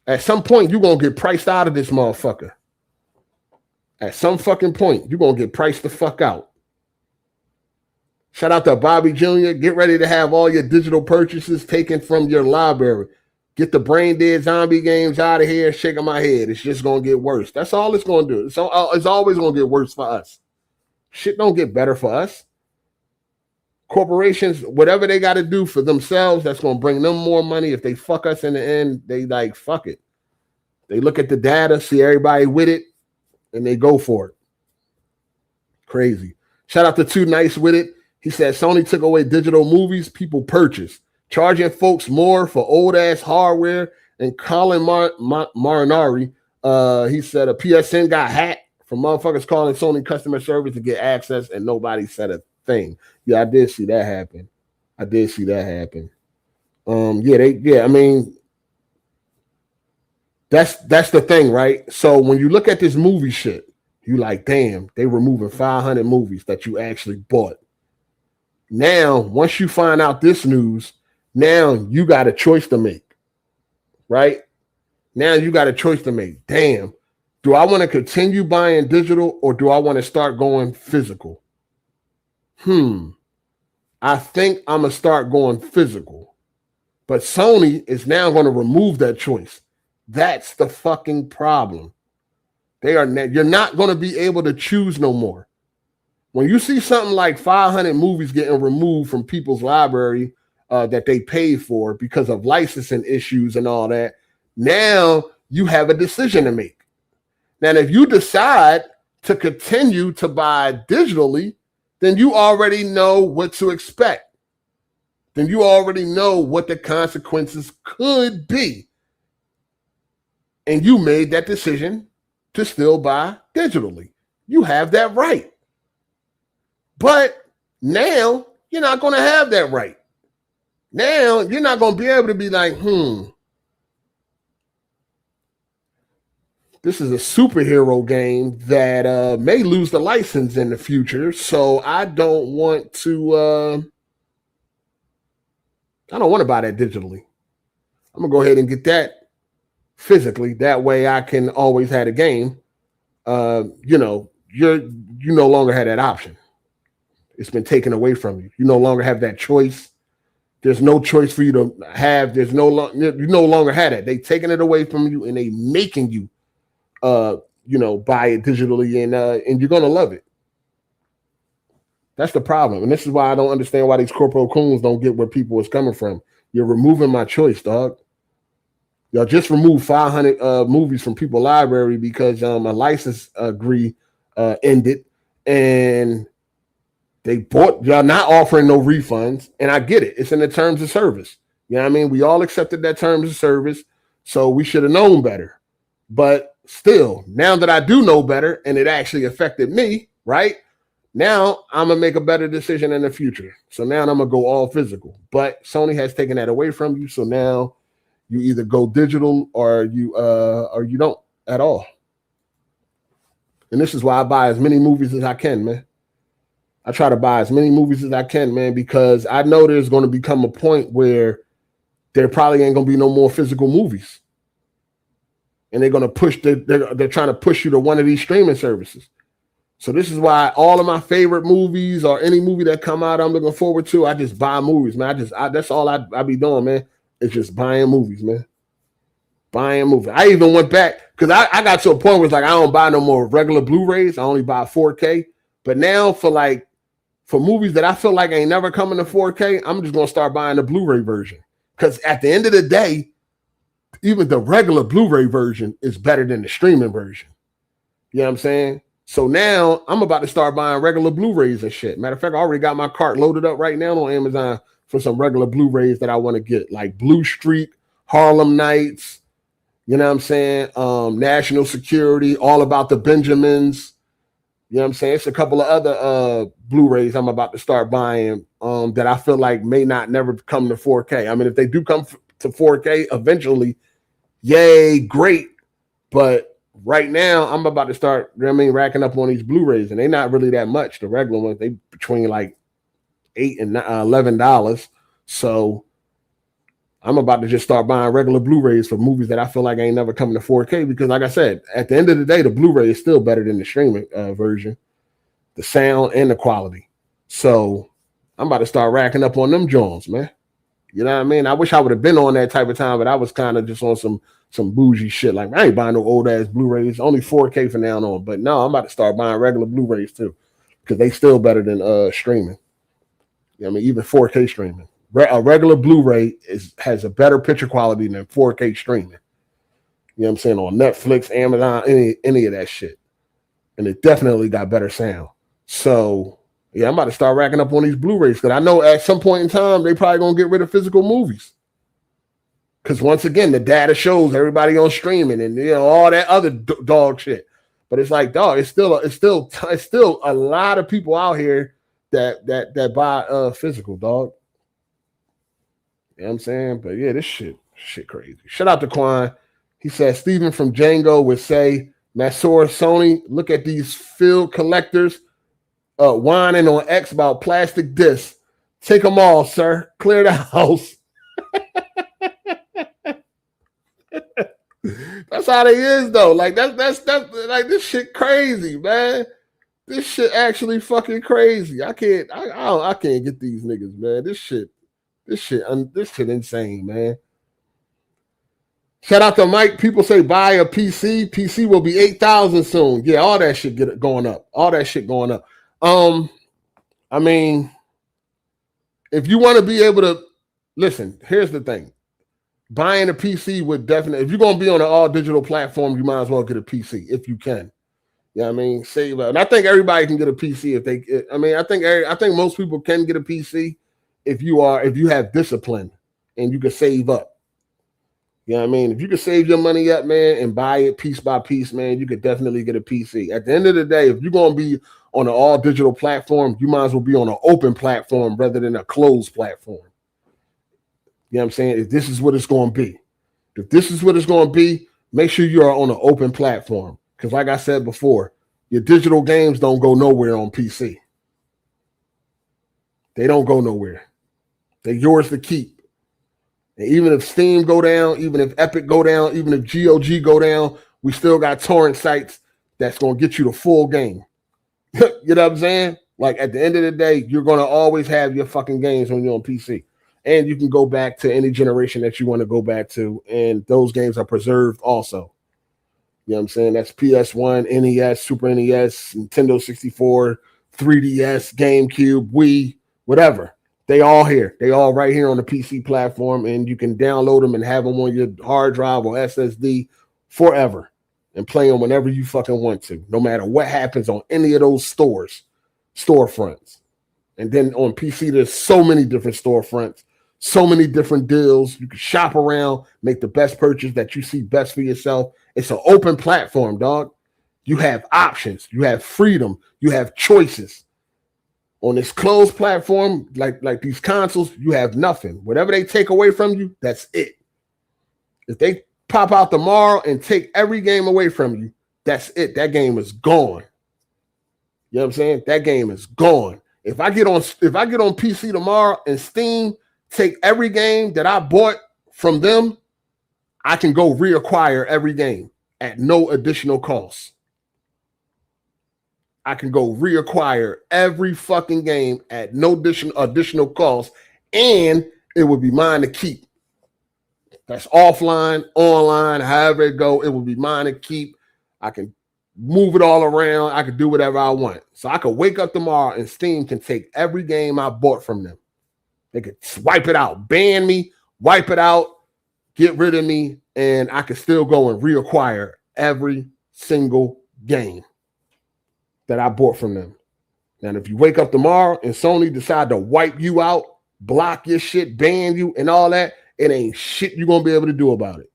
Speaker 1: At some point, you're going to get priced out of this motherfucker. At some fucking point, you're going to get priced the fuck out. Shout out to Bobby Jr. Get ready to have all your digital purchases taken from your library. Get the brain dead zombie games out of here. Shaking my head. It's just going to get worse. That's all it's going to do. It's always going to get worse for us. Shit don't get better for us. Corporations, whatever they got to do for themselves, that's going to bring them more money. If they fuck us in the end, they like, fuck it. They look at the data, see everybody with it, and they go for it. Crazy. Shout out to Too Nice with it. He said Sony took away digital movies people purchase, charging folks more for old-ass hardware. And Colin Marinari, he said a PSN got hacked from motherfuckers calling Sony customer service to get access, and nobody said a thing. Yeah, I did see that happen. I mean, that's the thing, right? So when you look at this movie shit, you like, damn, they removing 500 movies that you actually bought. Now, once you find out this news, now you got a choice to make, right? Now you got a choice to make. Damn, do I want to continue buying digital or do I want to start going physical? I think I'm going to start going physical. But Sony is now going to remove that choice. That's the fucking problem. You're not going to be able to choose no more. When you see something like 500 movies getting removed from people's library that they paid for because of licensing issues and all that, now you have a decision to make. Now, if you decide to continue to buy digitally, then you already know what to expect. Then you already know what the consequences could be. And you made that decision to still buy digitally. You have that right. But now you're not going to have that right. Now you're not going to be able to be like, this is a superhero game that may lose the license in the future. So I don't want to buy that digitally. I'm going to go ahead and get that physically. That way I can always have a game. You no longer have that option. It's been taken away from you. You no longer have that choice. There's no choice for you to have. You no longer have that. They taking it away from you and they making you buy it digitally, and you're gonna love it. That's the problem. And this is why I don't understand why these CorpoCOONS don't get where people is coming from. You're removing my choice, dog. Y'all just removed 500 movies from people's library because a license agree ended, and they bought. Y'all not offering no refunds, and I get it. It's in the terms of service. You know what I mean? We all accepted that terms of service, so we should have known better. But still, now that I do know better, and it actually affected me, right? Now I'm gonna make a better decision in the future. So now I'm gonna go all physical. But Sony has taken that away from you, so now you either go digital or you don't at all. And this is why I buy as many movies as I can, man. I try to buy as many movies as I can, man, because I know there's going to become a point where there probably ain't going to be no more physical movies. And they're going to push, they're trying to push you to one of these streaming services. So this is why all of my favorite movies or any movie that come out I'm looking forward to, I just buy movies, man. That's all I be doing, man. It's just buying movies, man. Buying movies. I even went back because I got to a point where it's like I don't buy no more regular Blu-rays. I only buy 4K. But now for movies that I feel like ain't never coming to 4K, I'm just going to start buying the Blu-ray version. Because at the end of the day, even the regular Blu-ray version is better than the streaming version. You know what I'm saying? So now I'm about to start buying regular Blu-rays and shit. Matter of fact, I already got my cart loaded up right now on Amazon for some regular Blu-rays that I want to get, like Blue Streak, Harlem Nights, you know what I'm saying? National Security, All About the Benjamins. You know what I'm saying? It's a couple of other Blu-rays I'm about to start buying that I feel like may not never come to 4K. I mean, if they do come to 4K eventually, yay, great. But right now, I'm about to start, racking up on these Blu-rays, and they're not really that much. The regular ones, they between like $8 and $11. So I'm about to just start buying regular Blu-rays for movies that I feel like ain't never coming to 4K because, like I said, at the end of the day, the Blu-ray is still better than the streaming version, the sound and the quality. So I'm about to start racking up on them Jones, man. You know what I mean? I wish I would have been on that type of time, but I was kind of just on some bougie shit. Like, I ain't buying no old-ass Blu-rays, only 4K from now on. But no, I'm about to start buying regular Blu-rays too because they still better than streaming. You I mean, even 4K streaming. A regular Blu-ray has a better picture quality than 4K streaming. You know what I'm saying? On Netflix, Amazon, any of that shit. And it definitely got better sound. So, yeah, I'm about to start racking up on these Blu-rays because I know at some point in time, they probably going to get rid of physical movies. Because once again, the data shows everybody on streaming and, you know, all that other dog shit. But it's like, dog, it's still a lot of people out here that buy physical, dog. You know what I'm saying? But yeah, this shit crazy. Shout out to Quan. He said Steven from Django would say, Masor Sony, look at these field collectors whining on X about plastic discs. Take them all, sir. Clear the house. That's how they is though. Like that's like this shit crazy, man. This shit actually fucking crazy. I can't get these niggas, man. This shit insane, man. Shout out to Mike. People say buy a PC. PC will be 8,000 soon. Yeah, all that shit going up. All that shit going up. I mean, if you want to be able to listen, here's the thing. Buying a PC would definitely, if you're gonna be on an all digital platform, you might as well get a PC if you can. You know what I mean? Save up. And I think everybody can get a PC if they. I mean, I think most people can get a PC if you have discipline and you can save up. You know what I mean? If you can save your money up, man, and buy it piece by piece, man, you could definitely get a PC. At the end of the day, if you're going to be on an all-digital platform, you might as well be on an open platform rather than a closed platform. You know what I'm saying? If this is what it's going to be. If this is what it's going to be, make sure you are on an open platform. Because like I said before, your digital games don't go nowhere on PC. They don't go nowhere. They're yours to keep. And even if Steam go down, even if Epic go down, even if GOG go down, we still got torrent sites that's going to get you the full game. You know what I'm saying? Like at the end of the day, you're going to always have your fucking games when you're on PC. And you can go back to any generation that you want to go back to. And those games are preserved also. You know what I'm saying? That's PS1, NES, Super NES, Nintendo 64, 3DS, GameCube, Wii, whatever. They all here. They all right here on the PC platform, and you can download them and have them on your hard drive or SSD forever and play them whenever you fucking want to, no matter what happens on any of those storefronts. And then on PC, there's so many different storefronts, so many different deals. You can shop around, make the best purchase that you see best for yourself. It's an open platform, dog. You have options. You have freedom. You have choices. On this closed platform, like these consoles, you have nothing. Whatever they take away from you, that's it. If they pop out tomorrow and take every game away from you, that's it. That game is gone. You know what I'm saying? That game is gone. If I get on PC tomorrow and Steam take every game that I bought from them, I can go reacquire every game at no additional cost. I can go reacquire every fucking game at no additional cost, and it would be mine to keep. That's offline, online, however it go, it would be mine to keep. I can move it all around. I can do whatever I want. So I could wake up tomorrow and Steam can take every game I bought from them. They could wipe it out, ban me, wipe it out, get rid of me, and I could still go and reacquire every single game that I bought from them. And if you wake up tomorrow and Sony decide to wipe you out, block your shit, ban you, and all that, it ain't shit you're going to be able to do about it.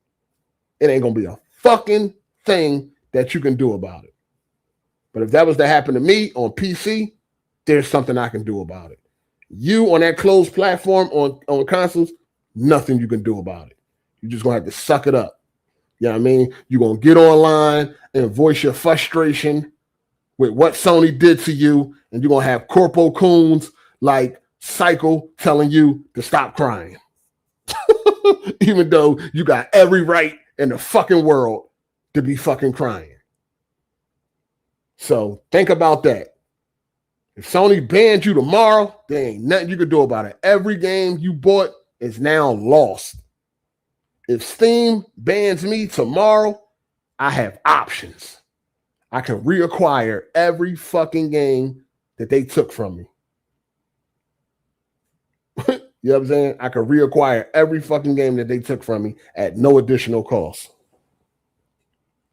Speaker 1: It ain't going to be a fucking thing that you can do about it. But if that was to happen to me on PC, there's something I can do about it. You on that closed platform on consoles, nothing you can do about it. You're just going to have to suck it up. You know what I mean? You're going to get online and voice your frustration with what Sony did to you, and you're going to have CorpoCOONS like Cycle telling you to stop crying. Even though you got every right in the fucking world to be fucking crying. So think about that. If Sony bans you tomorrow, there ain't nothing you can do about it. Every game you bought is now lost. If Steam bans me tomorrow, I have options. I can reacquire every fucking game that they took from me. You know what I'm saying? I could reacquire every fucking game that they took from me at no additional cost.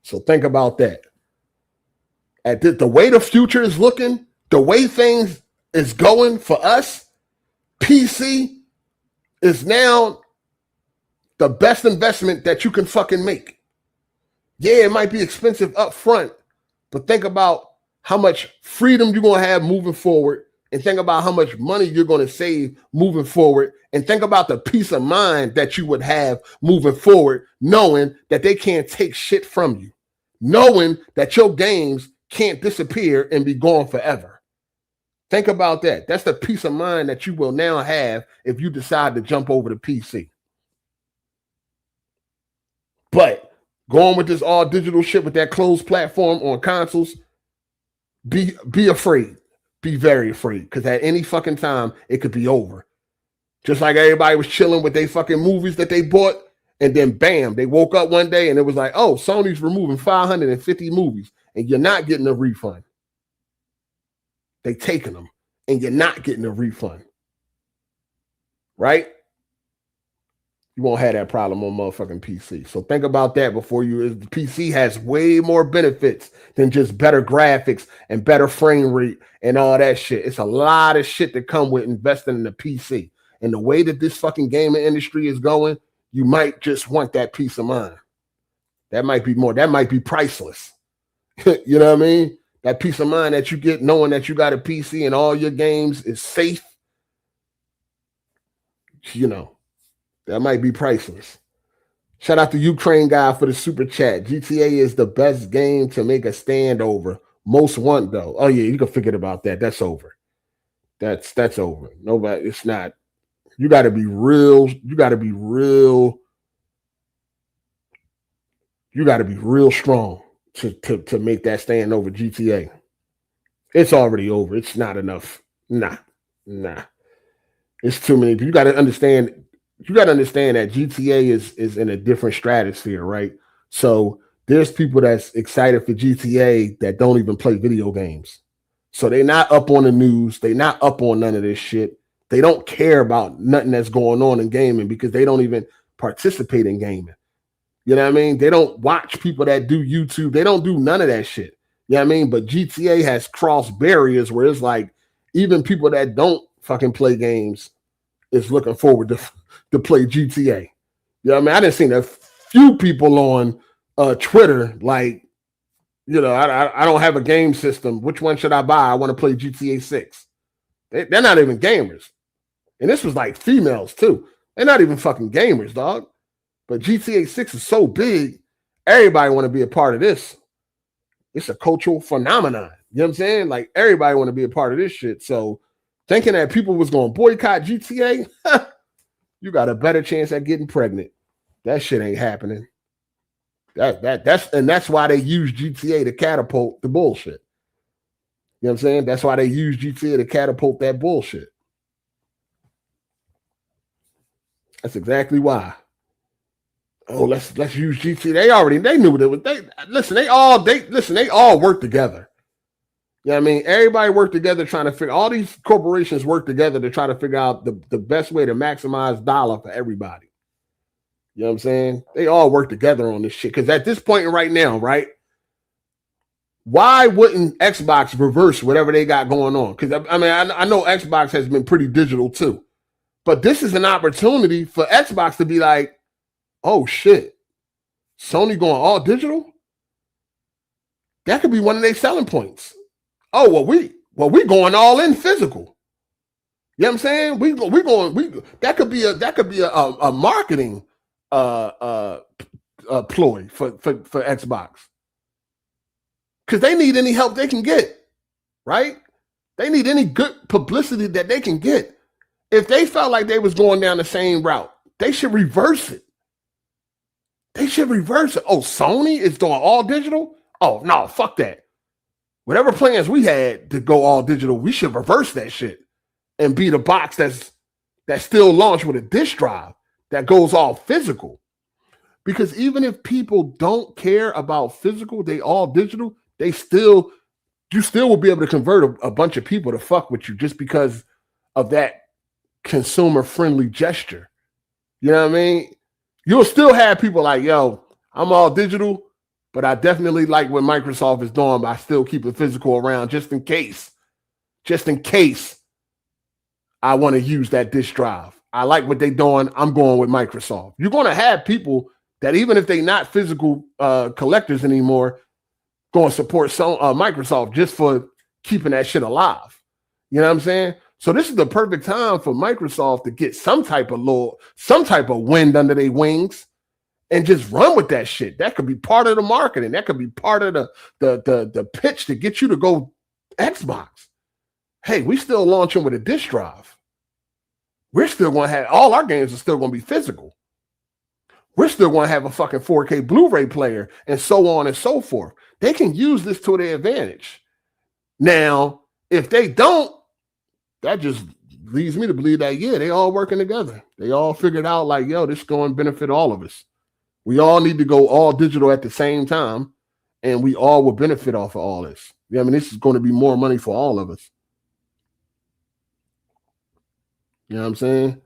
Speaker 1: So think about that. At the way the future is looking, the way things is going for us, PC is now the best investment that you can fucking make. Yeah, it might be expensive up front, but think about how much freedom you're going to have moving forward, and think about how much money you're going to save moving forward, and think about the peace of mind that you would have moving forward, knowing that they can't take shit from you, knowing that your games can't disappear and be gone forever. Think about that. That's the peace of mind that you will now have if you decide to jump over to PC. But going with this all digital shit with that closed platform on consoles, be afraid. Be very afraid, because at any fucking time it could be over. Just like everybody was chilling with their fucking movies that they bought, and then bam, they woke up one day and it was like, oh, Sony's removing 550 movies and you're not getting a refund. They taking them and you're not getting a refund. Right? You won't have that problem on motherfucking PC. So think about that before you. The PC has way more benefits than just better graphics and better frame rate and all that shit. It's a lot of shit that come with investing in the PC. And the way that this fucking gaming industry is going, you might just want that peace of mind. That might be more. That might be priceless. You know what I mean? That peace of mind that you get knowing that you got a PC and all your games is safe. You know. That might be priceless. Shout out to Ukraine guy for the super chat. GTA is the best game to make a stand over. Most want though. Oh yeah, you can forget about that. That's over. That's over. Nobody. It's not. You got to be real. You got to be real. You got to be real strong to make that stand over GTA. It's already over. It's not enough. Nah. It's too many. You got to understand. You got to understand that GTA is in a different stratosphere, right? So there's people that's excited for GTA that don't even play video games. So they're not up on the news. They're not up on none of this shit. They don't care about nothing that's going on in gaming because they don't even participate in gaming. You know what I mean? They don't watch people that do YouTube. They don't do none of that shit. You know what I mean? But GTA has crossed barriers where it's like even people that don't fucking play games is looking forward to play GTA. You know what I mean? I done seen a few people on Twitter like, you know, I don't have a game system. Which one should I buy? I want to play GTA 6. They're not even gamers. And this was like females too. They're not even fucking gamers, dog. But GTA 6 is so big, everybody want to be a part of this. It's a cultural phenomenon. You know what I'm saying? Like everybody want to be a part of this shit. So thinking that people was going to boycott GTA, you got a better chance at getting pregnant. That shit ain't happening. That's why they use GTA to catapult the bullshit. You know what I'm saying? That's why they use GTA to catapult that bullshit. That's exactly why. Oh, let's use GTA. They knew what it was. They all work together. You know what I mean? Everybody worked together trying to figure, all these corporations work together to try to figure out the best way to maximize dollar for everybody. You know what I'm saying? They all work together on this shit. Because at this point right now, right? Why wouldn't Xbox reverse whatever they got going on? Because I mean, I know Xbox has been pretty digital too. But this is an opportunity for Xbox to be like, oh shit, Sony going all digital? That could be one of their selling points. Oh, well, we going all in physical. You know what I'm saying? That could be a marketing ploy for Xbox. Because they need any help they can get, right? They need any good publicity that they can get. If they felt like they was going down the same route, they should reverse it. Oh, Sony is doing all digital? Oh, no, fuck that. Whatever plans we had to go all digital, we should reverse that shit and be the box that's still launched with a disk drive that goes all physical. Because even if people don't care about physical, they all digital, you still will be able to convert a bunch of people to fuck with you just because of that consumer-friendly gesture. You know what I mean? You'll still have people like, yo, I'm all digital, but I definitely like what Microsoft is doing, but I still keep it physical around just in case. Just in case I want to use that disk drive. I like what they're doing. I'm going with Microsoft. You're going to have people that even if they're not physical collectors anymore, going to support Microsoft just for keeping that shit alive. You know what I'm saying? So this is the perfect time for Microsoft to get some type of wind under their wings and just run with that shit. That could be part of the marketing. That could be part of the pitch to get you to go Xbox. Hey, we still launching with a disk drive. We're still going to have all our games are still going to be physical. We're still going to have a fucking 4K Blu-ray player and so on and so forth. They can use this to their advantage. Now, if they don't, that just leads me to believe that, yeah, they all working together. They all figured out like, yo, this is going to benefit all of us. We all need to go all digital at the same time, and we all will benefit off of all this. Yeah, I mean, this is going to be more money for all of us. You know what I'm saying?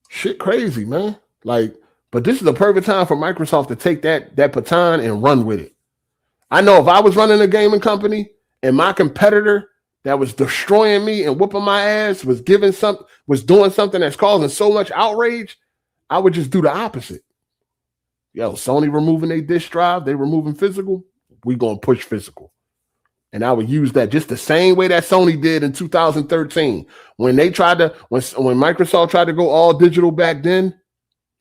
Speaker 1: Shit crazy, man. Like, but this is the perfect time for Microsoft to take that baton and run with it. I know if I was running a gaming company and my competitor that was destroying me and whooping my ass was doing something that's causing so much outrage, I would just do the opposite. Yo, Sony removing their disk drive, they removing physical, we gonna push physical. And I would use that just the same way that Sony did in 2013. When Microsoft tried to go all digital back then,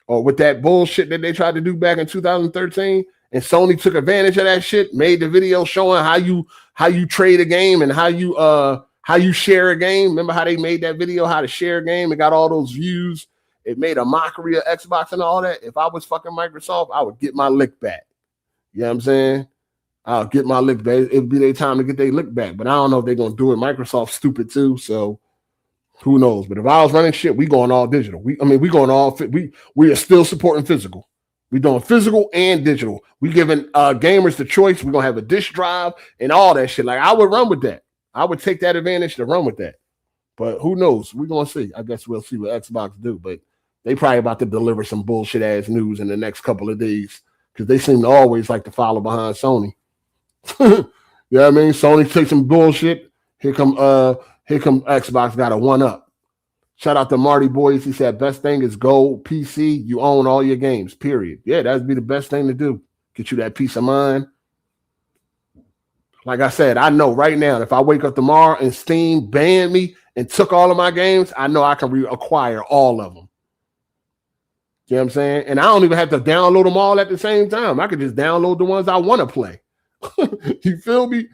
Speaker 1: or with that bullshit that they tried to do back in 2013, and Sony took advantage of that shit, made the video showing how you trade a game and how you share a game. Remember how they made that video, how to share a game? It got all those views. It made a mockery of Xbox and all that. If I was fucking Microsoft, I would get my lick back. You know what I'm saying? I'll get my lick back. It'll be their time to get their lick back. But I don't know if they're going to do it. Microsoft's stupid too, so who knows? But if I was running shit, we going all digital. We going all we are still supporting physical. We doing physical and digital. We giving gamers the choice. We're going to have a disk drive and all that shit. Like, I would run with that. I would take that advantage to run with that. But who knows? We're going to see. I guess we'll see what Xbox do. But they probably about to deliver some bullshit ass news in the next couple of days because they seem to always like to follow behind Sony. You know what I mean? Sony takes some bullshit. Here come Xbox got a one up. Shout out to Marty Boys. He said, best thing is go PC. You own all your games, period. Yeah, that'd be the best thing to do. Get you that peace of mind. Like I said, I know right now, if I wake up tomorrow and Steam banned me and took all of my games, I know I can reacquire all of them. You know what I'm saying? And I don't even have to download them all at the same time. I could just download the ones I want to play. You feel me?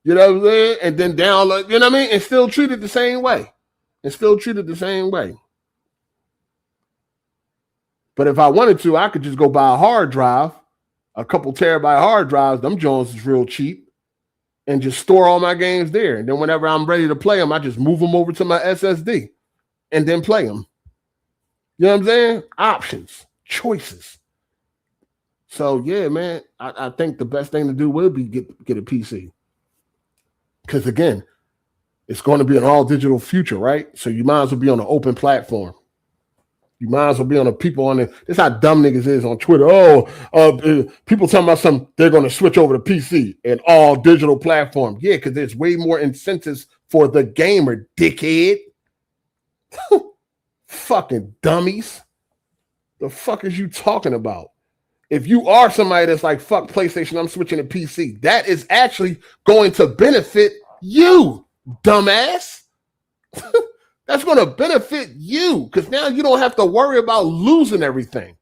Speaker 1: You know what I'm saying? And then download, you know what I mean? And still treat it the same way. But if I wanted to, I could just go buy a hard drive, a couple terabyte hard drives. Them Jones is real cheap. And just store all my games there. And then whenever I'm ready to play them, I just move them over to my SSD and then play them. You know what I'm saying? Options, choices. So, yeah, man, I think the best thing to do will be get a PC. Because, again, it's going to be an all-digital future, right? So you might as well be on an open platform. You might as well be on the people on it. This is how dumb niggas is on Twitter. People talking about something, they're going to switch over to PC and all digital platform. Yeah, because there's way more incentives for the gamer, dickhead. Fucking dummies. The fuck is you talking about? If you are somebody that's like, fuck PlayStation, I'm switching to PC, that is actually going to benefit you, dumbass. That's going to benefit you because now you don't have to worry about losing everything.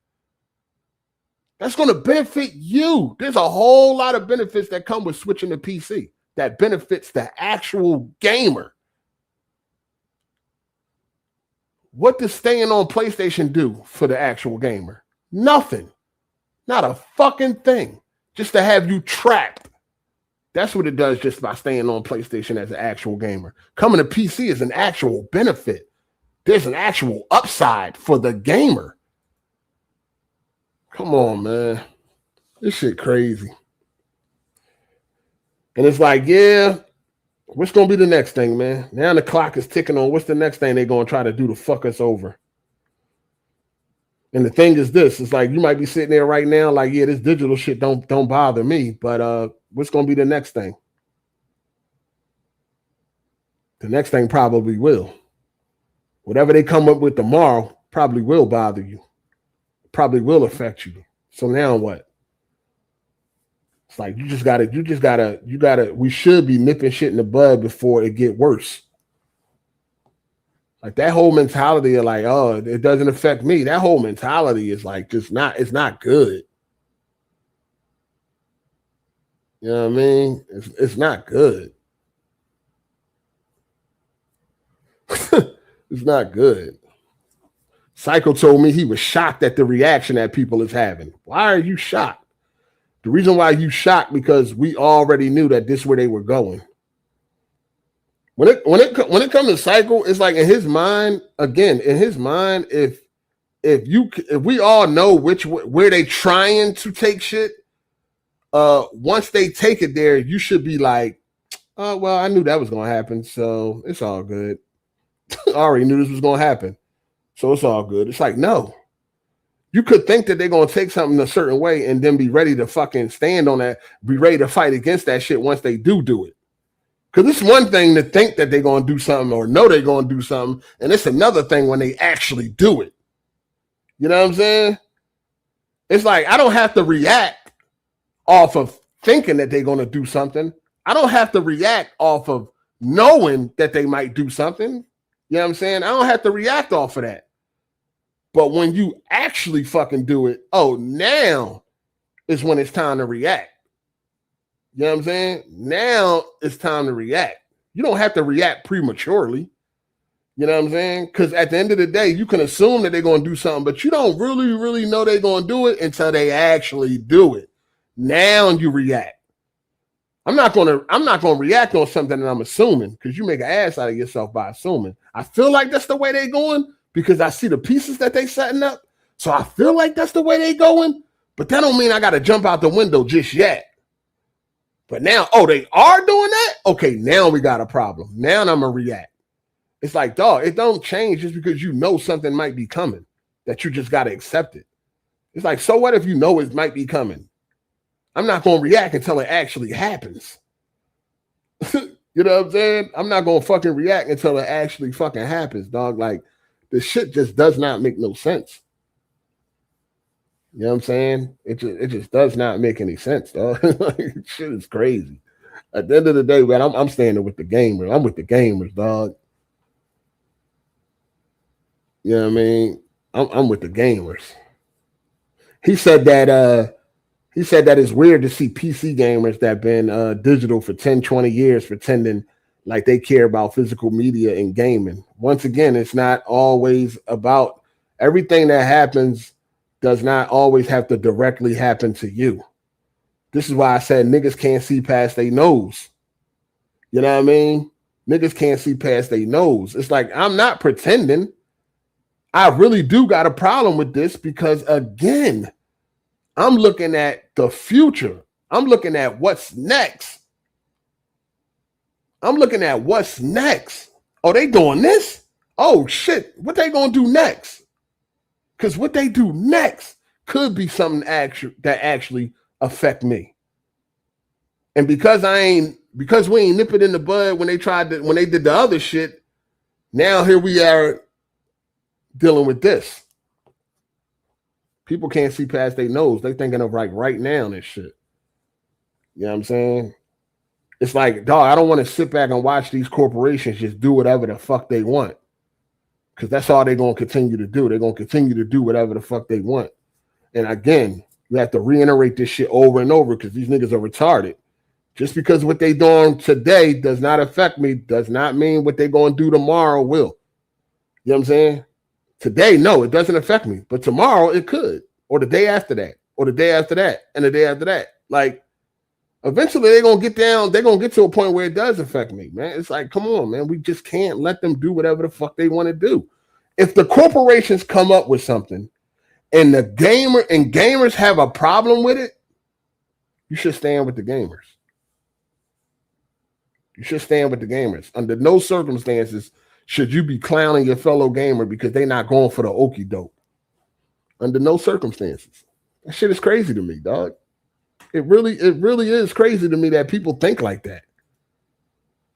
Speaker 1: That's going to benefit you. There's a whole lot of benefits that come with switching to PC that benefits the actual gamer. What does staying on PlayStation do for the actual gamer? Nothing. Not a fucking thing. Just to have you trapped. That's what it does just by staying on PlayStation as an actual gamer. Coming to PC is an actual benefit. There's an actual upside for the gamer. Come on, man. This shit crazy. And it's like, yeah, What's gonna be the next thing, man? Now the clock is ticking on. What's the next thing they're gonna try to do to fuck us over? And the thing is this, it's like you might be sitting there right now, like, yeah, this digital shit don't bother me. But what's gonna be the next thing? The next thing probably will. Whatever they come up with tomorrow probably will bother you. Probably will affect you. So now what? It's like you gotta, we should be nipping shit in the bud before it get worse. Like that whole mentality of like, oh, it doesn't affect me. That whole mentality is like just not, it's not good. You know what I mean? It's not good. It's not good. Psycho told me he was shocked at the reaction that people is having. Why are you shocked? The reason why you shocked because we already knew that this is where they were going. When it comes to Psycho, it's like in his mind, again, in his mind, if we all know where they trying to take shit, once they take it there, you should be like, oh well, I knew that was gonna happen, so it's all good. I already knew this was gonna happen, so it's all good. It's like, no. You could think that they're going to take something a certain way and then be ready to fucking stand on that, be ready to fight against that shit once they do it. Because it's one thing to think that they're going to do something or know they're going to do something, and it's another thing when they actually do it. You know what I'm saying? It's like I don't have to react off of thinking that they're going to do something. I don't have to react off of knowing that they might do something. You know what I'm saying? I don't have to react off of that. But when you actually fucking do it, oh, now is when it's time to react. You know what I'm saying? Now it's time to react. You don't have to react prematurely. You know what I'm saying? Because at the end of the day, you can assume that they're going to do something, but you don't really, really know they're going to do it until they actually do it. Now you react. I'm not going to react on something that I'm assuming, because you make an ass out of yourself by assuming. I feel like that's the way they're going, because I see the pieces that they setting up. So I feel like that's the way they going, but that don't mean I got to jump out the window just yet. But now, oh, they are doing that? Okay, now we got a problem. Now I'm going to react. It's like, dog, it don't change just because you know something might be coming, that you just got to accept it. It's like, so what if you know it might be coming? I'm not going to react until it actually happens. You know what I'm saying? I'm not going to fucking react until it actually fucking happens, dog. Like, this shit just does not make no sense. You know what I'm saying? It just does not make any sense, dog. Like, shit is crazy. At the end of the day, man, I'm standing with the gamers. I'm with the gamers, dog. You know what I mean? I'm with the gamers. He said that it's weird to see PC gamers that have been digital for 10, 20 years pretending like they care about physical media and gaming. Once again, it's not always about everything that happens does not always have to directly happen to you. This is why I said niggas can't see past their nose. You know what I mean? Niggas can't see past their nose. It's like, I'm not pretending. I really do got a problem with this because, again, I'm looking at the future. I'm looking at what's next. I'm looking at what's next. Oh, they doing this? Oh, shit. What they going to do next? Because what they do next could be something that actually affect me. And because we ain't nip it in the bud when they did the other shit, now here we are dealing with this. People can't see past their nose. They thinking of like right now and shit. You know what I'm saying? It's like, dog, I don't want to sit back and watch these corporations just do whatever the fuck they want. Because that's all they're going to continue to do. They're going to continue to do whatever the fuck they want. And again, we have to reiterate this shit over and over because these niggas are retarded. Just because what they doing today does not affect me does not mean what they're going to do tomorrow will. You know what I'm saying? Today, no, it doesn't affect me. But tomorrow, it could. Or the day after that. Or the day after that. And the day after that. Like, eventually, they're going to get down. They're going to get to a point where it does affect me, man. It's like, come on, man. We just can't let them do whatever the fuck they want to do. If the corporations come up with something and the gamers have a problem with it, you should stand with the gamers. You should stand with the gamers. Under no circumstances should you be clowning your fellow gamer because they're not going for the okie doke. Under no circumstances. That shit is crazy to me, dog. It really is crazy to me that people think like that.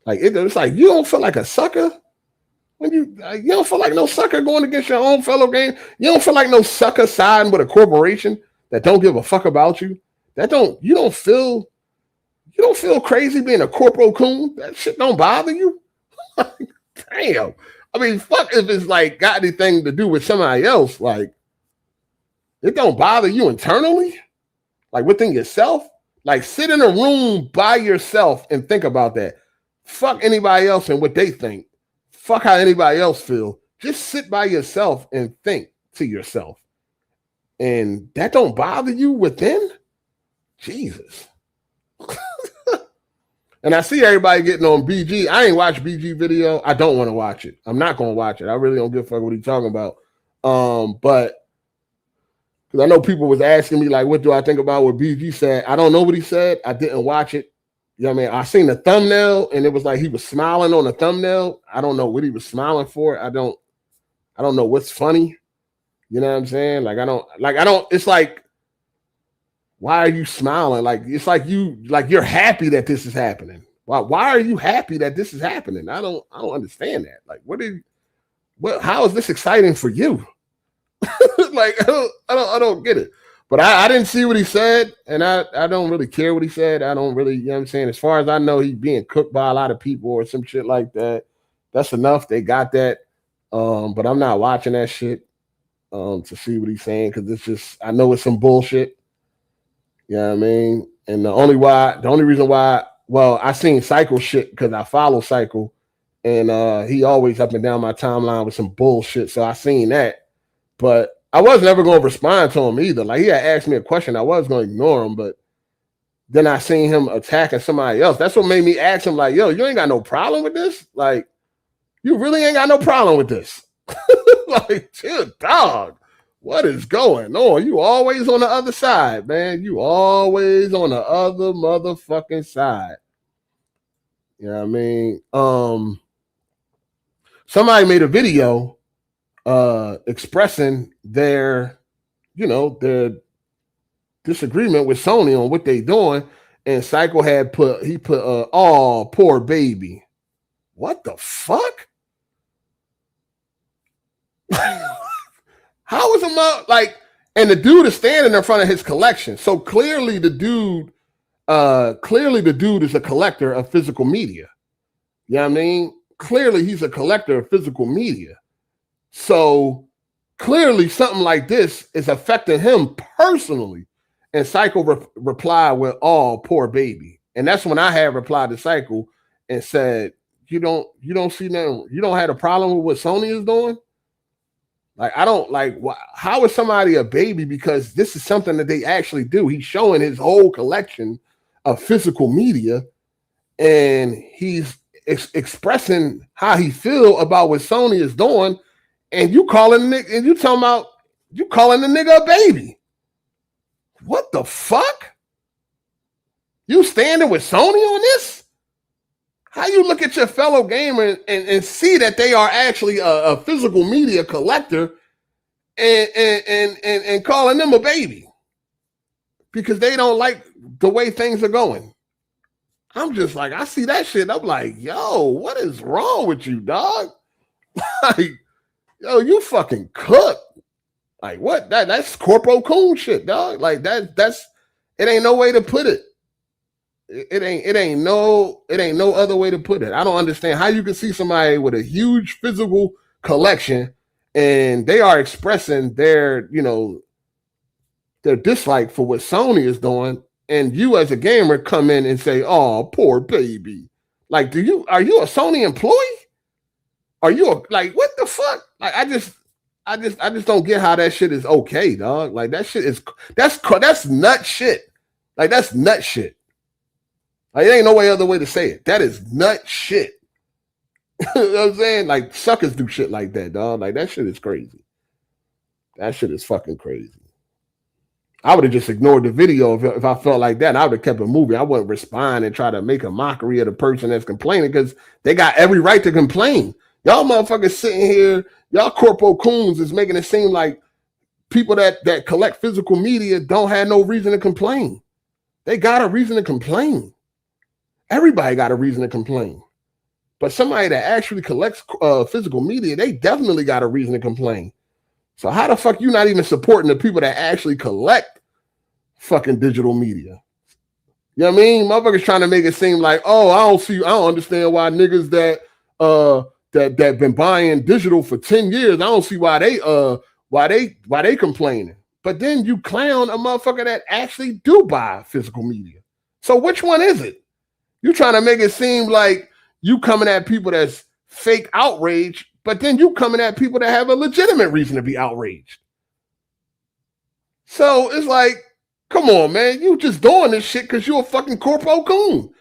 Speaker 1: Like it's like you don't feel like a sucker when you don't feel like no sucker going against your own fellow game. You don't feel like no sucker siding with a corporation that don't give a fuck about you. You don't feel crazy being a CorpoCOON. That shit don't bother you. Damn. I mean, fuck if it's like got anything to do with somebody else. Like it don't bother you internally, like within yourself. Like sit in a room by yourself and think about that. Fuck anybody else and what they think. Fuck how anybody else feel. Just sit by yourself and think to yourself. And that don't bother you within? Jesus. And I see everybody getting on BG. I ain't watched BG video. I don't want to watch it. I'm not going to watch it. I really don't give a fuck what he's talking about. But because I know people was asking me, like, what do I think about what BG said? I don't know what he said. I didn't watch it. You know what I mean? I seen the thumbnail and it was like he was smiling on the thumbnail. I don't know what he was smiling for. I don't know what's funny. You know what I'm saying? It's like, why are you smiling? Like, it's like you're happy that this is happening. Why are you happy that this is happening? I don't understand that. Like, how is this exciting for you? Like, I don't get it. But I didn't see what he said, and I don't really care what he said. I don't really, you know what I'm saying? As far as I know, he's being cooked by a lot of people or some shit like that. That's enough. They got that. But I'm not watching that shit to see what he's saying because it's just, I know it's some bullshit. You know what I mean? And the only reason why, well, I seen Cycle shit because I follow Cycle, and he always up and down my timeline with some bullshit. So I seen that. But I was never going to respond to him either. Like, he had asked me a question. I was going to ignore him, but then I seen him attacking somebody else. That's what made me ask him, like, yo, you ain't got no problem with this? Like, you really ain't got no problem with this? Like, chill, dog. What is going on? You always on the other side, man. You always on the other motherfucking side. You know what I mean? Somebody made a video expressing their disagreement with Sony on what they doing, and Cycle had put oh, poor baby. What the fuck? How is him up? Like, and the dude is standing in front of his collection. So clearly the dude is a collector of physical media. You know what I mean? Clearly he's a collector of physical media. So clearly something like this is affecting him personally. And Cycle replied with, oh, poor baby. And that's when I had replied to Cycle and said, you don't see nothing. You don't have a problem with what Sony is doing? Like, I don't like, how is somebody a baby? Because this is something that they actually do. He's showing his whole collection of physical media, and he's expressing how he feel about what Sony is doing. And you calling the nigga a baby. What the fuck? You standing with Sony on this? How you look at your fellow gamer and see that they are actually a physical media collector and calling them a baby because they don't like the way things are going? I'm just like, I see that shit. I'm like, yo, what is wrong with you, dog? Like, yo, you fucking cook. Like, what? That's CorpoCOONS shit, dog. Like, that's it ain't no way to put it. It ain't no other way to put it. I don't understand how you can see somebody with a huge physical collection and they are expressing their dislike for what Sony is doing, and you as a gamer come in and say, oh, poor baby. Like, are you a Sony employee? Are you like, what the fuck? Like, I just don't get how that shit is okay, dog. Like, that shit is that's nut shit. Like, that's nut shit. Like, there ain't no other way to say it. That is nut shit. You know what I'm saying? Like, suckers do shit like that, dog. Like, that shit is crazy. That shit is fucking crazy. I would have just ignored the video if I felt like that. And I would have kept it moving. I wouldn't respond and try to make a mockery of the person that's complaining because they got every right to complain. Y'all motherfuckers sitting here, y'all CorpoCOONS is making it seem like people that collect physical media don't have no reason to complain. They got a reason to complain. Everybody got a reason to complain. But somebody that actually collects physical media, they definitely got a reason to complain. So how the fuck you not even supporting the people that actually collect fucking digital media? You know what I mean? Motherfuckers trying to make it seem like, oh, I don't understand why niggas that been buying digital for 10 years, I don't see why they complaining. But then you clown a motherfucker that actually do buy physical media. So which one is it? You trying to make it seem like you coming at people that's fake outrage, but then you coming at people that have a legitimate reason to be outraged. So it's like, come on, man. You just doing this shit because you're a fucking CorpoCOON.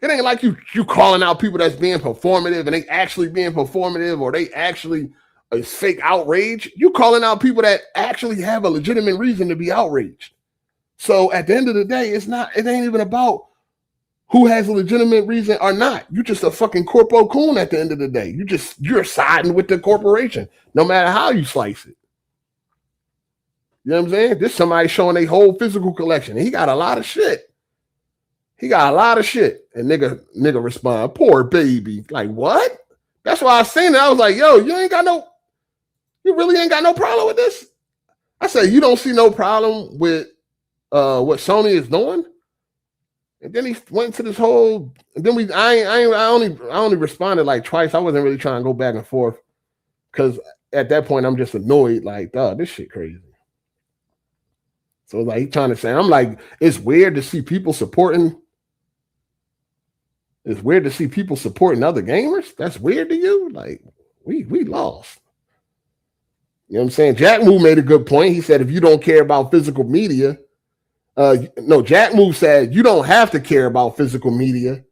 Speaker 1: It ain't like you calling out people that's being performative and they actually being performative or they actually is fake outrage. You calling out people that actually have a legitimate reason to be outraged. So at the end of the day, it ain't even about who has a legitimate reason or not. You just a fucking CorpoCOON at the end of the day. You're siding with the corporation, no matter how you slice it. You know what I'm saying? This somebody showing a whole physical collection. And he got a lot of shit. And nigga respond, poor baby. Like, what? That's why I seen it. I was like, yo, you really ain't got no problem with this? I said, you don't see no problem with what Sony is doing? And then he went to this whole, and then I only responded like twice. I wasn't really trying to go back and forth because at that point I'm just annoyed, like, dog, this shit crazy. So like he's trying to say, I'm like, it's weird to see people supporting. It's weird to see people supporting other gamers. That's weird to you. Like we lost. You know what I'm saying? Jack Moo made a good point. He said, if you don't care about physical media, Jack Moo said you don't have to care about physical media,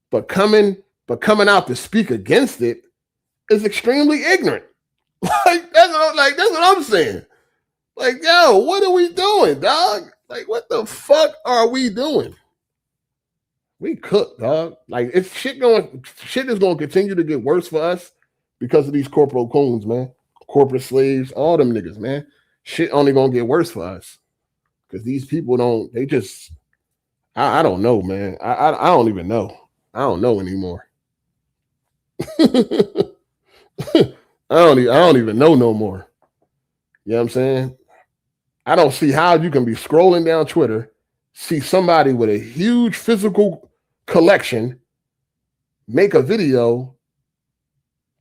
Speaker 1: but coming out to speak against it is extremely ignorant. That's what I'm saying. Like, yo, what are we doing, dog? Like, what the fuck are we doing? We cooked, dog. Like, shit is going to continue to get worse for us because of these CorpoCOONS, man. Corporate slaves, all them niggas, man. Shit only going to get worse for us. Because these people I don't know, man. I don't even know. I don't know anymore. I don't even know no more. You know what I'm saying? I don't see how you can be scrolling down Twitter, see somebody with a huge physical collection make a video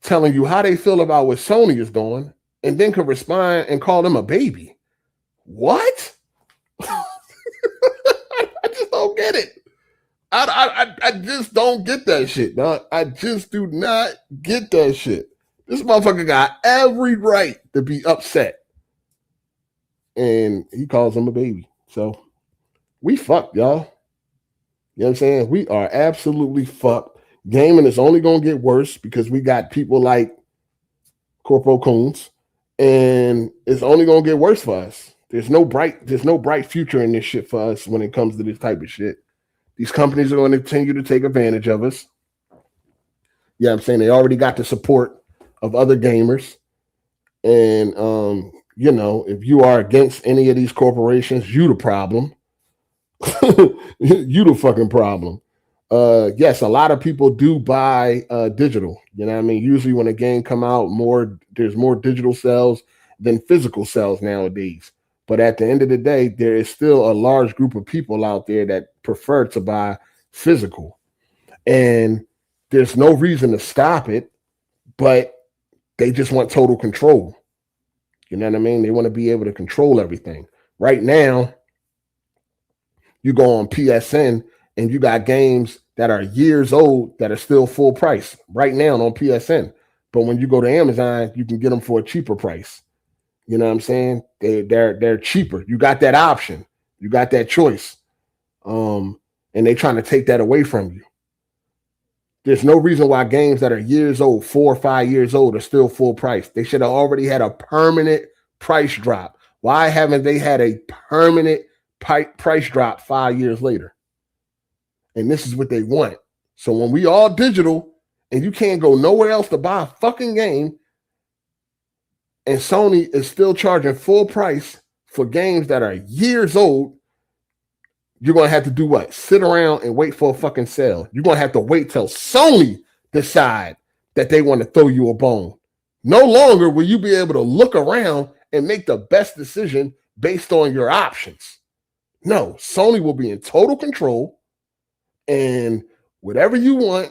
Speaker 1: telling you how they feel about what Sony is doing, and then can respond and call them a baby. What? I just don't get it. I just don't get that shit, dog. I just do not get that shit. This motherfucker got every right to be upset. And he calls him a baby. So we fucked, y'all. You know what I'm saying? We are absolutely fucked. Gaming is only going to get worse because we got people like CorpoCOONS, and it's only going to get worse for us. There's no bright future in this shit for us when it comes to this type of shit. These companies are going to continue to take advantage of us. You know what I'm saying? They already got the support of other gamers. And, if you are against any of these corporations, you the problem. You the fucking problem. Yes, a lot of people do buy digital. You know what I mean? Usually when a game come out, there's more digital sales than physical sales nowadays. But at the end of the day, there is still a large group of people out there that prefer to buy physical. And there's no reason to stop it, but they just want total control. You know what I mean? They want to be able to control everything. Right now, you go on PSN and you got games that are years old that are still full price right now on PSN. But when you go to Amazon, you can get them for a cheaper price. You know what I'm saying? They're cheaper. You got that option. You got that choice. And they're trying to take that away from you. There's no reason why games that are years old, 4 or 5 years old, are still full price. They should have already had a permanent price drop. Why haven't they had a permanent price drop 5 years later? And this is what they want. So when we all digital and you can't go nowhere else to buy a fucking game, and Sony is still charging full price for games that are years old, you're going to have to do what? Sit around and wait for a fucking sale. You're going to have to wait till Sony decide that they want to throw you a bone. No longer will you be able to look around and make the best decision based on your options. No, Sony will be in total control, and whatever you want,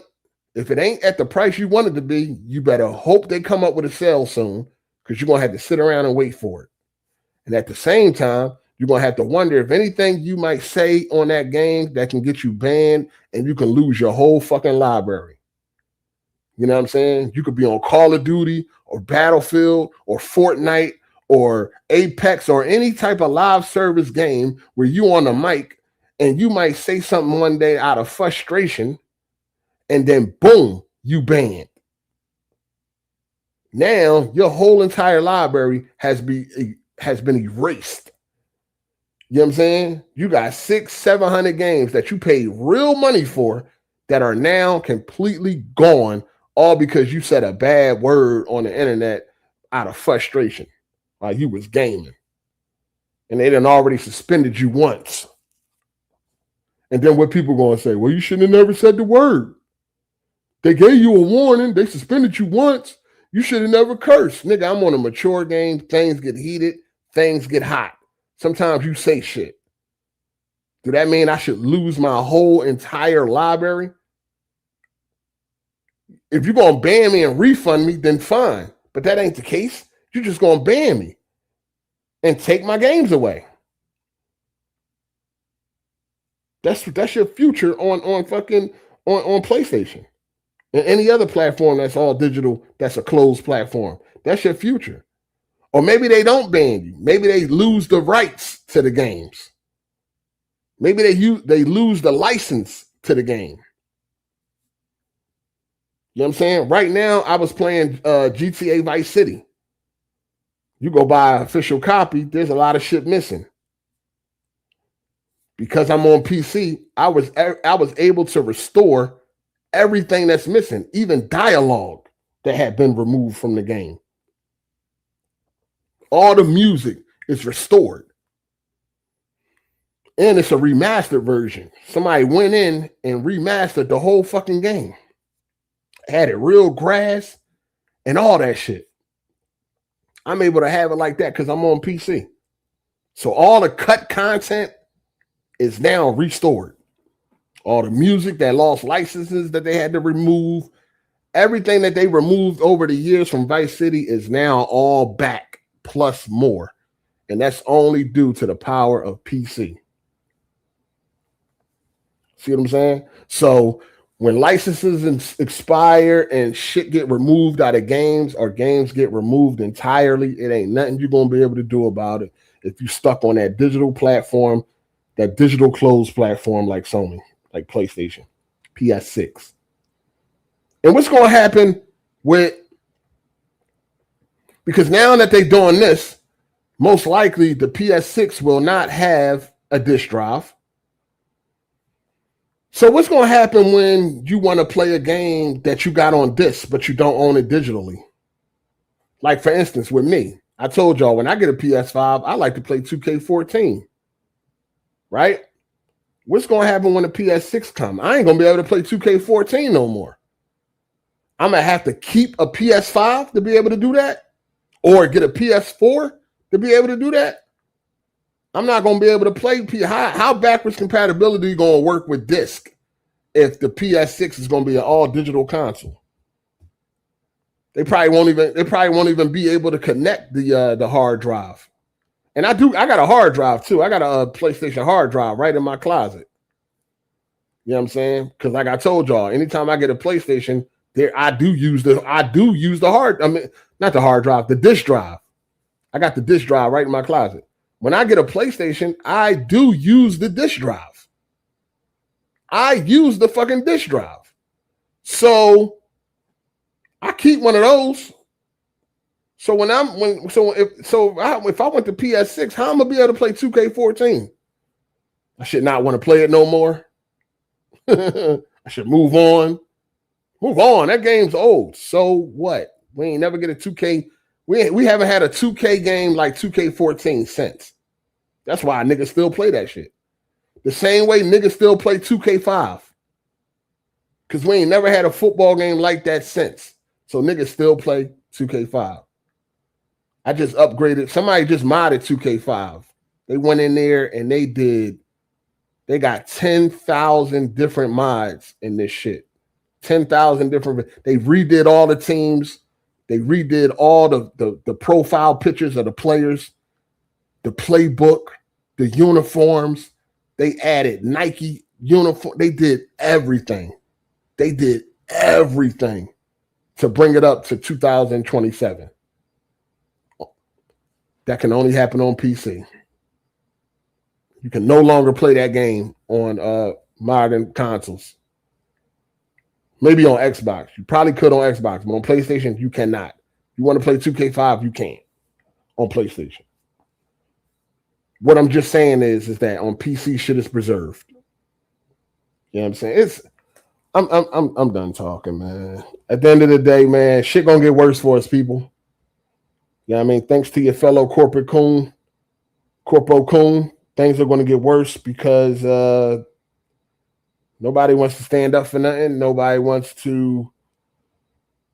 Speaker 1: if it ain't at the price you want it to be, you better hope they come up with a sale soon, because you're going to have to sit around and wait for it. And at the same time, you're going to have to wonder if anything you might say on that game that can get you banned, and you can lose your whole fucking library. You know what I'm saying? You could be on Call of Duty or Battlefield or Fortnite or Apex or any type of live service game where you on the mic and you might say something one day out of frustration, and then boom, you banned. Now your whole entire library has been erased. You know what I'm saying? You got 600-700 games that you paid real money for that are now completely gone, all because you said a bad word on the internet out of frustration while you was gaming. And they done already suspended you once. And then what people going to say? Well, you shouldn't have never said the word. They gave you a warning. They suspended you once. You should have never cursed. Nigga, I'm on a mature game. Things get heated. Things get hot. Sometimes you say shit. Do that mean I should lose my whole entire library? If you're going to ban me and refund me, then fine. But that ain't the case. You're just going to ban me and take my games away. That's your future on PlayStation and any other platform that's all digital, that's a closed platform. That's your future. Or maybe they don't ban you. Maybe they lose the rights to the games. Maybe they lose the license to the game. You know what I'm saying? Right now, I was playing GTA Vice City. You go buy an official copy, there's a lot of shit missing. Because I'm on PC, I was able to restore everything that's missing, even dialogue that had been removed from the game. All the music is restored. And it's a remastered version. Somebody went in and remastered the whole fucking game. Added real grass and all that shit. I'm able to have it like that because I'm on PC. So all the cut content is now restored. All the music that lost licenses that they had to remove, everything that they removed over the years from Vice City is now all back, plus more. And that's only due to the power of PC. See what I'm saying? So when licenses expire and shit get removed out of games, or games get removed entirely, it ain't nothing you're going to be able to do about it if you stuck on that digital platform, that digital closed platform like Sony, like PlayStation, PS6. And what's going to happen because now that they're doing this, most likely the PS6 will not have a disk drive. So what's going to happen when you want to play a game that you got on disc, but you don't own it digitally? Like, for instance, with me, I told y'all when I get a PS5, I like to play 2K14, right? What's going to happen when the PS6 comes? I ain't going to be able to play 2K14 no more. I'm going to have to keep a PS5 to be able to do that, or get a PS4 to be able to do that. I'm not going to be able to play. How backwards compatibility going to work with disc if the PS6 is going to be an all digital console? They probably won't even be able to connect the hard drive. And I got a hard drive too. I got a PlayStation hard drive right in my closet. You know what I'm saying? Because like I told y'all, anytime I get a PlayStation, I do use the not the hard drive, the disk drive. I got the disk drive right in my closet. When I get a PlayStation, I do use the disk drive. I use the fucking disk drive. So I keep one of those. So if I went to PS6, how am I gonna be able to play 2K14? I should not want to play it no more. I should move on. Move on. That game's old. So what? We ain't never get a 2K. We haven't had a 2K game like 2K14 since. That's why niggas still play that shit. The same way niggas still play 2K5. Because we ain't never had a football game like that since. So niggas still play 2K5. I just upgraded. Somebody just modded 2K5. They went in there and they got 10,000 different mods in this shit. 10,000 different. They redid all the teams. They redid all the profile pictures of the players, the playbook, the uniforms. They added Nike uniform. They did everything. They did everything to bring it up to 2027. That can only happen on PC. You can no longer play that game on modern consoles. Maybe on Xbox. You probably could on Xbox, but on PlayStation, you cannot. You want to play 2K5, you can't on PlayStation. What I'm just saying is that on PC, shit is preserved. You know what I'm saying? I'm done talking, man. At the end of the day, man, shit gonna get worse for us, people. You know what I mean? Thanks to your fellow CorpoCOON, things are going to get worse because nobody wants to stand up for nothing. Nobody wants to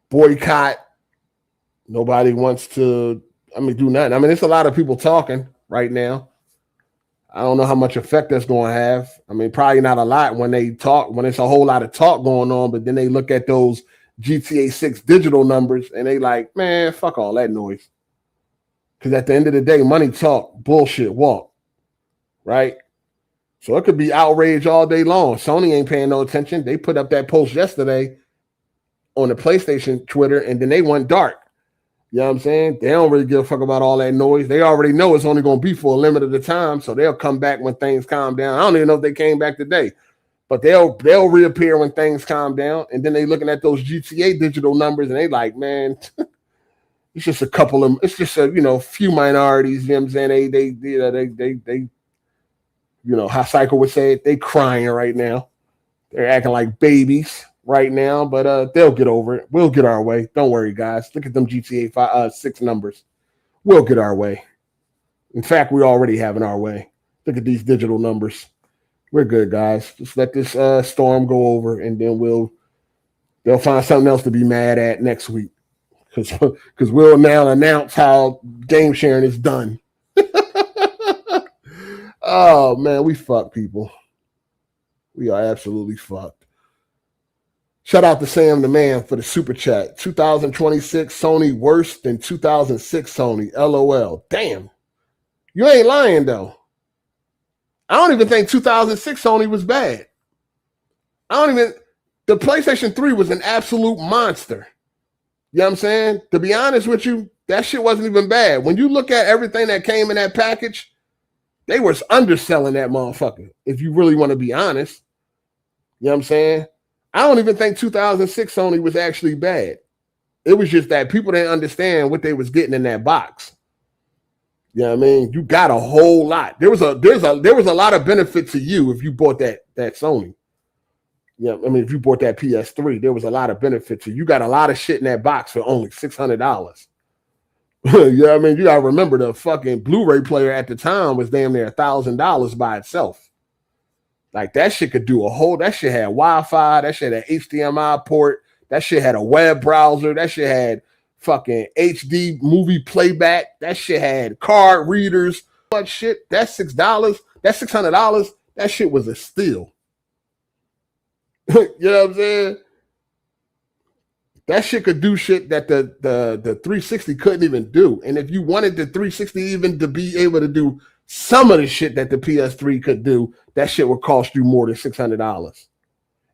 Speaker 1: boycott. Nobody wants to, do nothing. It's a lot of people talking right now. I don't know how much effect that's going to have. Probably not a lot when they talk, when it's a whole lot of talk going on, but then they look at those GTA 6 digital numbers and they like, man, fuck all that noise. Because at the end of the day, money talk, bullshit walk, right? So it could be outrage all day long. Sony ain't paying no attention. They put up that post yesterday on the PlayStation Twitter, and then they went dark. You know what I'm saying? They don't really give a fuck about all that noise. They already know it's only going to be for a limited time, so they'll come back when things calm down. I don't even know if they came back today, but they'll reappear when things calm down. And then they looking at those GTA digital numbers, and they like, man, it's just a couple of, it's just a few minorities. You know what I'm saying? They how Psycho would say it, they crying right now. They're acting like babies right now, but they'll get over it. We'll get our way. Don't worry, guys. Look at them GTA 6 numbers. We'll get our way. In fact, we're already having our way. Look at these digital numbers. We're good, guys. Just let this storm go over, and then they'll find something else to be mad at next week. Because we'll now announce how game sharing is done. Oh, man, we fucked, people. We are absolutely fucked. Shout out to Sam the Man for the super chat. 2026 Sony worse than 2006 Sony. LOL. Damn. You ain't lying, though. I don't even think 2006 Sony was bad. The PlayStation 3 was an absolute monster. You know what I'm saying? To be honest with you, that shit wasn't even bad. When you look at everything that came in that package, they was underselling that motherfucker, if you really want to be honest. You know what I'm saying? I don't even think 2006 Sony was actually bad. It was just that people didn't understand what they was getting in that box. You know what I mean? You got a whole lot. There was a lot of benefit to you if you bought that Sony. Yeah, if you bought that PS3, there was a lot of benefit to you. You got a lot of shit in that box for only $600. You know what You gotta remember the fucking Blu-ray player at the time was damn near $1,000 by itself. Like that shit could do that shit had Wi-Fi, that shit had HDMI port, that shit had a web browser, that shit had fucking HD movie playback, that shit had card readers, much shit. That's $6, that's $600, that shit was a steal. You know what I'm saying? That shit could do shit that the 360 couldn't even do. And if you wanted the 360 even to be able to do some of the shit that the PS3 could do, that shit would cost you more than $600.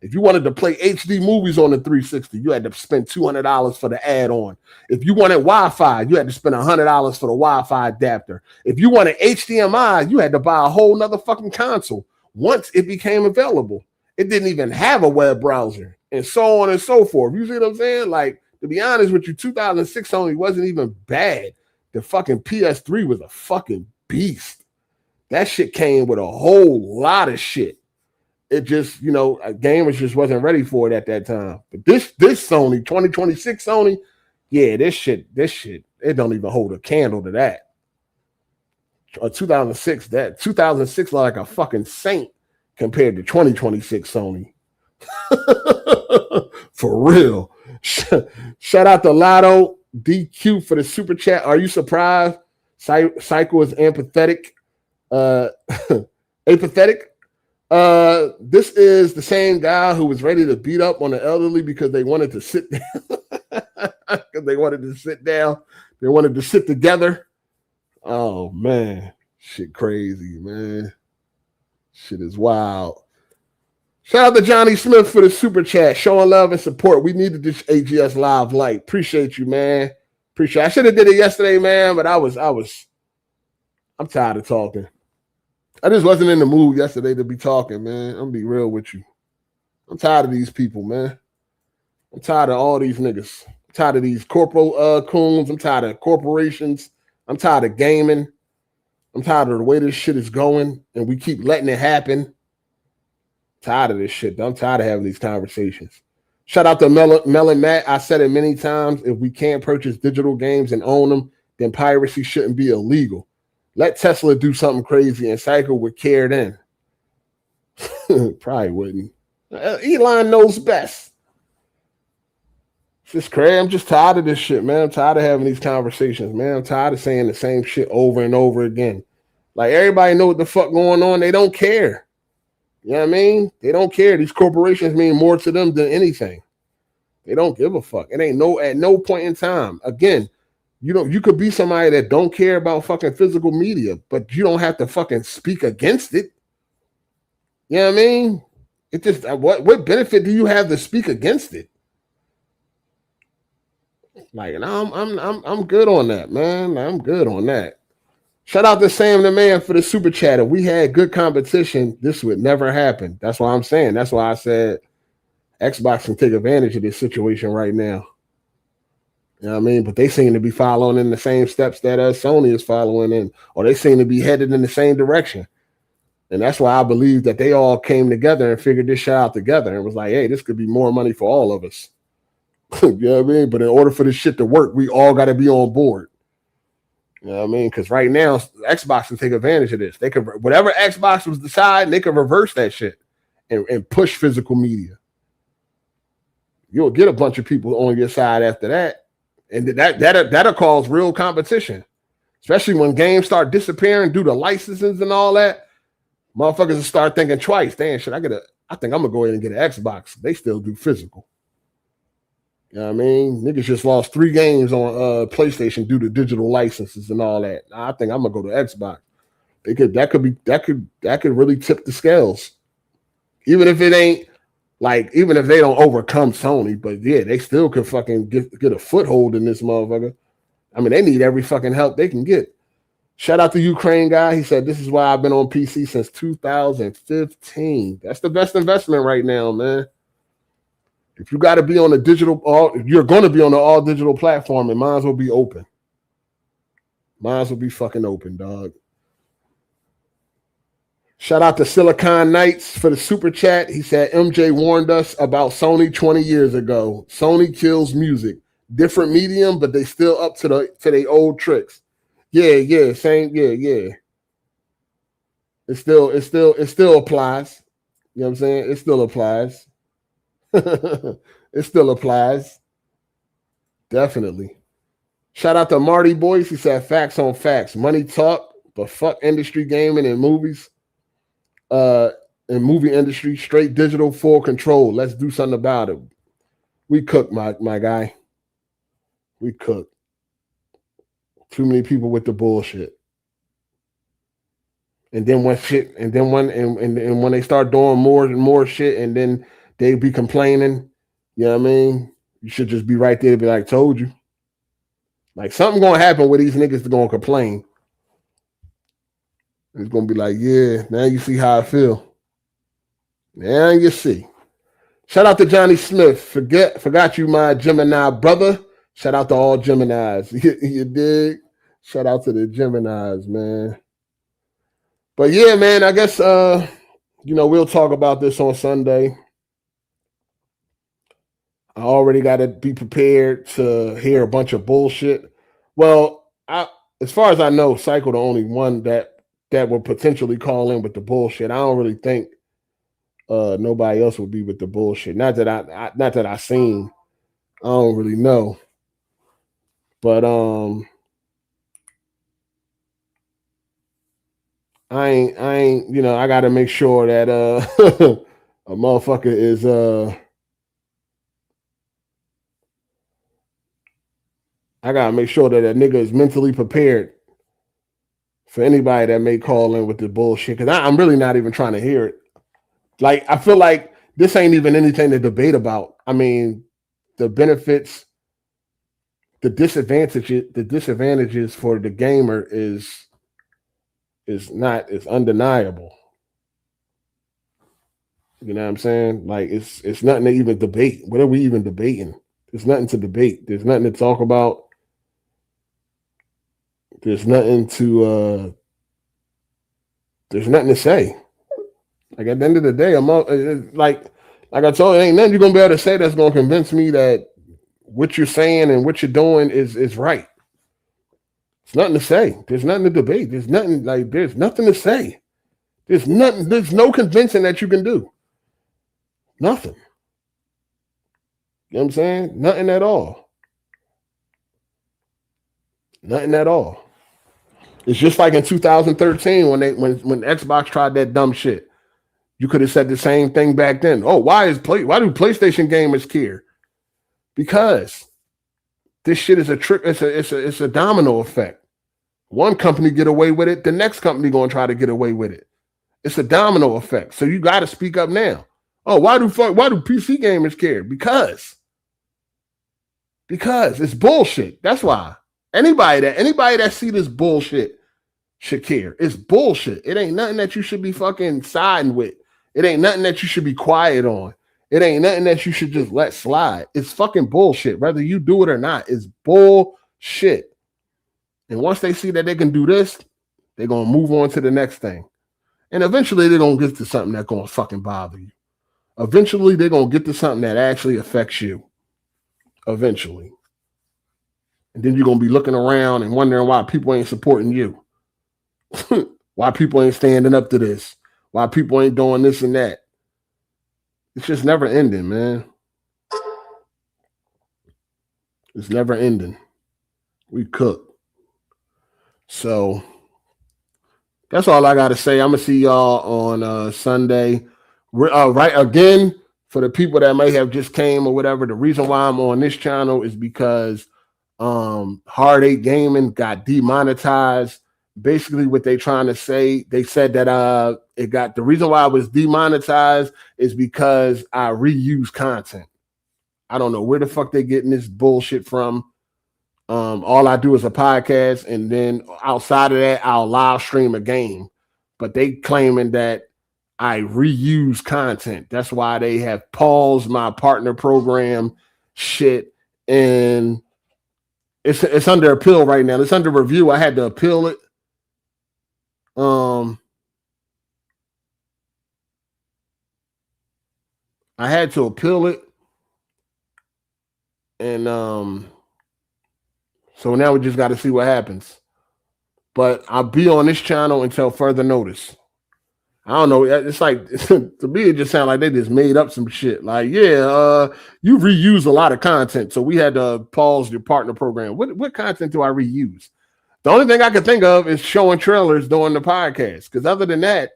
Speaker 1: If you wanted to play HD movies on the 360, you had to spend $200 for the add-on. If you wanted Wi-Fi, you had to spend $100 for the Wi-Fi adapter. If you wanted HDMI, you had to buy a whole nother fucking console once it became available. It didn't even have a web browser, and so on and so forth. You see what I'm saying? Like, To be honest with you, 2006 Sony wasn't even bad. The fucking PS3 was a fucking beast. That shit came with a whole lot of shit. It just, gamers just wasn't ready for it at that time. But this Sony, 2026 Sony, yeah, this shit, it don't even hold a candle to that. 2006 looked like a fucking saint compared to 2026 Sony. For real. Shout out to Lotto DQ for the super chat. Are you surprised? Psycho is apathetic. Apathetic. This is the same guy who was ready to beat up on the elderly because they wanted to sit down. Because they wanted to sit down. They wanted to sit together. Oh, man. Shit crazy, man. Shit is wild. Shout out to Johnny Smith for the super chat. Showing love and support. We needed this AGSLIVE Lite. Appreciate you, man. Appreciate it. I should have did it yesterday, man, but I'm tired of talking. I just wasn't in the mood yesterday to be talking, man. I'm gonna be real with you. I'm tired of these people, man. I'm tired of all these niggas. I'm tired of these CorpoCOONS. I'm tired of corporations. I'm tired of gaming. I'm tired of the way this shit is going, and we keep letting it happen. Tired of this shit. I'm tired of having these conversations. Shout out to Melon Matt. I said it many times. If we can't purchase digital games and own them, then piracy shouldn't be illegal. Let Tesla do something crazy and Psycho would care then. Probably wouldn't. Elon knows best. It's just crazy. I'm just tired of this shit, man. I'm tired of having these conversations, man. I'm tired of saying the same shit over and over again. Like, everybody know what the fuck going on. They don't care. You know what I mean? They don't care. These corporations mean more to them than anything. They don't give a fuck. It ain't at no point in time. Again, you could be somebody that don't care about fucking physical media, but you don't have to fucking speak against it. You know what I mean? It just what benefit do you have to speak against it? Like, I'm good on that, man. I'm good on that. Shout out to Sam the Man for the super chat. If we had good competition, this would never happen. That's what I'm saying. That's why I said Xbox can take advantage of this situation right now. You know what I mean? But they seem to be following in the same steps that Sony is following in, or they seem to be headed in the same direction. And that's why I believe that they all came together and figured this shit out together and was like, hey, this could be more money for all of us. You know what I mean? But in order for this shit to work, we all got to be on board. You know what I mean? Because right now, Xbox can take advantage of this. They could, whatever Xbox was deciding, they could reverse that shit and push physical media. You'll get a bunch of people on your side after that. And that'll cause real competition. Especially when games start disappearing due to licenses and all that. Motherfuckers will start thinking twice. Damn, I think I'm going to go ahead and get an Xbox. They still do physical. You know what I mean? Niggas just lost 3 games on PlayStation due to digital licenses and all that. I think I'm gonna go to Xbox. That could really tip the scales. Even if it ain't even if they don't overcome Sony, but yeah, they still could fucking get a foothold in this motherfucker. I mean, they need every fucking help they can get. Shout out to Ukraine guy. He said, this is why I've been on PC since 2015. That's the best investment right now, man. If you got to be on a you're going to be on an all digital platform, it might as well be open. Might as well be fucking open, dog. Shout out to Silicon Knights for the super chat. He said, MJ warned us about Sony 20 years ago. Sony kills music. Different medium, but they still up to their old tricks. Yeah, same, yeah. It still applies. You know what I'm saying? It still applies. It still applies. Definitely. Shout out to Marty Boyce. He said facts on facts. Money talk, but fuck industry gaming and movies. And movie industry, straight digital, full control. Let's do something about it. We cook, my guy. We cook. Too many people with the bullshit. And then when they start doing more and more shit, and then they be complaining, you know what I mean? You should just be right there to be like, told you. Like, something gonna happen where these niggas are gonna complain. It's gonna be like, yeah, now you see how I feel. Now you see. Shout out to Johnny Smith. Forgot you, my Gemini brother. Shout out to all Geminis. You dig? Shout out to the Geminis, man. But yeah, man, I guess we'll talk about this on Sunday. I already got to be prepared to hear a bunch of bullshit. Well, as far as I know, Cycle the only one that will potentially call in with the bullshit. I don't really think nobody else would be with the bullshit. Not that I seen. I don't really know. But I ain't, I gotta make sure that a motherfucker is I gotta make sure that a nigga is mentally prepared for anybody that may call in with the bullshit. Cause I'm really not even trying to hear it. Like, I feel like this ain't even anything to debate about. I mean, the benefits, the disadvantages for the gamer is undeniable. You know what I'm saying? Like, it's nothing to even debate. What are we even debating? There's nothing to debate. There's nothing to talk about. There's nothing to say. Like, at the end of the day, like I told you, ain't nothing you're gonna be able to say that's gonna convince me that what you're saying and what you're doing is right. There's nothing to say. There's nothing to debate. There's nothing to say. There's no convincing that you can do. Nothing. You know what I'm saying? Nothing at all. Nothing at all. It's just like in 2013 when Xbox tried that dumb shit. You could have said the same thing back then. Oh, why do PlayStation gamers care? Because this shit is a trick. It's a domino effect. One company get away with it, the next company gonna try to get away with it. It's a domino effect. So you got to speak up now. Oh, why do PC gamers care? Because it's bullshit. That's why. Anybody that see this bullshit should care. It's bullshit. It ain't nothing that you should be fucking siding with. It ain't nothing that you should be quiet on. It ain't nothing that you should just let slide. It's fucking bullshit. Whether you do it or not, it's bullshit. And once they see that they can do this, they're going to move on to the next thing. And eventually they're going to get to something that's going to fucking bother you. Eventually they're going to get to something that actually affects you. Eventually. And then you're going to be looking around and wondering why people ain't supporting you. Why people ain't standing up to this. Why people ain't doing this and that. It's just never ending, man. It's never ending. We cook. So that's all I got to say. I'm going to see y'all on Sunday. Right, again, for the people that may have just came or whatever, the reason why I'm on this channel is because Hard 8 Gaming got demonetized. Basically, what they trying to say, they said that the reason why I was demonetized is because I reuse content. I don't know where the fuck they getting this bullshit from. All I do is a podcast, and then outside of that, I'll live stream a game. But they claiming that I reuse content. That's why they have paused my partner program shit, and it's under appeal right now. It's under review. I had to appeal it. I had to appeal it, and so now we just got to see what happens. But I'll be on this channel until further notice. I don't know. It's like, to me, it just sounds like they just made up some shit. Like, yeah, you reuse a lot of content, so we had to pause your partner program. What content do I reuse? The only thing I can think of is showing trailers during the podcast. Because other than that,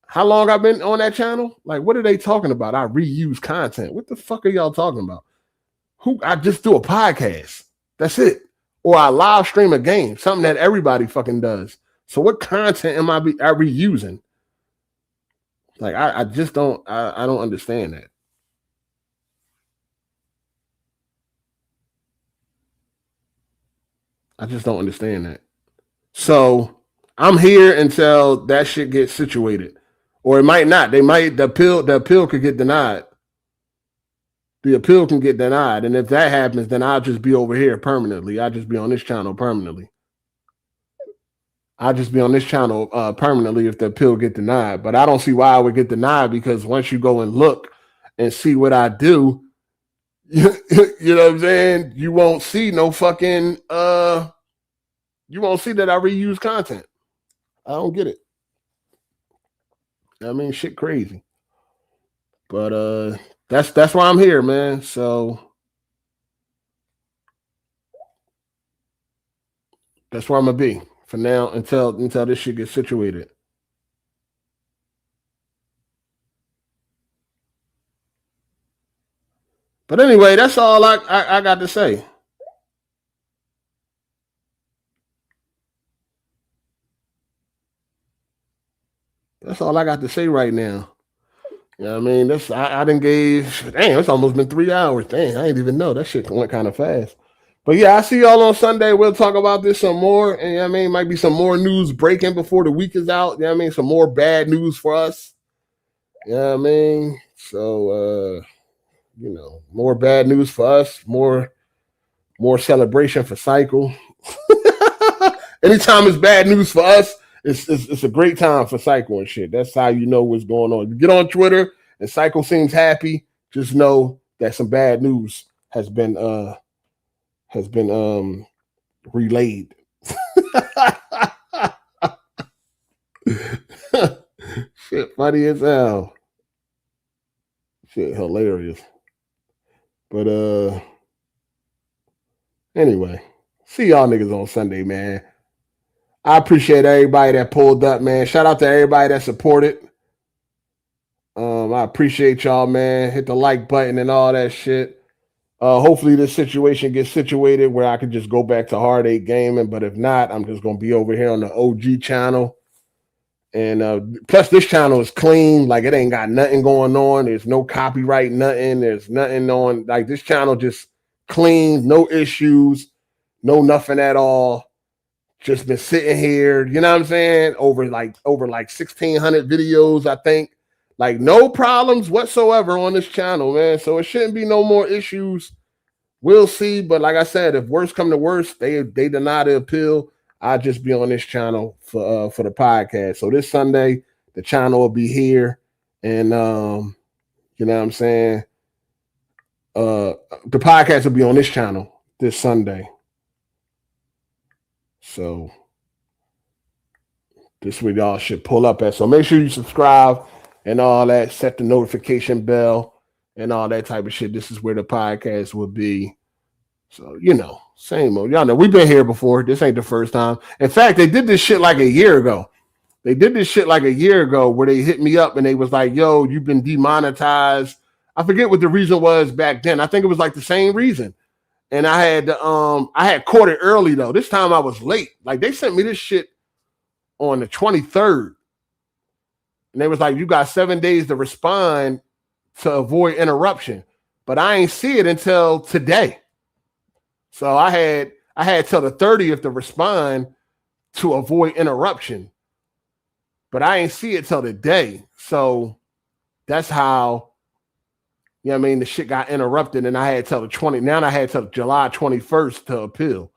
Speaker 1: how long I've been on that channel? Like, what are they talking about? I reuse content. What the fuck are y'all talking about? I just do a podcast. That's it. Or I live stream a game, something that everybody fucking does. So what content am I reusing? Like, I just don't, I don't understand that. I just don't understand that. So I'm here until that shit gets situated. Or it might not. The appeal could get denied. the appeal can get denied. And if that happens, then I'll just be over here permanently. I'll just be on this channel permanently. I'll just be on this channel permanently if the appeal get denied. But I don't see why I would get denied, because once you go and look and see what I do, you know what I'm saying? You won't see no fucking you won't see that I reuse content. I don't get it. I mean, shit crazy. But that's why I'm here, man. So that's where I'm gonna be for now until this shit gets situated. But anyway, that's all I got to say. That's all I got to say right now. You know what I mean? That's I done gave. Damn, it's almost been 3 hours. Damn, I didn't even know that shit went kind of fast. But yeah, I see y'all on Sunday. We'll talk about this some more. And you know what I mean, might be some more news breaking before the week is out. You know what I mean? Some more bad news for us. You know what I mean? So you know, more bad news for us, more celebration for Cycle. Anytime it's bad news for us, it's a great time for Cycle and shit. That's how you know what's going on. You get on Twitter and Cycle seems happy, just know that some bad news has been relayed. Shit funny as hell. Shit hilarious. But anyway, see y'all niggas on Sunday, man. I appreciate everybody that pulled up, man. Shout out to everybody that supported. I appreciate y'all, man. Hit the like button and all that shit. Hopefully this situation gets situated where I can just go back to Hard 8 gaming. But if not, I'm just gonna be over here on the OG channel. And plus this channel is clean, like it ain't got nothing going on. There's no copyright, nothing. There's nothing on, like this channel just clean, no issues, no nothing at all. Just been sitting here, you know what I'm saying? Over like 1,600 videos, I think. Like no problems whatsoever on this channel, man. So it shouldn't be no more issues. We'll see. But like I said, if worse come to worse, they deny the appeal, I'll just be on this channel for the podcast. So this Sunday, the channel will be here. And you know what I'm saying? The podcast will be on this channel this Sunday. So this is where y'all should pull up at. So make sure you subscribe and all that. Set the notification bell and all that type of shit. This is where the podcast will be. So, you know, same old. Y'all know we've been here before. This ain't the first time. In fact, they did this shit like a year ago. They did this shit like a year ago where they hit me up and they was like, yo, you've been demonetized. I forget what the reason was back then. I think it was like the same reason. And I had caught it early though. This time I was late. Like they sent me this shit on the 23rd. And they was like, you got 7 days to respond to avoid interruption. But I ain't see it until today. So I had till the 30th to respond to avoid interruption. But I ain't see it till today. So that's how, you know what I mean, the shit got interrupted and I had till the 20. Now I had till July 21st to appeal.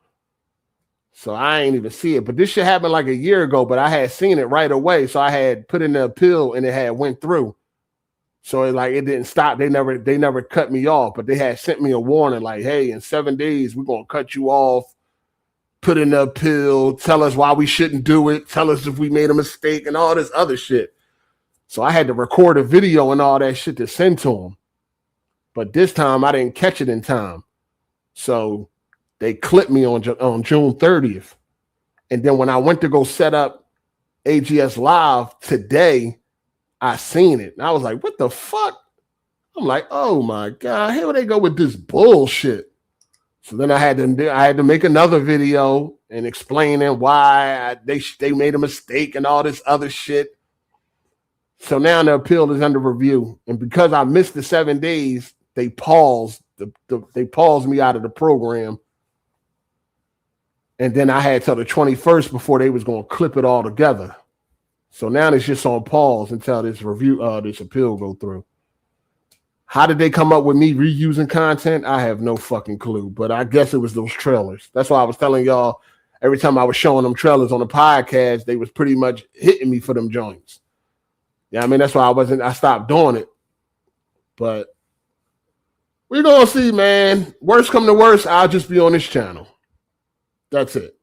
Speaker 1: So I ain't even see it. But this shit happened like a year ago, but I had seen it right away. So I had put in the appeal and it had went through. So it didn't stop. They never cut me off, but they had sent me a warning like, hey, in 7 days, we're going to cut you off, put in the appeal, tell us why we shouldn't do it, tell us if we made a mistake and all this other shit. So I had to record a video and all that shit to send to them. But this time I didn't catch it in time. So they clipped me on June 30th. And then when I went to go set up AGSLIVE today, I seen it. And I was like, what the fuck? I'm like, oh my God, here they go with this bullshit. So then I had to make another video and explaining why they made a mistake and all this other shit. So now the appeal is under review. And because I missed the 7 days, they paused me out of the program. And then I had till the 21st before they was going to clip it all together. So now it's just on pause until this review, this appeal go through. How did they come up with me reusing content? I have no fucking clue, but I guess it was those trailers. That's why I was telling y'all every time I was showing them trailers on the podcast, they was pretty much hitting me for them joints. Yeah, I mean, that's why I stopped doing it. But we're going to see, man. Worst come to worst, I'll just be on this channel. That's it.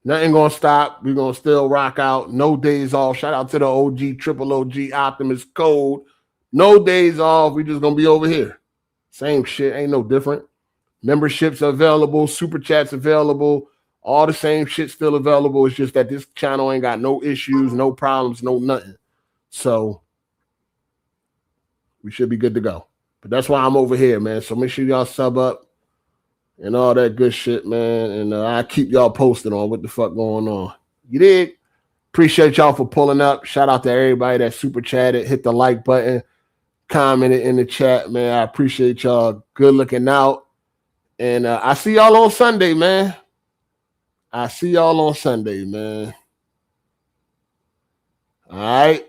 Speaker 1: Nothing going to stop. We're going to still rock out. No days off. Shout out to the OG, Triple OG, Optimus Code. No days off. We just going to be over here. Same shit. Ain't no different. Memberships are available. Super chats available. All the same shit still available. It's just that this channel ain't got no issues, no problems, no nothing. So we should be good to go. But that's why I'm over here, man. So make sure y'all sub up and all that good shit, man. And I'll keep y'all posted on what the fuck going on. You dig? Appreciate y'all for pulling up. Shout out to everybody that super chatted, hit the like button, commented in the chat, man. I appreciate y'all. Good looking out. And I see y'all on Sunday, man. I see y'all on Sunday, man. All right.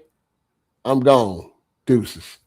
Speaker 1: I'm gone. Deuces.